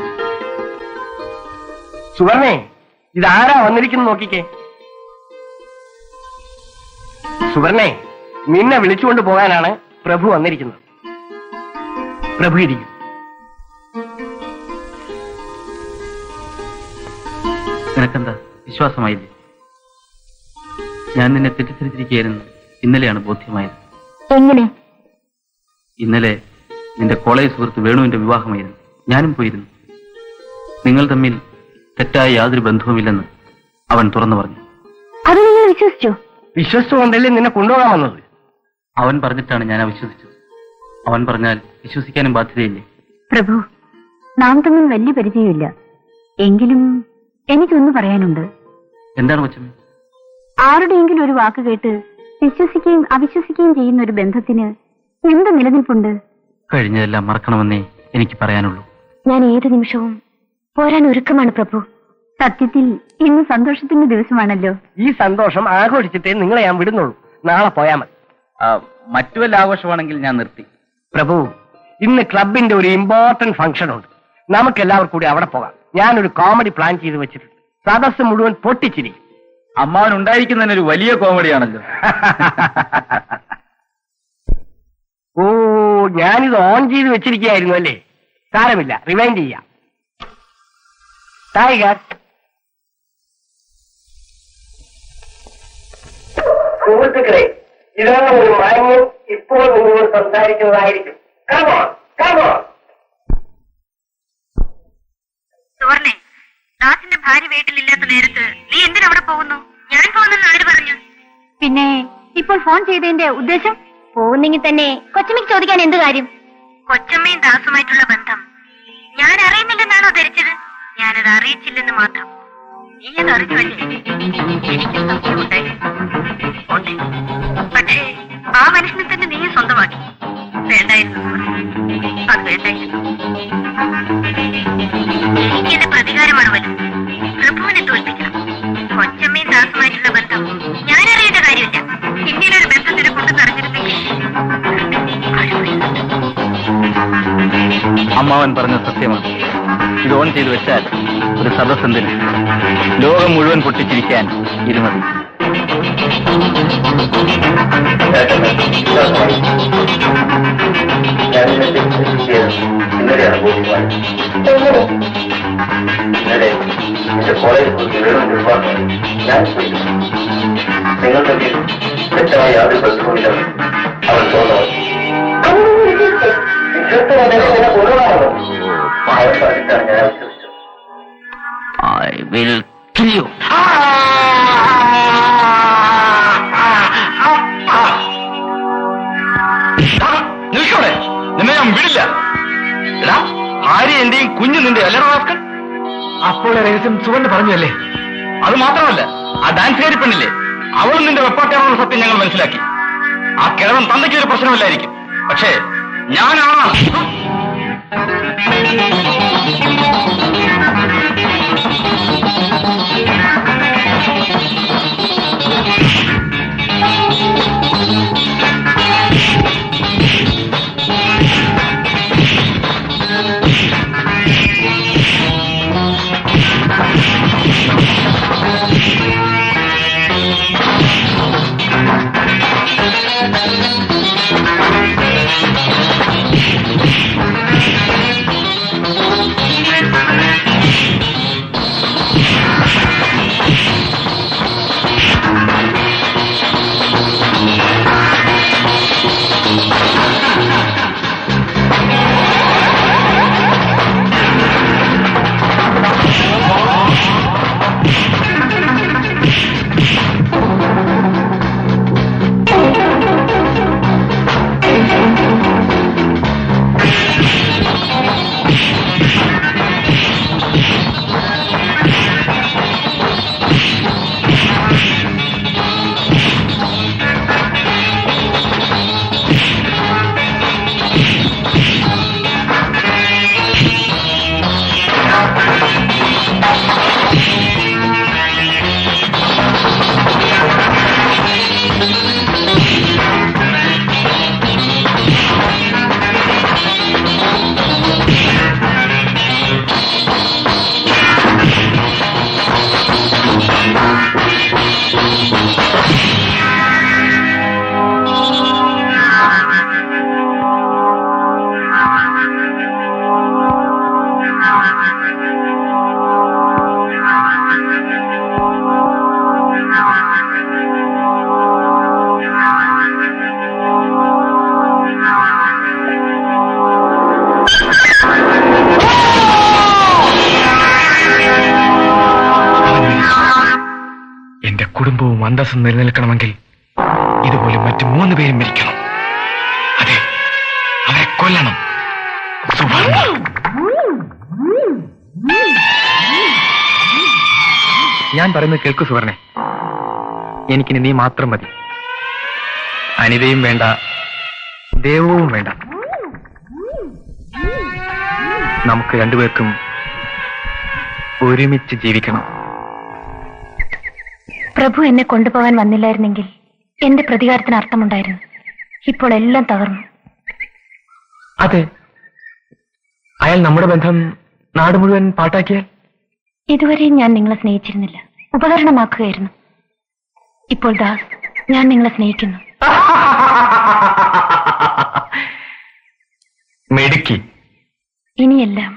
സുവർണേ, ഇതാരാ വന്നിരിക്കുന്നു നോക്കിക്കേ. സുവർണേ, നിന്നെ വിളിച്ചുകൊണ്ട് പോകാനാണ് പ്രഭു വന്നിരിക്കുന്നത്. പ്രഭു ഇരിക്കും. നിനക്കെന്താ വിശ്വാസമായില്ലേ? ഞാൻ നിന്നെ തെറ്റിദ്ധരിച്ചിരിക്കുകയായിരുന്നു. ഇന്നലെയാണ് ബോധ്യമായത്. എങ്ങനെ? ഇന്നലെ നിന്റെ കോളേജ് സുഹൃത്ത് വേണുവിന്റെ വിവാഹമായിരുന്നു. ഞാനും പോയിരുന്നു. നിങ്ങൾ തമ്മിൽ തെറ്റായ യാതൊരു ബന്ധവുമില്ലെന്ന് അവൻ തുറന്നു പറഞ്ഞു. അത് നിങ്ങൾ വിശ്വസിച്ചോ? വിശ്വസിച്ചുകൊണ്ടല്ലേ നിന്നെ കൊണ്ടുപോകാൻ വന്നത്? അവൻ പറഞ്ഞിട്ടാണ് ഞാൻ അവിശ്വസിച്ചത്. അവൻ പറഞ്ഞാൽ വിശ്വസിക്കാനും ബാധ്യതയില്ലേ? പ്രഭു, നാം തമ്മിൽ വലിയ പരിചയമില്ല. എങ്കിലും എനിക്കൊന്ന് പറയാനുണ്ട്. എന്താണ് കൊച്ചമ്മ? ആരുടെയെങ്കിലും ഒരു വാക്ക് കേട്ട് വിശ്വസിക്കുകയും അവിശ്വസിക്കുകയും ചെയ്യുന്ന ഒരു ബന്ധത്തിന് എന്ത് നിലനിൽപ്പുണ്ട്? കഴിഞ്ഞതെല്ലാം മറക്കണമെന്നേ എനിക്ക് പറയാനുള്ളൂ. ഞാൻ ഏത് നിമിഷവും പോരാൻ ഒരുക്കമാണ് പ്രഭു. സത്യത്തിൽ ഇന്ന് സന്തോഷത്തിന്റെ ദിവസമാണല്ലോ. ഈ സന്തോഷം ആഘോഷിച്ചിട്ടേ നിങ്ങളെ ഞാൻ വിടുന്നുള്ളൂ. നാളെ പോയാ മതി. മറ്റു വല്ല ആഘോഷമാണെങ്കിൽ ഞാൻ നിർത്തി. പ്രഭു, ഇന്ന് ക്ലബിന്റെ ഒരു ഇമ്പോർട്ടന്റ് ഫംഗ്ഷൻ ഉണ്ട്. നമുക്ക് എല്ലാവർക്കും കൂടി അവിടെ പോകാം. ഞാനൊരു കോമഡി പ്ലാൻ ചെയ്ത് വെച്ചിട്ടുണ്ട്. സദസ് മുഴുവൻ പൊട്ടിച്ചിരിക്കും. അമ്മാവൻ ഉണ്ടായിരിക്കുന്നതിനൊരു വലിയ കോമഡിയാണല്ലോ. ഓ, ഞാനിത് ഓൺ ചെയ്ത് വെച്ചിരിക്കുകയായിരുന്നു അല്ലേ? സാരമില്ല, റിവൈൻഡ് ചെയ്യാം. ടൈഗർ, സുഹൃത്തുക്കളെ, ഇതാണ് ഒരു മാന്യൻ ഇപ്പോൾ നിങ്ങളോട് സംസാരിക്കുന്നതായിരിക്കും. Come on, come on. സുവർണേ, ദാസിന്റെ ഭാര്യ വീട്ടിലില്ലാത്ത നേരത്ത് നീ എന്തിനവിടെ പോകുന്നു? ഞാൻ പോകുന്നെന്ന് ആര് പറഞ്ഞു? പിന്നെ ഇപ്പോൾ ഫോൺ ചെയ്തതിന്റെ ഉദ്ദേശം? പോകുന്നെങ്കിൽ തന്നെ കൊച്ചമ്മയ്ക്ക് ചോദിക്കാൻ എന്ത് കാര്യം? കൊച്ചമ്മയും ദാസുമായിട്ടുള്ള ബന്ധം ഞാൻ അറിയുന്നില്ലെന്നാണോ ധരിച്ചത്? ഞാനത് അറിയിച്ചില്ലെന്ന് മാത്രം. നീ അത് അറിഞ്ഞുവല്ലേ? എനിക്ക് സംശയമുണ്ടായിരുന്നു. പക്ഷേ ആ മനുഷ്യനെ തന്നെ നീ സ്വന്തമാക്കി. വേണ്ടായിരുന്നു, അത് വേണ്ടായിരുന്നു. എനിക്ക് എന്റെ പ്രതികാരമാണ് വലുത്. പ്രഭുവിനെ തോൽപ്പിക്കണം. കൊച്ചമ്മയും ദാസുമായിട്ടുള്ള ബന്ധം ഞാൻ അറിയേണ്ട കാര്യമില്ല. ഇങ്ങനൊരു ബന്ധത്തിനെ കൊണ്ട് നിറഞ്ഞിരുന്നെങ്കിൽ അമ്മാവൻ പറഞ്ഞ സത്യമാണ്. ഇത് ഓൺ ചെയ്തു വെച്ചാൽ ഒരു സദസ്സെന്തിന് ലോകം മുഴുവൻ പൊട്ടിച്ചിരിക്കാൻ ഇരുമതി. ഇന്നലെയാണ് ബോധ്യമായത്. ഇന്നലെ എന്റെ കോളേജ് ഞാൻ നിങ്ങൾ തമ്മിൽ തെറ്റായ യാതൊരു ബന്ധവുമില്ലെന്ന് അവൻ തോന്നുന്നു. ഞാൻ വിശ്വസിച്ചു. I will kill you. നിൽക്കോടെ, നിന്നെ ഞാൻ വിടില്ല. ഭാര്യ എന്റെയും കുഞ്ഞു നിന്റെ അല്ലടാ റാസ്കൽ. അപ്പോൾ രഹസ്യം സുവർണ്ണ പറഞ്ഞല്ലേ? അത് മാത്രമല്ല, ആ ഡാൻസുകാരി പെണ്ണില്ലേ, അവളും നിന്റെ വെപ്പാക്കാനുള്ള സത്യം ഞങ്ങൾ മനസ്സിലാക്കി. ആ കിഴവൻ തന്തയ്ക്ക് ഒരു പ്രശ്നമില്ലായിരിക്കും, പക്ഷേ ഞാനാണ്. കുടുംബവും അന്തസ്സും നിലനിൽക്കണമെങ്കിൽ ഇതുപോലെ മറ്റു 3 പേരും മരിക്കണം. അതെ, അവരെ കൊല്ലണം. സുവർണ്ണ, ഞാൻ പറയുന്നത് കേൾക്കൂ സുവർണെ. എനിക്കിനി നീ മാത്രം മതി. അനിതയും വേണ്ട, ദേവവും വേണ്ട. നമുക്ക് രണ്ടുപേർക്കും ഒരുമിച്ച് ജീവിക്കണം. പ്രഭു എന്നെ കൊണ്ടുപോകാൻ വന്നില്ലായിരുന്നെങ്കിൽ എന്റെ പ്രതികാരത്തിന് അർത്ഥമുണ്ടായിരുന്നു. ഇപ്പോൾ എല്ലാം തകർന്നു. അതെ, അയാൾ നമ്മുടെ ബന്ധം നാട് മുഴുവൻ പാട്ടാക്കിയാൽ? ഇതുവരെയും ഞാൻ നിങ്ങളെ സ്നേഹിച്ചിരുന്നില്ല, ഉപകരണമാക്കുകയായിരുന്നു. ഇപ്പോൾ ദാസ്, ഞാൻ നിങ്ങളെ സ്നേഹിക്കുന്നു. മെടുക്കി. ഇനിയെല്ലാം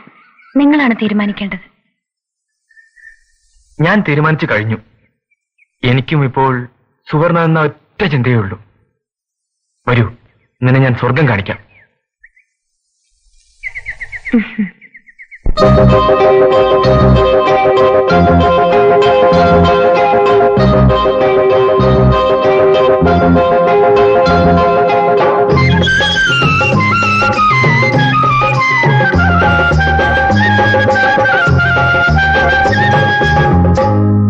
നിങ്ങളാണ് തീരുമാനിക്കേണ്ടത്. ഞാൻ തീരുമാനിച്ചു കഴിഞ്ഞു. എനിക്കും ഇപ്പോൾ സുവർണ എന്ന ഒറ്റ ചിന്തയേ ഉള്ളൂ. വരൂ, നിന്നെ ഞാൻ സ്വർഗം കാണിക്കാം.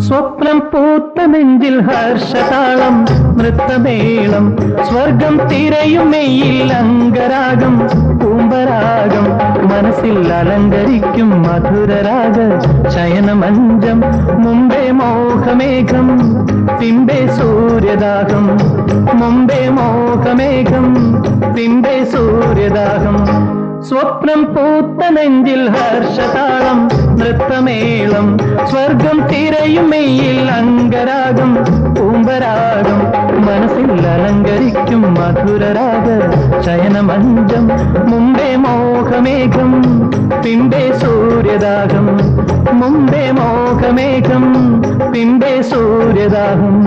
സ്വപ്നം പൂത്ത നെഞ്ചിൽ ഹർഷതാളം നൃത്തമേളം സ്വർഗം തിരയും മെയ്യിൽ അംഗരാഗം പൂമ്പരാഗം മനസ്സിൽ അലങ്കരിക്കും മധുരരാഗ ശയനമഞ്ചം മുമ്പേ മോഹമേഘം പിമ്പേ സൂര്യദാഹം മുമ്പേ മോഹമേഘം പിമ്പേ സൂര്യദാഹം സ്വപ്നം പൂത്ത നെഞ്ചിൽ ഹർഷതാളം നൃത്തമേളം സ്വർഗം തിരയും മെയ്യിൽ അംഗരാഗം പൂമ്പരാഗം മനസ്സിൽ അലങ്കരിക്കും മധുരരാഗ ശയനമഞ്ചം മുമ്പേ മോഹമേഘം പിമ്പേ സൂര്യദാഹം മുമ്പേ മോഹമേഘം പിമ്പേ സൂര്യദാഹം.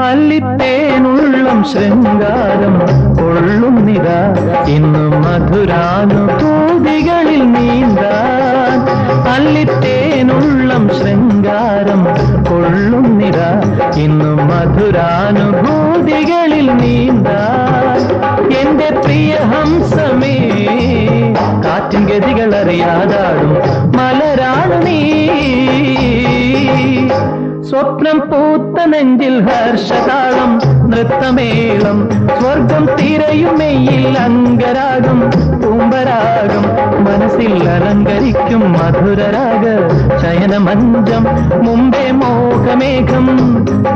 അല്ലിത്തേനുള്ളം ശൃംഗാരം കൊള്ളുന്നിതാ ഇന്നു മധുരാനുഭൂതികളിൽ നീന്താൻ. അല്ലിത്തേനുള്ളം ശൃംഗാരം കൊള്ളുന്നിതാ ഇന്നു മധുരാനുഭൂതികളിൽ നീന്താൻ. എന്റെ പ്രിയ ഹംസമേ കാറ്റിൻ ഗതികൾ അറിയാതാടും മലരാണു നീ. സ്വപ്നം പൂത്ത നെഞ്ചിൽ ഹർഷതാളം നൃത്തമേളം സ്വർഗം തിരയുമെയിൽ അംഗരാഗം പൂമ്പരാഗം മനസ്സിൽ അലങ്കരിക്കും മധുരരാഗ ശയനമഞ്ചം. മുമ്പേ മോഹമേഘം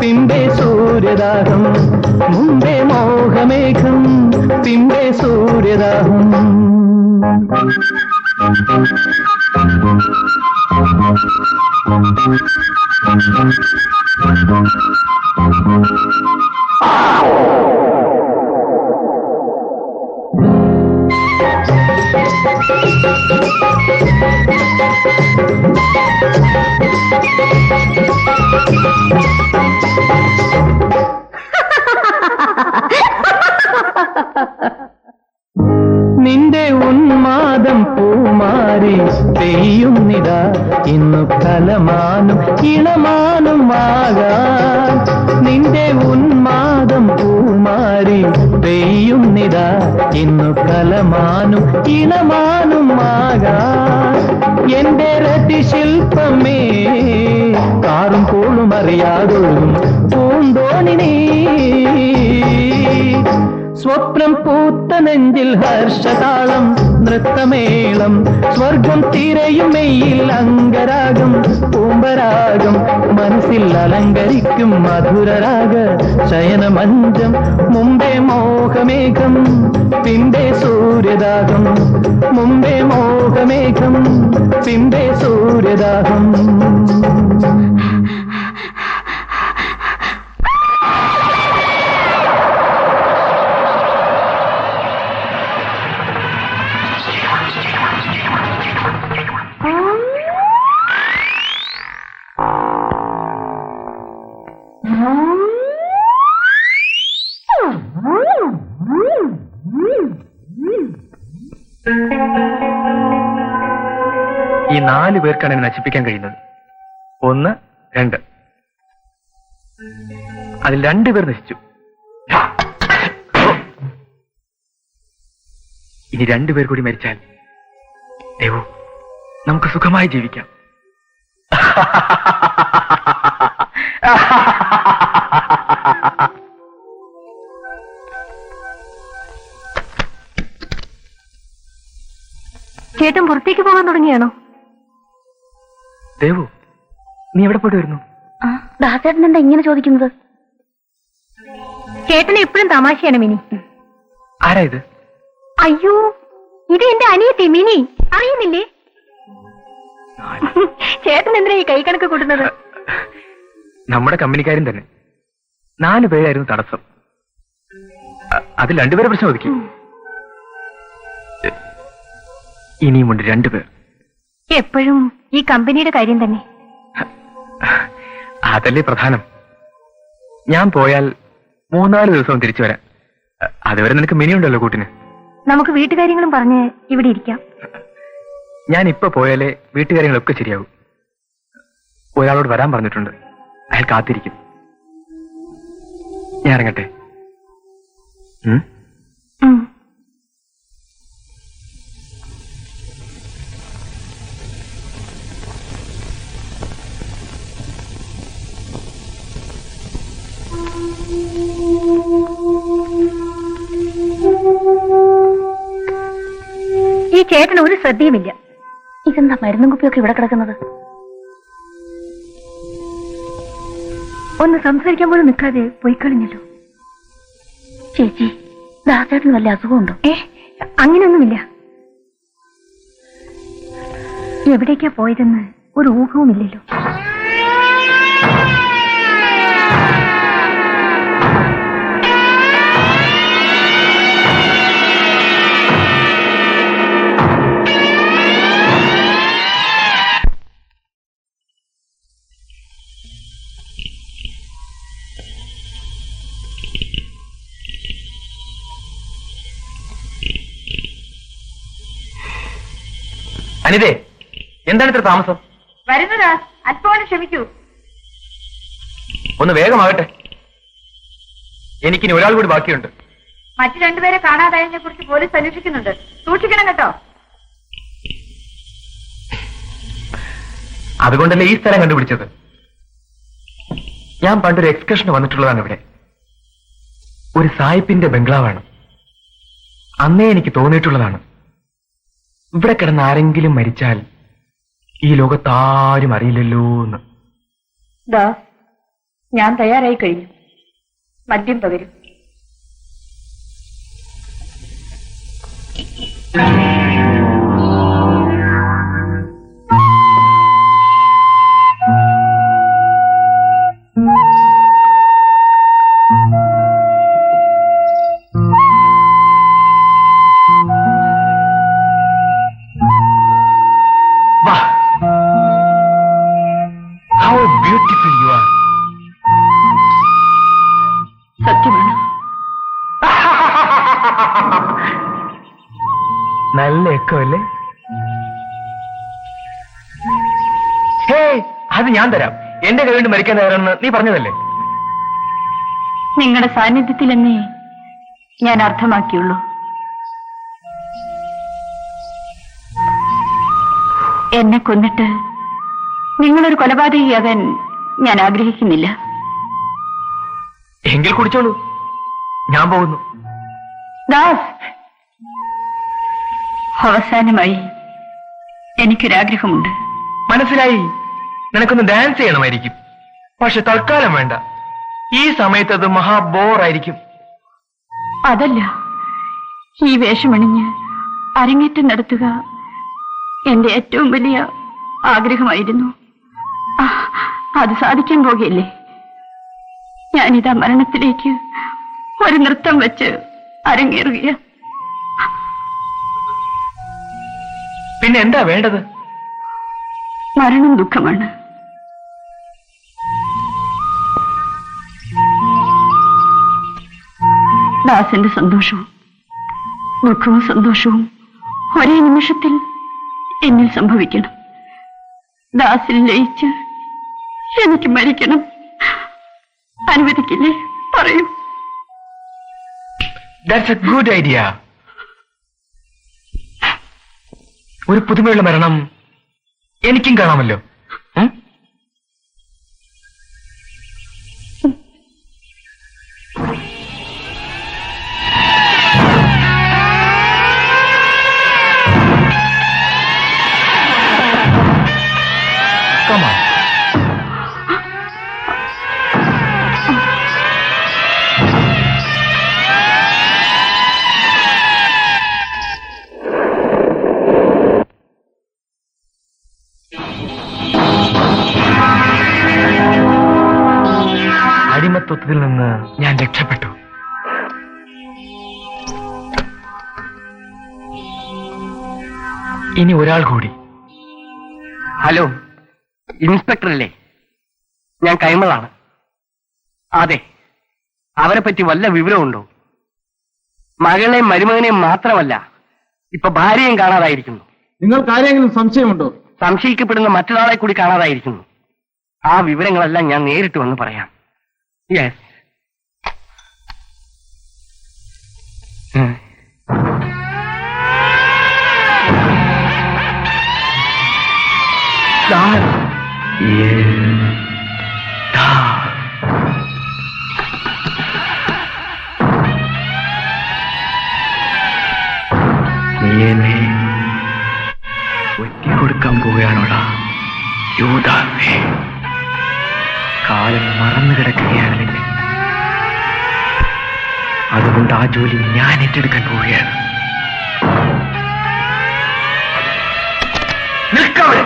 പിമ്പേ സൂര്യദാഹം. മുമ്പേ മോഹമേഘം പിമ്പേ സൂര്യദാഹം. നിന്റെ ഉന്മാദം പൂമാരി പെയ്യുന്നിതാ ഇന്നു കലമാനും ഇളമാനും ആകാൻ. നിന്റെ ഉന്മാദം പൂമാരി പെയ്യുന്നിതാ ഇന്നു കലമാനും ഇളമാനും ആകാൻ. എന്റെ രതിശില്പമേ കാറും കോളും അറിയാതൊഴുകും പൂന്തോണിനീ. സ്വപ്നം പൂത്ത നെഞ്ചിൽ ഹർഷതാളം നൃത്തമേളം സ്വർഗം തിരയുമെയിൽ അംഗരാഗം പൂമ്പരാഗം മനസ്സിൽ അലങ്കരിക്കും മധുരരാഗ ശയനമഞ്ചം. മുമ്പേ മോഹമേഘം പിമ്പേ സൂര്യദാഹം. മുമ്പേ മോഹമേഘം പിമ്പേ സൂര്യദാഹം. ഈ 4 പേർക്കാണ് എന്നെ നശിപ്പിക്കാൻ കഴിയുന്നത്. 1, 2. അതിൽ 2 പേർ നശിച്ചു. ഇനി 2 പേർ കൂടി മരിച്ചാൽ ദേവു നമുക്ക് സുഖമായി ജീവിക്കാം. ചേട്ടൻ പുറത്തേക്ക് പോകാൻ തുടങ്ങിയാണോ? ദേവു നീ എവിടെ പോയിട്ട് വരുന്നു? ദാസേട്ടൻ എന്താ ഇങ്ങനെ ചോദിക്കുന്നത്? ചേട്ടന് എപ്പോഴും തമാശയാണ് മിനി. ആരാ ഇത്? അയ്യോ, ഇത് എന്റെ അനിയത്തി മിനി, അറിയുന്നില്ലേ? ചേട്ടൻ എന്തിനാ ഈ കൈക്കണക്ക് കൂട്ടുന്നത്? നമ്മുടെ കമ്പനിക്കാരും തന്നെ. 4 പേരായിരുന്നു തടസ്സം. അതിൽ 2 പേരെ പ്രശ്നം ഒതുക്കി. ഇനിയുമുണ്ട് 2 പേർ. എപ്പോഴും ഈ കമ്പനിയുടെ കാര്യം തന്നെ. അതല്ലേ പ്രധാനം. ഞാൻ പോയാൽ 3-4 ദിവസവും തിരിച്ചു വരാം. അതുവരെ നിനക്ക് മിനിയുണ്ടല്ലോ കൂട്ടിന്. നമുക്ക് വീട്ടുകാര്യങ്ങളും പറഞ്ഞ് ഇവിടെ ഇരിക്കാം. ഞാൻ ഇപ്പൊ പോയാലേ വീട്ടുകാര്യങ്ങളൊക്കെ ശരിയാവും. ഒരാളോട് വരാൻ പറഞ്ഞിട്ടുണ്ട്. അയാൾ കാത്തിരിക്കും. ഞാൻ ഇറങ്ങട്ടെ. ഈ ചേട്ടന് ഒരു ശ്രദ്ധയുമില്ല. ഇതെന്താ മരുന്നും കുപ്പിയൊക്കെ ഇവിടെ കിടക്കുന്നത്? ഒന്ന് സംസാരിക്കാൻ പോലും നിൽക്കാതെ പോയി കളഞ്ഞല്ലോ. ചേച്ചി, ദാസേട്ടന് വല്ല അസുഖമുണ്ടോ? അങ്ങനെയൊന്നുമില്ല. എവിടേക്കാ പോയതെന്ന് ഒരു ഊഹവുമില്ലല്ലോ. അനിതേ, എന്താണ് ഇത്ര താമസം? വരുന്നതാ, അല്പം ക്ഷമിക്കൂ. ഒന്ന് വേഗമാകട്ടെ, എനിക്കിനി ഒരാൾ കൂടി ബാക്കിയുണ്ട്. മറ്റു രണ്ടുപേരെ കാണാതായതിനെ കുറിച്ച് പോലീസ് അന്വേഷിക്കുന്നുണ്ട്. സൂക്ഷിക്കണം കേട്ടോ. അതുകൊണ്ടല്ലേ ഈ സ്ഥലം കണ്ടുപിടിച്ചത്. ഞാൻ പണ്ടൊരു എക്സ്കർഷന് വന്നിട്ടുള്ളതാണ് ഇവിടെ. ഒരു സായിപ്പിന്റെ ബംഗ്ലാവാണ്. അന്നേ എനിക്ക് തോന്നിയിട്ടുള്ളതാണ്, ഇവിടെ കിടന്ന് ആരെങ്കിലും മരിച്ചാൽ ഈ ലോകത്താരും അറിയില്ലല്ലോ എന്ന്. ദാസ്, ഞാൻ തയ്യാറായി കഴിഞ്ഞു. മദ്യം പകരും. How beautiful you are. സത്യമാണ്. നല്ല എക്കമല്ലേ? ഹേ, അത് ഞാൻ തരാം. എന്റെ കൈ കൊണ്ട് മരിക്കാൻ തയ്യാറെന്ന് നീ പറഞ്ഞതല്ലേ? നിങ്ങളുടെ സാന്നിധ്യത്തിലെന്നേ ഞാൻ അർത്ഥമാക്കിയുള്ളൂ. എന്നെ കൊന്നിട്ട് നിങ്ങളൊരു കൊലപാതകിയാകാൻ ഞാൻ ആഗ്രഹിക്കുന്നില്ല. എങ്കിൽ കുടിച്ചോളൂ, ഞാൻ പോകുന്നു. ദാസ്, അവസാനമായി എനിക്കൊരാഗ്രഹമുണ്ട്. മനസ്സിലായി, നിനക്കൊന്ന് ഡാൻസ് ചെയ്യണമായിരിക്കും. പക്ഷെ തൽക്കാലം വേണ്ട. ഈ സമയത്ത് അത് മഹാബോറായിരിക്കും. അതല്ല, ഈ വേഷമണിഞ്ഞ് അരങ്ങേറ്റം നടത്തുക എന്റെ ഏറ്റവും വലിയ ആഗ്രഹമായിരുന്നു. അത് സാധിക്കാൻ പോകുകയല്ലേ. ഞാനിതാ മരണത്തിലേക്ക് ഒരു നൃത്തം വെച്ച് അരങ്ങേറുക. പിന്നെ എന്താ വേണ്ടത്? മരണം ദുഃഖമാണ്. ദാസന്റെ സന്തോഷവും ദുഃഖവും സന്തോഷവും ഒരേ നിമിഷത്തിൽ എന്നിൽ സംഭവിക്കണം. ദാസിൽ ലയിച്ച് എനിക്ക് മരിക്കണം. അനുവദിക്കില്ലേ? പറയൂ. That's A good idea. ഒരു പുതുമയുള്ള മരണം എനിക്കും കാണാമല്ലോ. Come on. അടിമത്വത്തിൽ നിന്ന് ഞാൻ രക്ഷപ്പെട്ടു. ഇനി ഒരാൾ കൂടി. ഹലോ, ഇൻസ്പെക്ടർ അല്ലേ? ഞാൻ കൈമളാണ്. അതെ, അവരെ പറ്റി വല്ല വിവരമുണ്ടോ? മകളെയും മരുമകനെയും മാത്രമല്ല, ഇപ്പൊ ഭാര്യയും കാണാതായിരിക്കുന്നു. നിങ്ങൾക്ക് ആരെങ്കിലും സംശയമുണ്ടോ? സംശയിക്കപ്പെടുന്ന മറ്റൊരാളെ കൂടി കാണാതായിരിക്കുന്നു. ആ വിവരങ്ങളെല്ലാം ഞാൻ നേരിട്ട് വന്ന് പറയാം. യെസ്. നീ എന്നെ തീർക്കാൻ പോവുകയാണോടാ യൂദാവേ? കാലം മറന്നു കിടക്കുകയാണ് നിന്നെ. അതുകൊണ്ട് ആ ജോലി ഞാൻ ഏറ്റെടുക്കാൻ പോവുകയാണ്. നിൽക്കവിടെ.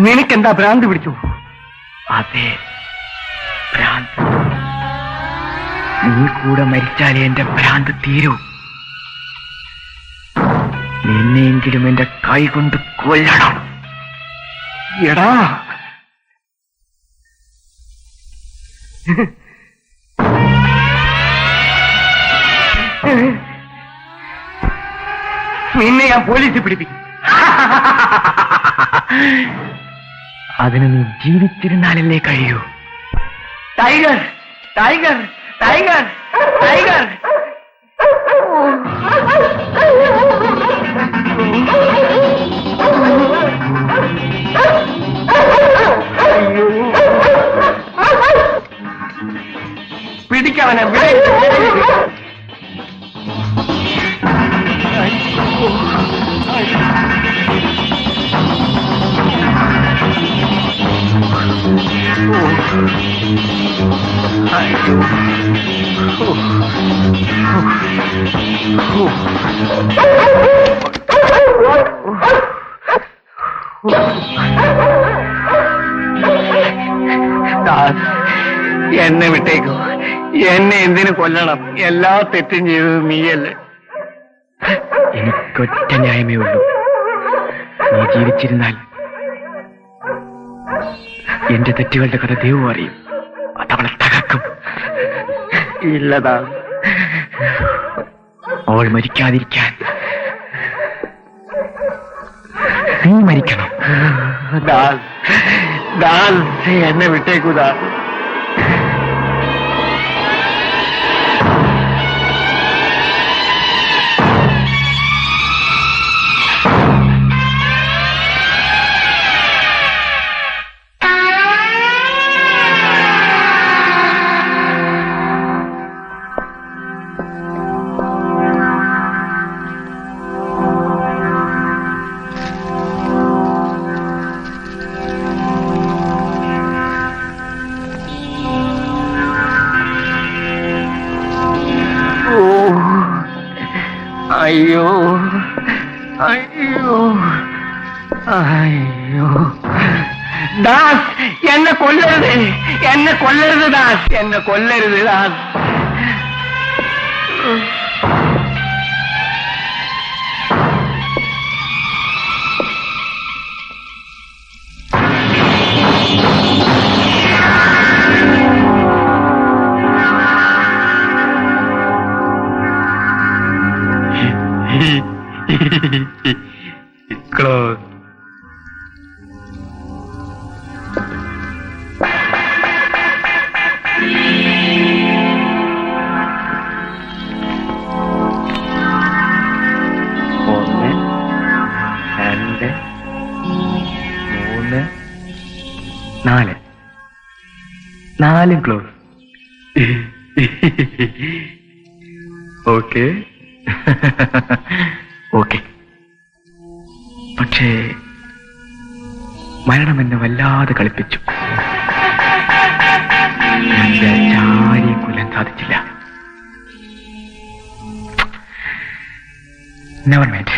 നിനക്കെന്താ ഭ്രാന്ത് പിടിച്ചു? അതെ, ഭ്രാന്ത്. നീ കൂടെ മരിച്ചാലേ എന്റെ ഭ്രാന്ത് തീരൂ. നിന്നെയെങ്കിലും എന്റെ കൈ കൊണ്ട് കൊല്ലണം. എടാ, നിന്നെ ഞാൻ പോലീസിൽ പിടിപ്പിക്കും. അതിന് നീ ജീവിച്ചിരുന്നാലല്ലേ കഴിയൂ. Tiger, tiger, tiger, tiger. പിടിക്കവനെ. എന്നെ വിട്ടേക്കൂ. എന്നെ എന്തിനു കൊല്ലണം? എല്ലാ തെറ്റും ചെയ്തത് നീയല്ലേ. എനിക്കൊറ്റ ന്യായമേ ഉള്ളൂ. നീ ജീവിച്ചിരുന്നാൽ എന്റെ തെറ്റുകളുടെ കഥ ദൈവം അറിയും. അതവളെ തകർക്കും. ഇല്ലതാ, അവൾ മരിക്കാതിരിക്കാൻ നീ മരിക്കണം. എന്നെ വിട്ടേക്കൂതാ. അയ്യോ, അയ്യോ, അയ്യോ. ദാസ്, എന്നെ കൊല്ലരുത്, എന്നെ കൊല്ലരുത് ദാസ്, എന്നെ കൊല്ലരുത് ദാസ്. Close. ഒന്ന്, രണ്ട്, മൂന്ന്, നാല്. നാലും ക്ലോസ്. Okay, okay. പക്ഷേ മരണം എന്നെ വല്ലാതെ കളിപ്പിച്ചു. ചാരിയെ കൊല്ലാൻ സാധിച്ചില്ല. Never mind.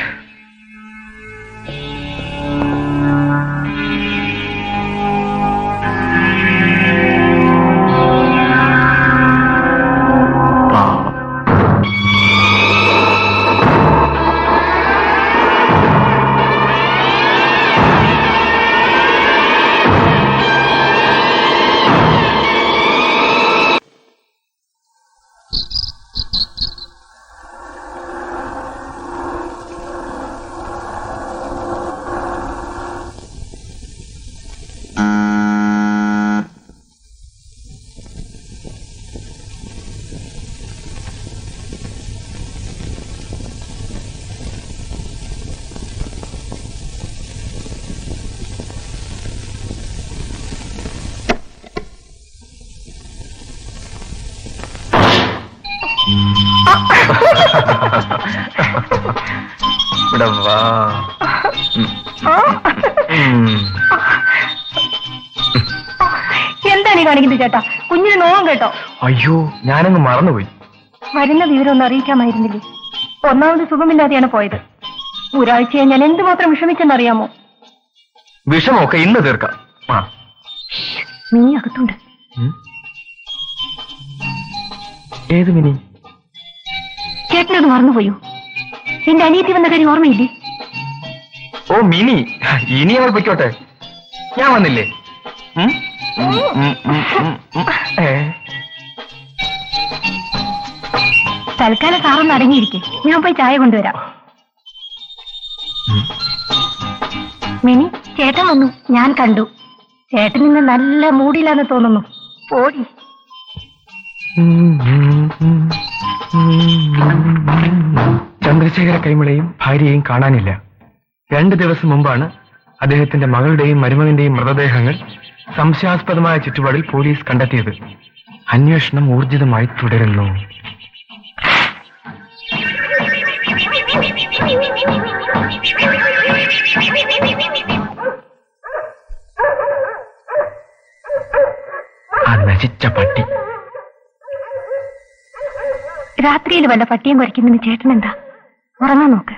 ഇവിടെ വാ. എന്താണ് ഈ കാണിക്കുന്നത് ചേട്ടാ? കുഞ്ഞിന് നോവും കേട്ടോ. അയ്യോ, ഞാനങ്ങ് മറന്നുപോയി. വരുന്ന വിവരം ഒന്ന് അറിയിക്കാമായിരുന്നില്ലേ? ഒന്നാമത് സുഖമില്ലാതെയാണ് പോയത്. ഒരാഴ്ചയെ ഞാൻ എന്തുമാത്രം വിഷമിച്ചെന്നറിയാമോ? വിഷമൊക്കെ ഇന്ന് തീർക്കാം. മിനി അകത്തുണ്ട്. ഏത് മിനി? ചേട്ടനത് മറന്നുപോയോ? എന്റെ അനിയത്തി വന്ന കാര്യം ഓർമ്മയില്ലേ? ഓ മിനി, ഇനി അവൾ പൊയ്ക്കോട്ടെ, ഞാൻ വന്നില്ലേ? തൽക്കാലം സാറൊന്ന് അടങ്ങിയിരിക്കെ, ഞാൻ പോയി ചായ കൊണ്ടുവരാം. മിനി, ചേട്ടൻ വന്നു, ഞാൻ കണ്ടു. ചേട്ടൻ ഇന്ന് നല്ല മൂഡിലാന്ന് തോന്നുന്നു. ഓടി. ചന്ദ്രശേഖര കൈമളയും ഭാര്യയെയും കാണാനില്ല. 2 ദിവസം മുമ്പാണ് അദ്ദേഹത്തിന്റെ മകളുടെയും മരുമകന്റെയും മൃതദേഹങ്ങൾ സംശയാസ്പദമായ ചുറ്റുപാടിൽ പോലീസ് കണ്ടെത്തിയത്. അന്വേഷണം ഊർജിതമായി തുടരുന്നു. ആ നശിച്ച പട്ടി. രാത്രിയിൽ വല്ല പട്ടിയും കുറയ്ക്കുന്നതിന് ചേട്ടൻ എന്താ? ഉറങ്ങാൻ നോക്ക്.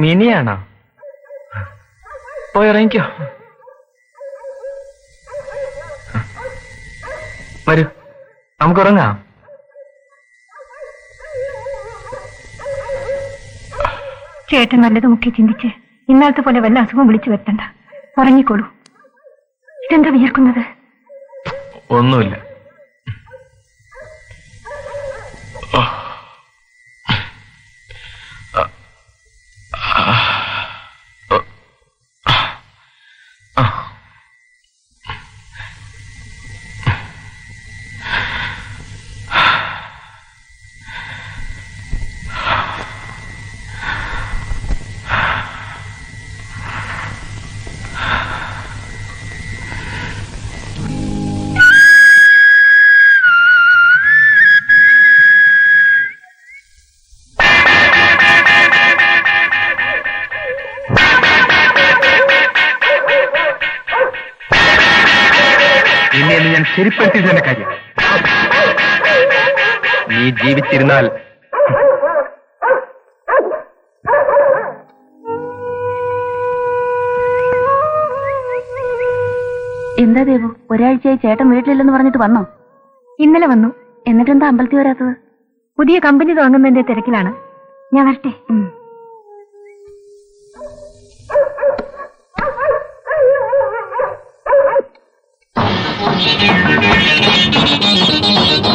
മിനിയാണോ? പോയിറങ്ങിക്കോ. വരൂ, നമുക്കുറങ്ങാം. ചേട്ടൻ നല്ലതുമൊക്കെ ചിന്തിച്ച് ഇന്നലത്തെ പോലെ വല്ല അസുഖം വിളിച്ചു വരുത്തണ്ട. ഉറങ്ങിക്കോളൂ. ഇതെന്താ വിയർക്കുന്നത്? ഒന്നുമില്ല. ഇനി ഞാൻ ശരിപ്പെടുത്തിയതിന്റെ കാര്യം, നീ ജീവിച്ചിരുന്നാൽ എന്താ ദേവു, ഒരാഴ്ചയായി ചേട്ടൻ വീട്ടിലില്ലെന്ന് പറഞ്ഞിട്ട് വന്നോ? ഇന്നലെ വന്നു. എന്നിട്ടെന്താ അമ്പലത്തിൽ വരാത്തത്? പുതിയ കമ്പനി തുടങ്ങുന്നതിന്റെ തിരക്കിലാണ്. ഞാൻ വരട്ടെ.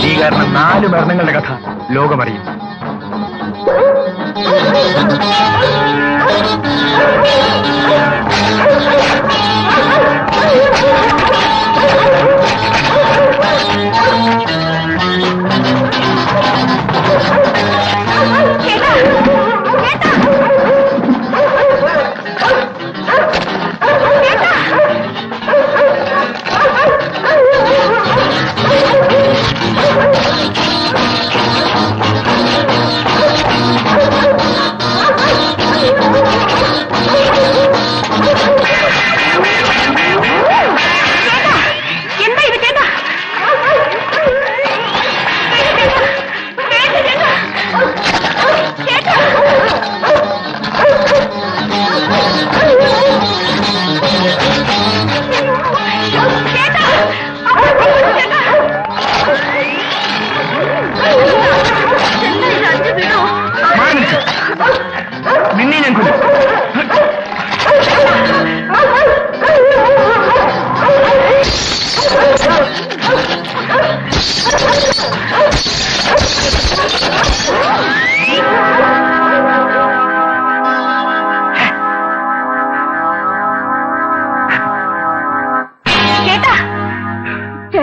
നീ കാരണം 4 മരണങ്ങളുടെ കഥ ലോകമറിയും.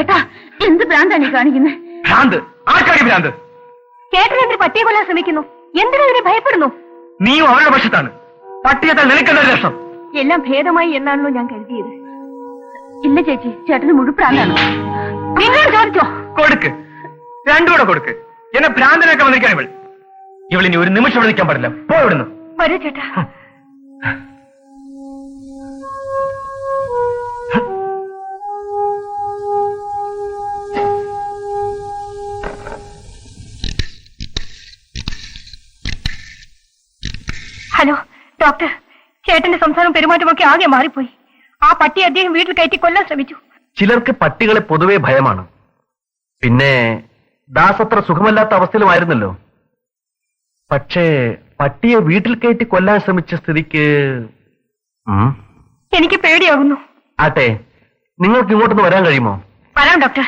ചേട്ടാ എന്ത് ഭ്രാന്താണ് ഈ കാണിക്കുന്നത്? ഭ്രാന്ത്? ആർക്കാണ് ഭ്രാന്ത്? ചേട്ടൻ എന്തിന് പട്ടിയെ കൊല്ലാൻ ശ്രമിക്കുന്നു? എന്തിനു ഇതിനെ ഭയപ്പെടുന്നു? നീയും അവരുടെ പക്ഷത്താണ്. പട്ടിയത്താൽ നിനക്കെന്താ രസം? എല്ലാം ഭേദമായി എന്നാണല്ലോ ഞാൻ കരുതിയത്. ഇല്ല ചേച്ചി, ചേട്ടന് മുഴുപ്രാന്താണ്. നിങ്ങൾ ചോദിച്ചോ? കൊടുക്ക്, രണ്ടുകൂടെ കൊടുക്ക്. എന്നെ ഭ്രാന്തനൊക്കെ വന്നിരിക്കാൻ ഇവളിനി ഒരു നിമിഷം ഇവിടെ നിൽക്കാൻ പാടില്ല. പോ ഇവിടുന്ന്. വരൂ ചേട്ടാ. ഹലോ ഡോക്ടർ, ചേട്ടന്റെ സംസാരവും പെരുമാറ്റമൊക്കെ ആകെ മാറിപ്പോയി. ആ പട്ടി അദ്ദേഹം വീട്ടിൽ കയറ്റി കൊല്ലാൻ ശ്രമിച്ചു. ചിലർക്ക് പട്ടികളെ പൊതുവെ ഭയമാണ്. പിന്നെ ദാസ് അത്ര സുഖമല്ലാത്ത അവസ്ഥയിലുമായിരുന്നല്ലോ. പക്ഷേ പട്ടിയെ വീട്ടിൽ കയറ്റി കൊല്ലാൻ ശ്രമിച്ച സ്ഥിതിക്ക് എനിക്ക് പേടിയാകുന്നു. ആട്ടെ, നിങ്ങൾക്ക് ഇങ്ങോട്ടൊന്ന് വരാൻ കഴിയുമോ? വരാം ഡോക്ടർ.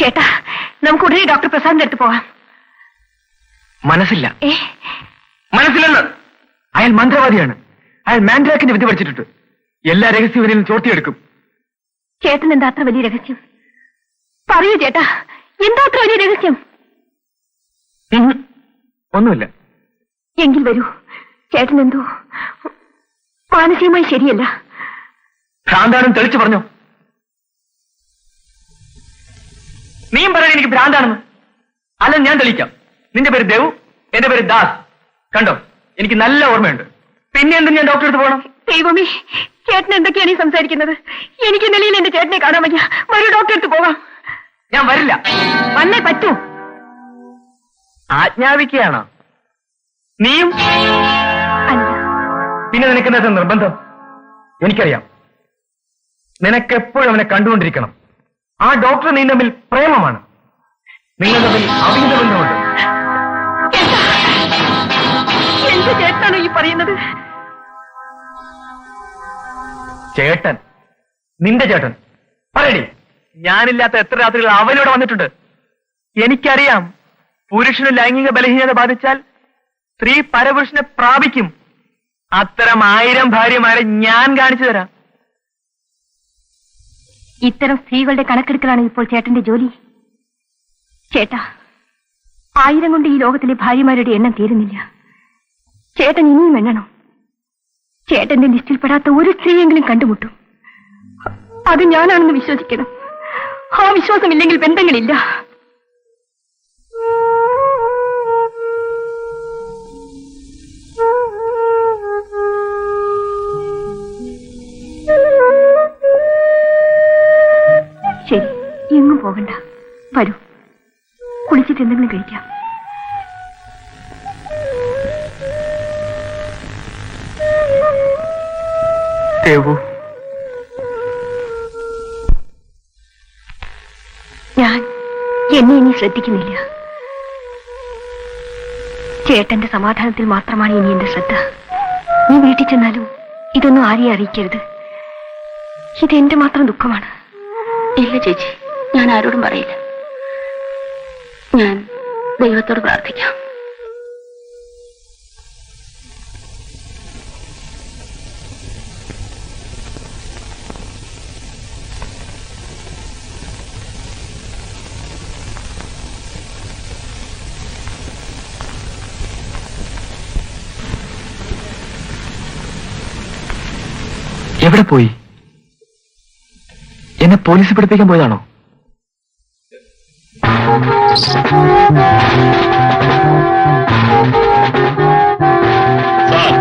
ചേട്ടാ, നമുക്ക് ഉടനെ ഡോക്ടർ പ്രസാദിന്റെ അടുത്ത് പോവാം. മനസ്സില്ല. മനസ്സിലെന്ന് അയാൾ മന്ത്രവാദിയാണ്. അയാൾ മാൻഡ്രാക്കിന്റെ വിദ്യ പഠിച്ചിട്ടുണ്ട്. എല്ലാ രഹസ്യവും ഇവനിൽ ചോർത്തിയെടുക്കും. ചേട്ടൻ എന്താ അത്ര വലിയ രഹസ്യം? പറയൂ ചേട്ടാ, എന്താ അത്ര വലിയ രഹസ്യം? ഒന്നുമില്ല. എങ്കിൽ വരൂ. ചേട്ടൻ എന്തോ മാനസികമായി ശരിയല്ല. ഭ്രാന്താണെന്ന് തെളിച്ചു പറഞ്ഞോ? നീയും പറയാൻ എനിക്ക് ഭ്രാന്താണെന്ന്. അല്ല, ഞാൻ തെളിയിക്കാം. നിന്റെ പേര് ദേവു, എന്റെ പേര് ദാസ്. കണ്ടോ, എനിക്ക് നല്ല ഓർമ്മയുണ്ട്. പിന്നെ എന്തും ഞാൻ ഡോക്ടറെ അടുത്ത് പോകണം? ദൈവമേ, ചേട്ടൻ എന്തൊക്കെയാണ് ഈ സംസാരിക്കുന്നത്? എനിക്ക് നിലയിൽ എന്റെ ചേട്ടനെ കാണാൻ വയ്യ. വരൂ, ഡോക്ടറെ അടുത്ത് പോകാം. ഞാൻ വരില്ല. വന്നേ പറ്റൂ. ആജ്ഞാപിക്കുകയാണോ? നീയും? അല്ല. പിന്നെ നിനക്കെന്താ നിർബന്ധം? എനിക്കറിയാം, നിനക്കെപ്പോഴും അവനെ കണ്ടുകൊണ്ടിരിക്കണം. ആ ഡോക്ടർ നീ തമ്മിൽ പ്രേമമാണ്. നിങ്ങൾ തമ്മിൽ അവിഹിത ബന്ധമുണ്ട്. എന്ത് ചേട്ടനാണോ ഈ പറയുന്നത്? ചേട്ടൻ? നിന്റെ ചേട്ടൻ? പറയടി. ഞാനില്ലാത്ത എത്ര രാത്രികൾ അവനോട് വന്നിട്ടുണ്ട്. എനിക്കറിയാം, പുരുഷന് ലൈംഗിക ബലഹീനത ബാധിച്ചാൽ സ്ത്രീ പരപുരുഷനെ പ്രാപിക്കും. അത്തരം 1000 ഭാര്യമാരെ ഞാൻ കാണിച്ചു തരാം. ഇത്തരം സ്ത്രീകളുടെ കണക്കെടുക്കലാണ് ഇപ്പോൾ ചേട്ടന്റെ ജോലി. ചേട്ടാ, 1000 കൊണ്ട് ഈ ലോകത്തിലെ ഭാര്യമാരുടെ എണ്ണം തീരുന്നില്ല. ചേട്ടൻ ഇനിയും എണ്ണണം. ചേട്ടന്റെ ലിസ്റ്റിൽപ്പെടാത്ത ഒരു സ്ത്രീയെങ്കിലും കണ്ടുമുട്ടും. അത് ഞാനാണെന്ന് വിശ്വസിക്കണം. ആ വിശ്വാസമില്ലെങ്കിൽ ബന്ധങ്ങളില്ല. ശരി, എങ്ങും പോകണ്ട. വരൂ, കുളിച്ചിട്ട് എന്തെങ്കിലും കഴിക്കാം. ദേവു, ഞാൻ എന്നെ ഇനി ശ്രദ്ധിക്കുന്നില്ല. ചേട്ടന്റെ സമാധാനത്തിൽ മാത്രമാണ് ഇനി എന്റെ ശ്രദ്ധ. നീ വീട്ടിൽ ചെന്നാലും ഇതൊന്നും ആരെയും അറിയിക്കരുത്. ഇതെന്റെ മാത്രം ദുഃഖമാണ്. ഇല്ല ചേച്ചി, ഞാൻ ആരോടും പറയില്ല. ഞാൻ ദൈവത്തോട് പ്രാർത്ഥിക്കാം. എവിടെ പോയി? എന്നെ പോലീസ് പഠിപ്പിക്കാൻ പോയതാണോ? സാർ,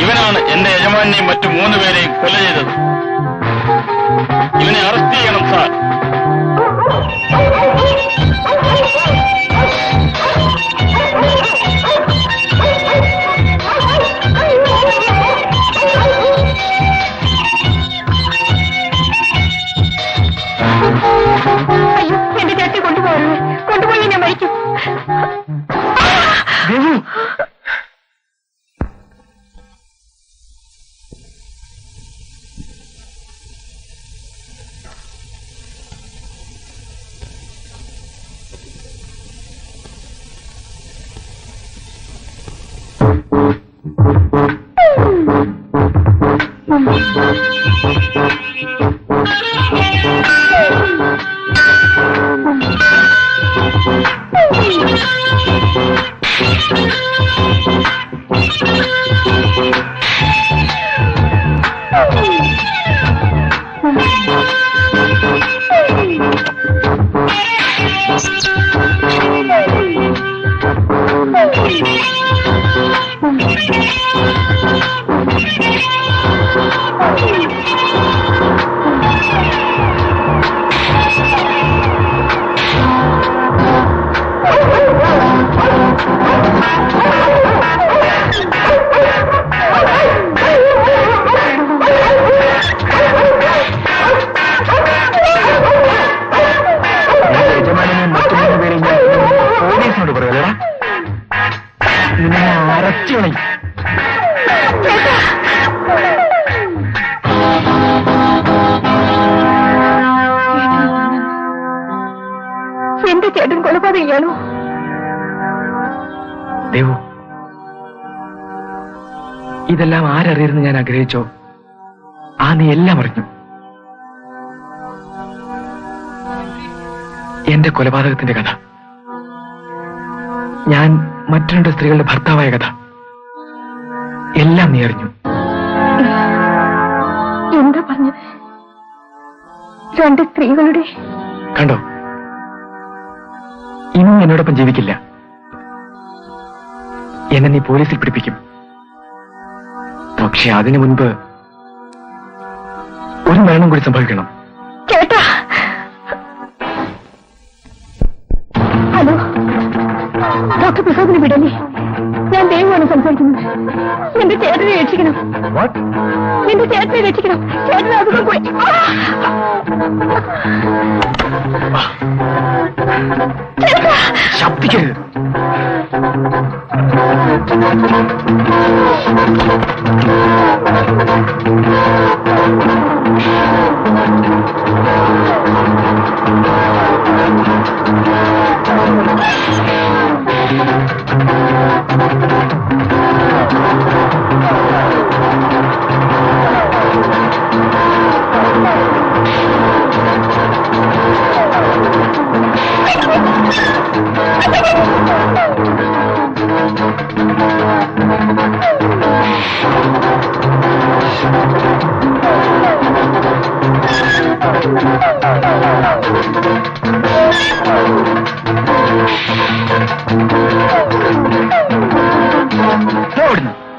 ഇവനാണ് എന്റെ യജമാനെയും മറ്റു 3 പേരെയും കൊല ചെയ്തത്. ഇവനെ അറസ്റ്റ് ചെയ്യണം സാർ. അയ്യോ, എന്റെ ചേട്ടി കൊണ്ടുപോകരുത്. കൊണ്ടുപോയി ഞാൻ മരിക്കും. എന്റെ ചേട്ടൻ കൊലപാതകയാണോ? ദേവു, ഇതെല്ലാം ആരറിയരുന്ന് ഞാൻ ആഗ്രഹിച്ചോ ആ നീ എല്ലാം അറിഞ്ഞു. എന്റെ കൊലപാതകത്തിന്റെ കഥ, ഞാൻ മറ്റു 2 സ്ത്രീകളുടെ ഭർത്താവായ കഥ എല്ലാം നീ അറിഞ്ഞു. എന്താ പറഞ്ഞത്? 2 സ്ത്രീകളുടെ? കണ്ടോ, ഇനിയും എന്നോടൊപ്പം ജീവിക്കില്ല. എന്നെ നീ പോലീസിൽ പിടിപ്പിക്കും. പക്ഷെ അതിനു മുൻപ് ഒരു മരണം കൂടി സംഭവിക്കണം. ചേട്ടാ, ഹലോ, ഡോക്ടർ പ്രസാദിനെ വിടല്ലേ? ഞാൻ ദേവുവാണ് സംസാരിക്കുന്നത്. എന്റെ ചേട്ടനെ രക്ഷിക്കണം. എന്റെ ചേട്ടനെ രക്ഷിക്കണം. ചേട്ടനെ അസുഖം പോയി. ശബ്ദിക്കരുത്.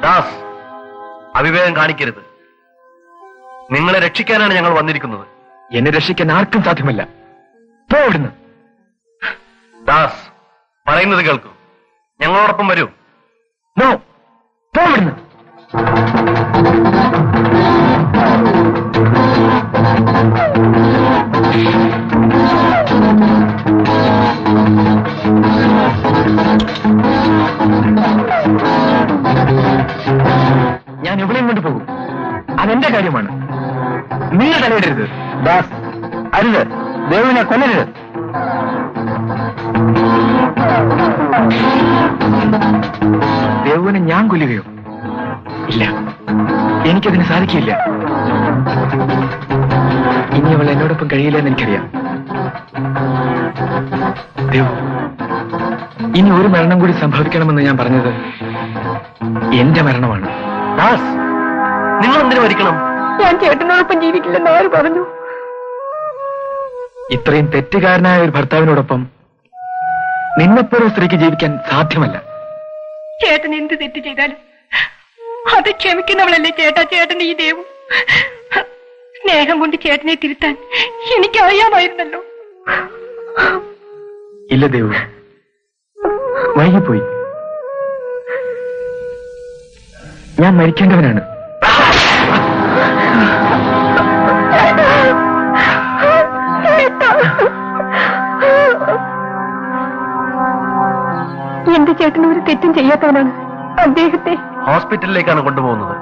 ദാസ്, അവിവേകം കാണിക്കരുത്. നിങ്ങളെ രക്ഷിക്കാനാണ് ഞങ്ങൾ വന്നിരിക്കുന്നത്. എന്നെ രക്ഷിക്കാൻ ആർക്കും സാധ്യമല്ല. പോടുന്നു. ദാസ്, പറയുന്നത് കേൾക്കൂ. ഞങ്ങളോടൊപ്പം വരൂ. നോ, പോടുന്നു. ഞാൻ എവിടെയും കൊണ്ടുപോകും. അതെന്റെ കാര്യമാണ്. നിങ്ങൾ തലയിടരുത്. ദാസ്, അരുത്. ദേവുവിനെ കൊല്ലരുത്. ദേവുവിനെ ഞാൻ കൊല്ലുകയോ? ഇല്ല, എനിക്കതിന് സാധിക്കില്ല. ഇനി അവൾ എന്നോടൊപ്പം കഴിയില്ലെന്ന് എനിക്കറിയാം. ദേവു, ഇനി ഒരു മരണം കൂടി സംഭവിക്കണമെന്ന് ഞാൻ പറഞ്ഞത് എന്റെ മരണമാണ്. ദാസ്, നിങ്ങൾ എന്തിനു മരിക്കണം? ഞാൻ ചേട്ടനോടൊപ്പം ജീവിക്കില്ലെന്ന് ആര് പറഞ്ഞു? ഇത്രയും തെറ്റുകാരനായ ഒരു ഭർത്താവിനോടൊപ്പം നിന്നെപ്പോലെ സ്ത്രീക്ക് ജീവിക്കാൻ സാധ്യമല്ല. ചേട്ടൻ എന്ത് തെറ്റ് ചെയ്താലും അത് ക്ഷമിക്കുന്നവളല്ലേ ചേട്ടാ ചേട്ടൻ ഈ ദേവു. സ്നേഹം കൊണ്ട് ചേട്ടനെ തിരുത്താൻ എനിക്ക് അറിയാമായിരുന്നല്ലോ. ഇല്ല ദേവു, വൈകിപ്പോയി. ഞാൻ മരിക്കേണ്ടവനാണ്. എന്റെ ചേട്ടൻ ഒരു തെറ്റും ചെയ്യാത്തവനാണ്. അദ്ദേഹത്തെ ഹോസ്പിറ്റലിലേക്കാണ് കൊണ്ടുപോകുന്നത്.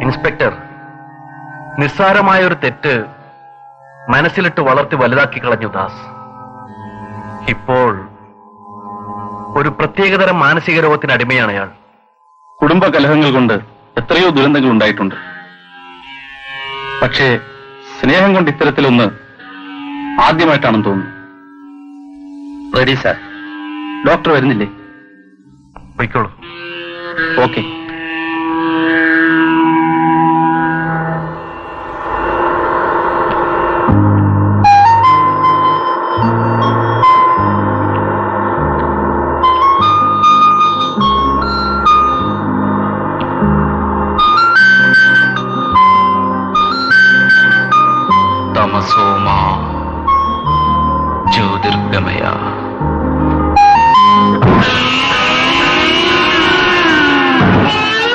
ഇൻസ്പെക്ടർ, നിസ്സാരമായ ഒരു തെറ്റ് മനസ്സിലിട്ട് വളർത്തി വലുതാക്കി കളഞ്ഞു ദാസ്. ഇപ്പോൾ ഒരു പ്രത്യേകതരം മാനസിക രോഗത്തിന് അടിമയാണ് അയാൾ. കുടുംബ കലഹങ്ങൾ കൊണ്ട് എത്രയോ ദുരന്തങ്ങൾ ഉണ്ടായിട്ടുണ്ട്. പക്ഷേ സ്നേഹം കൊണ്ട് ഇത്തരത്തിലൊന്ന് ആദ്യമായിട്ടാണെന്ന് തോന്നുന്നു. Ready sir. ഡോക്ടർ വരുന്നില്ലേ? പൊയ്ക്കോളൂ. ഓക്കെ. തമസോമാ ജ്യോതിർഗമയ.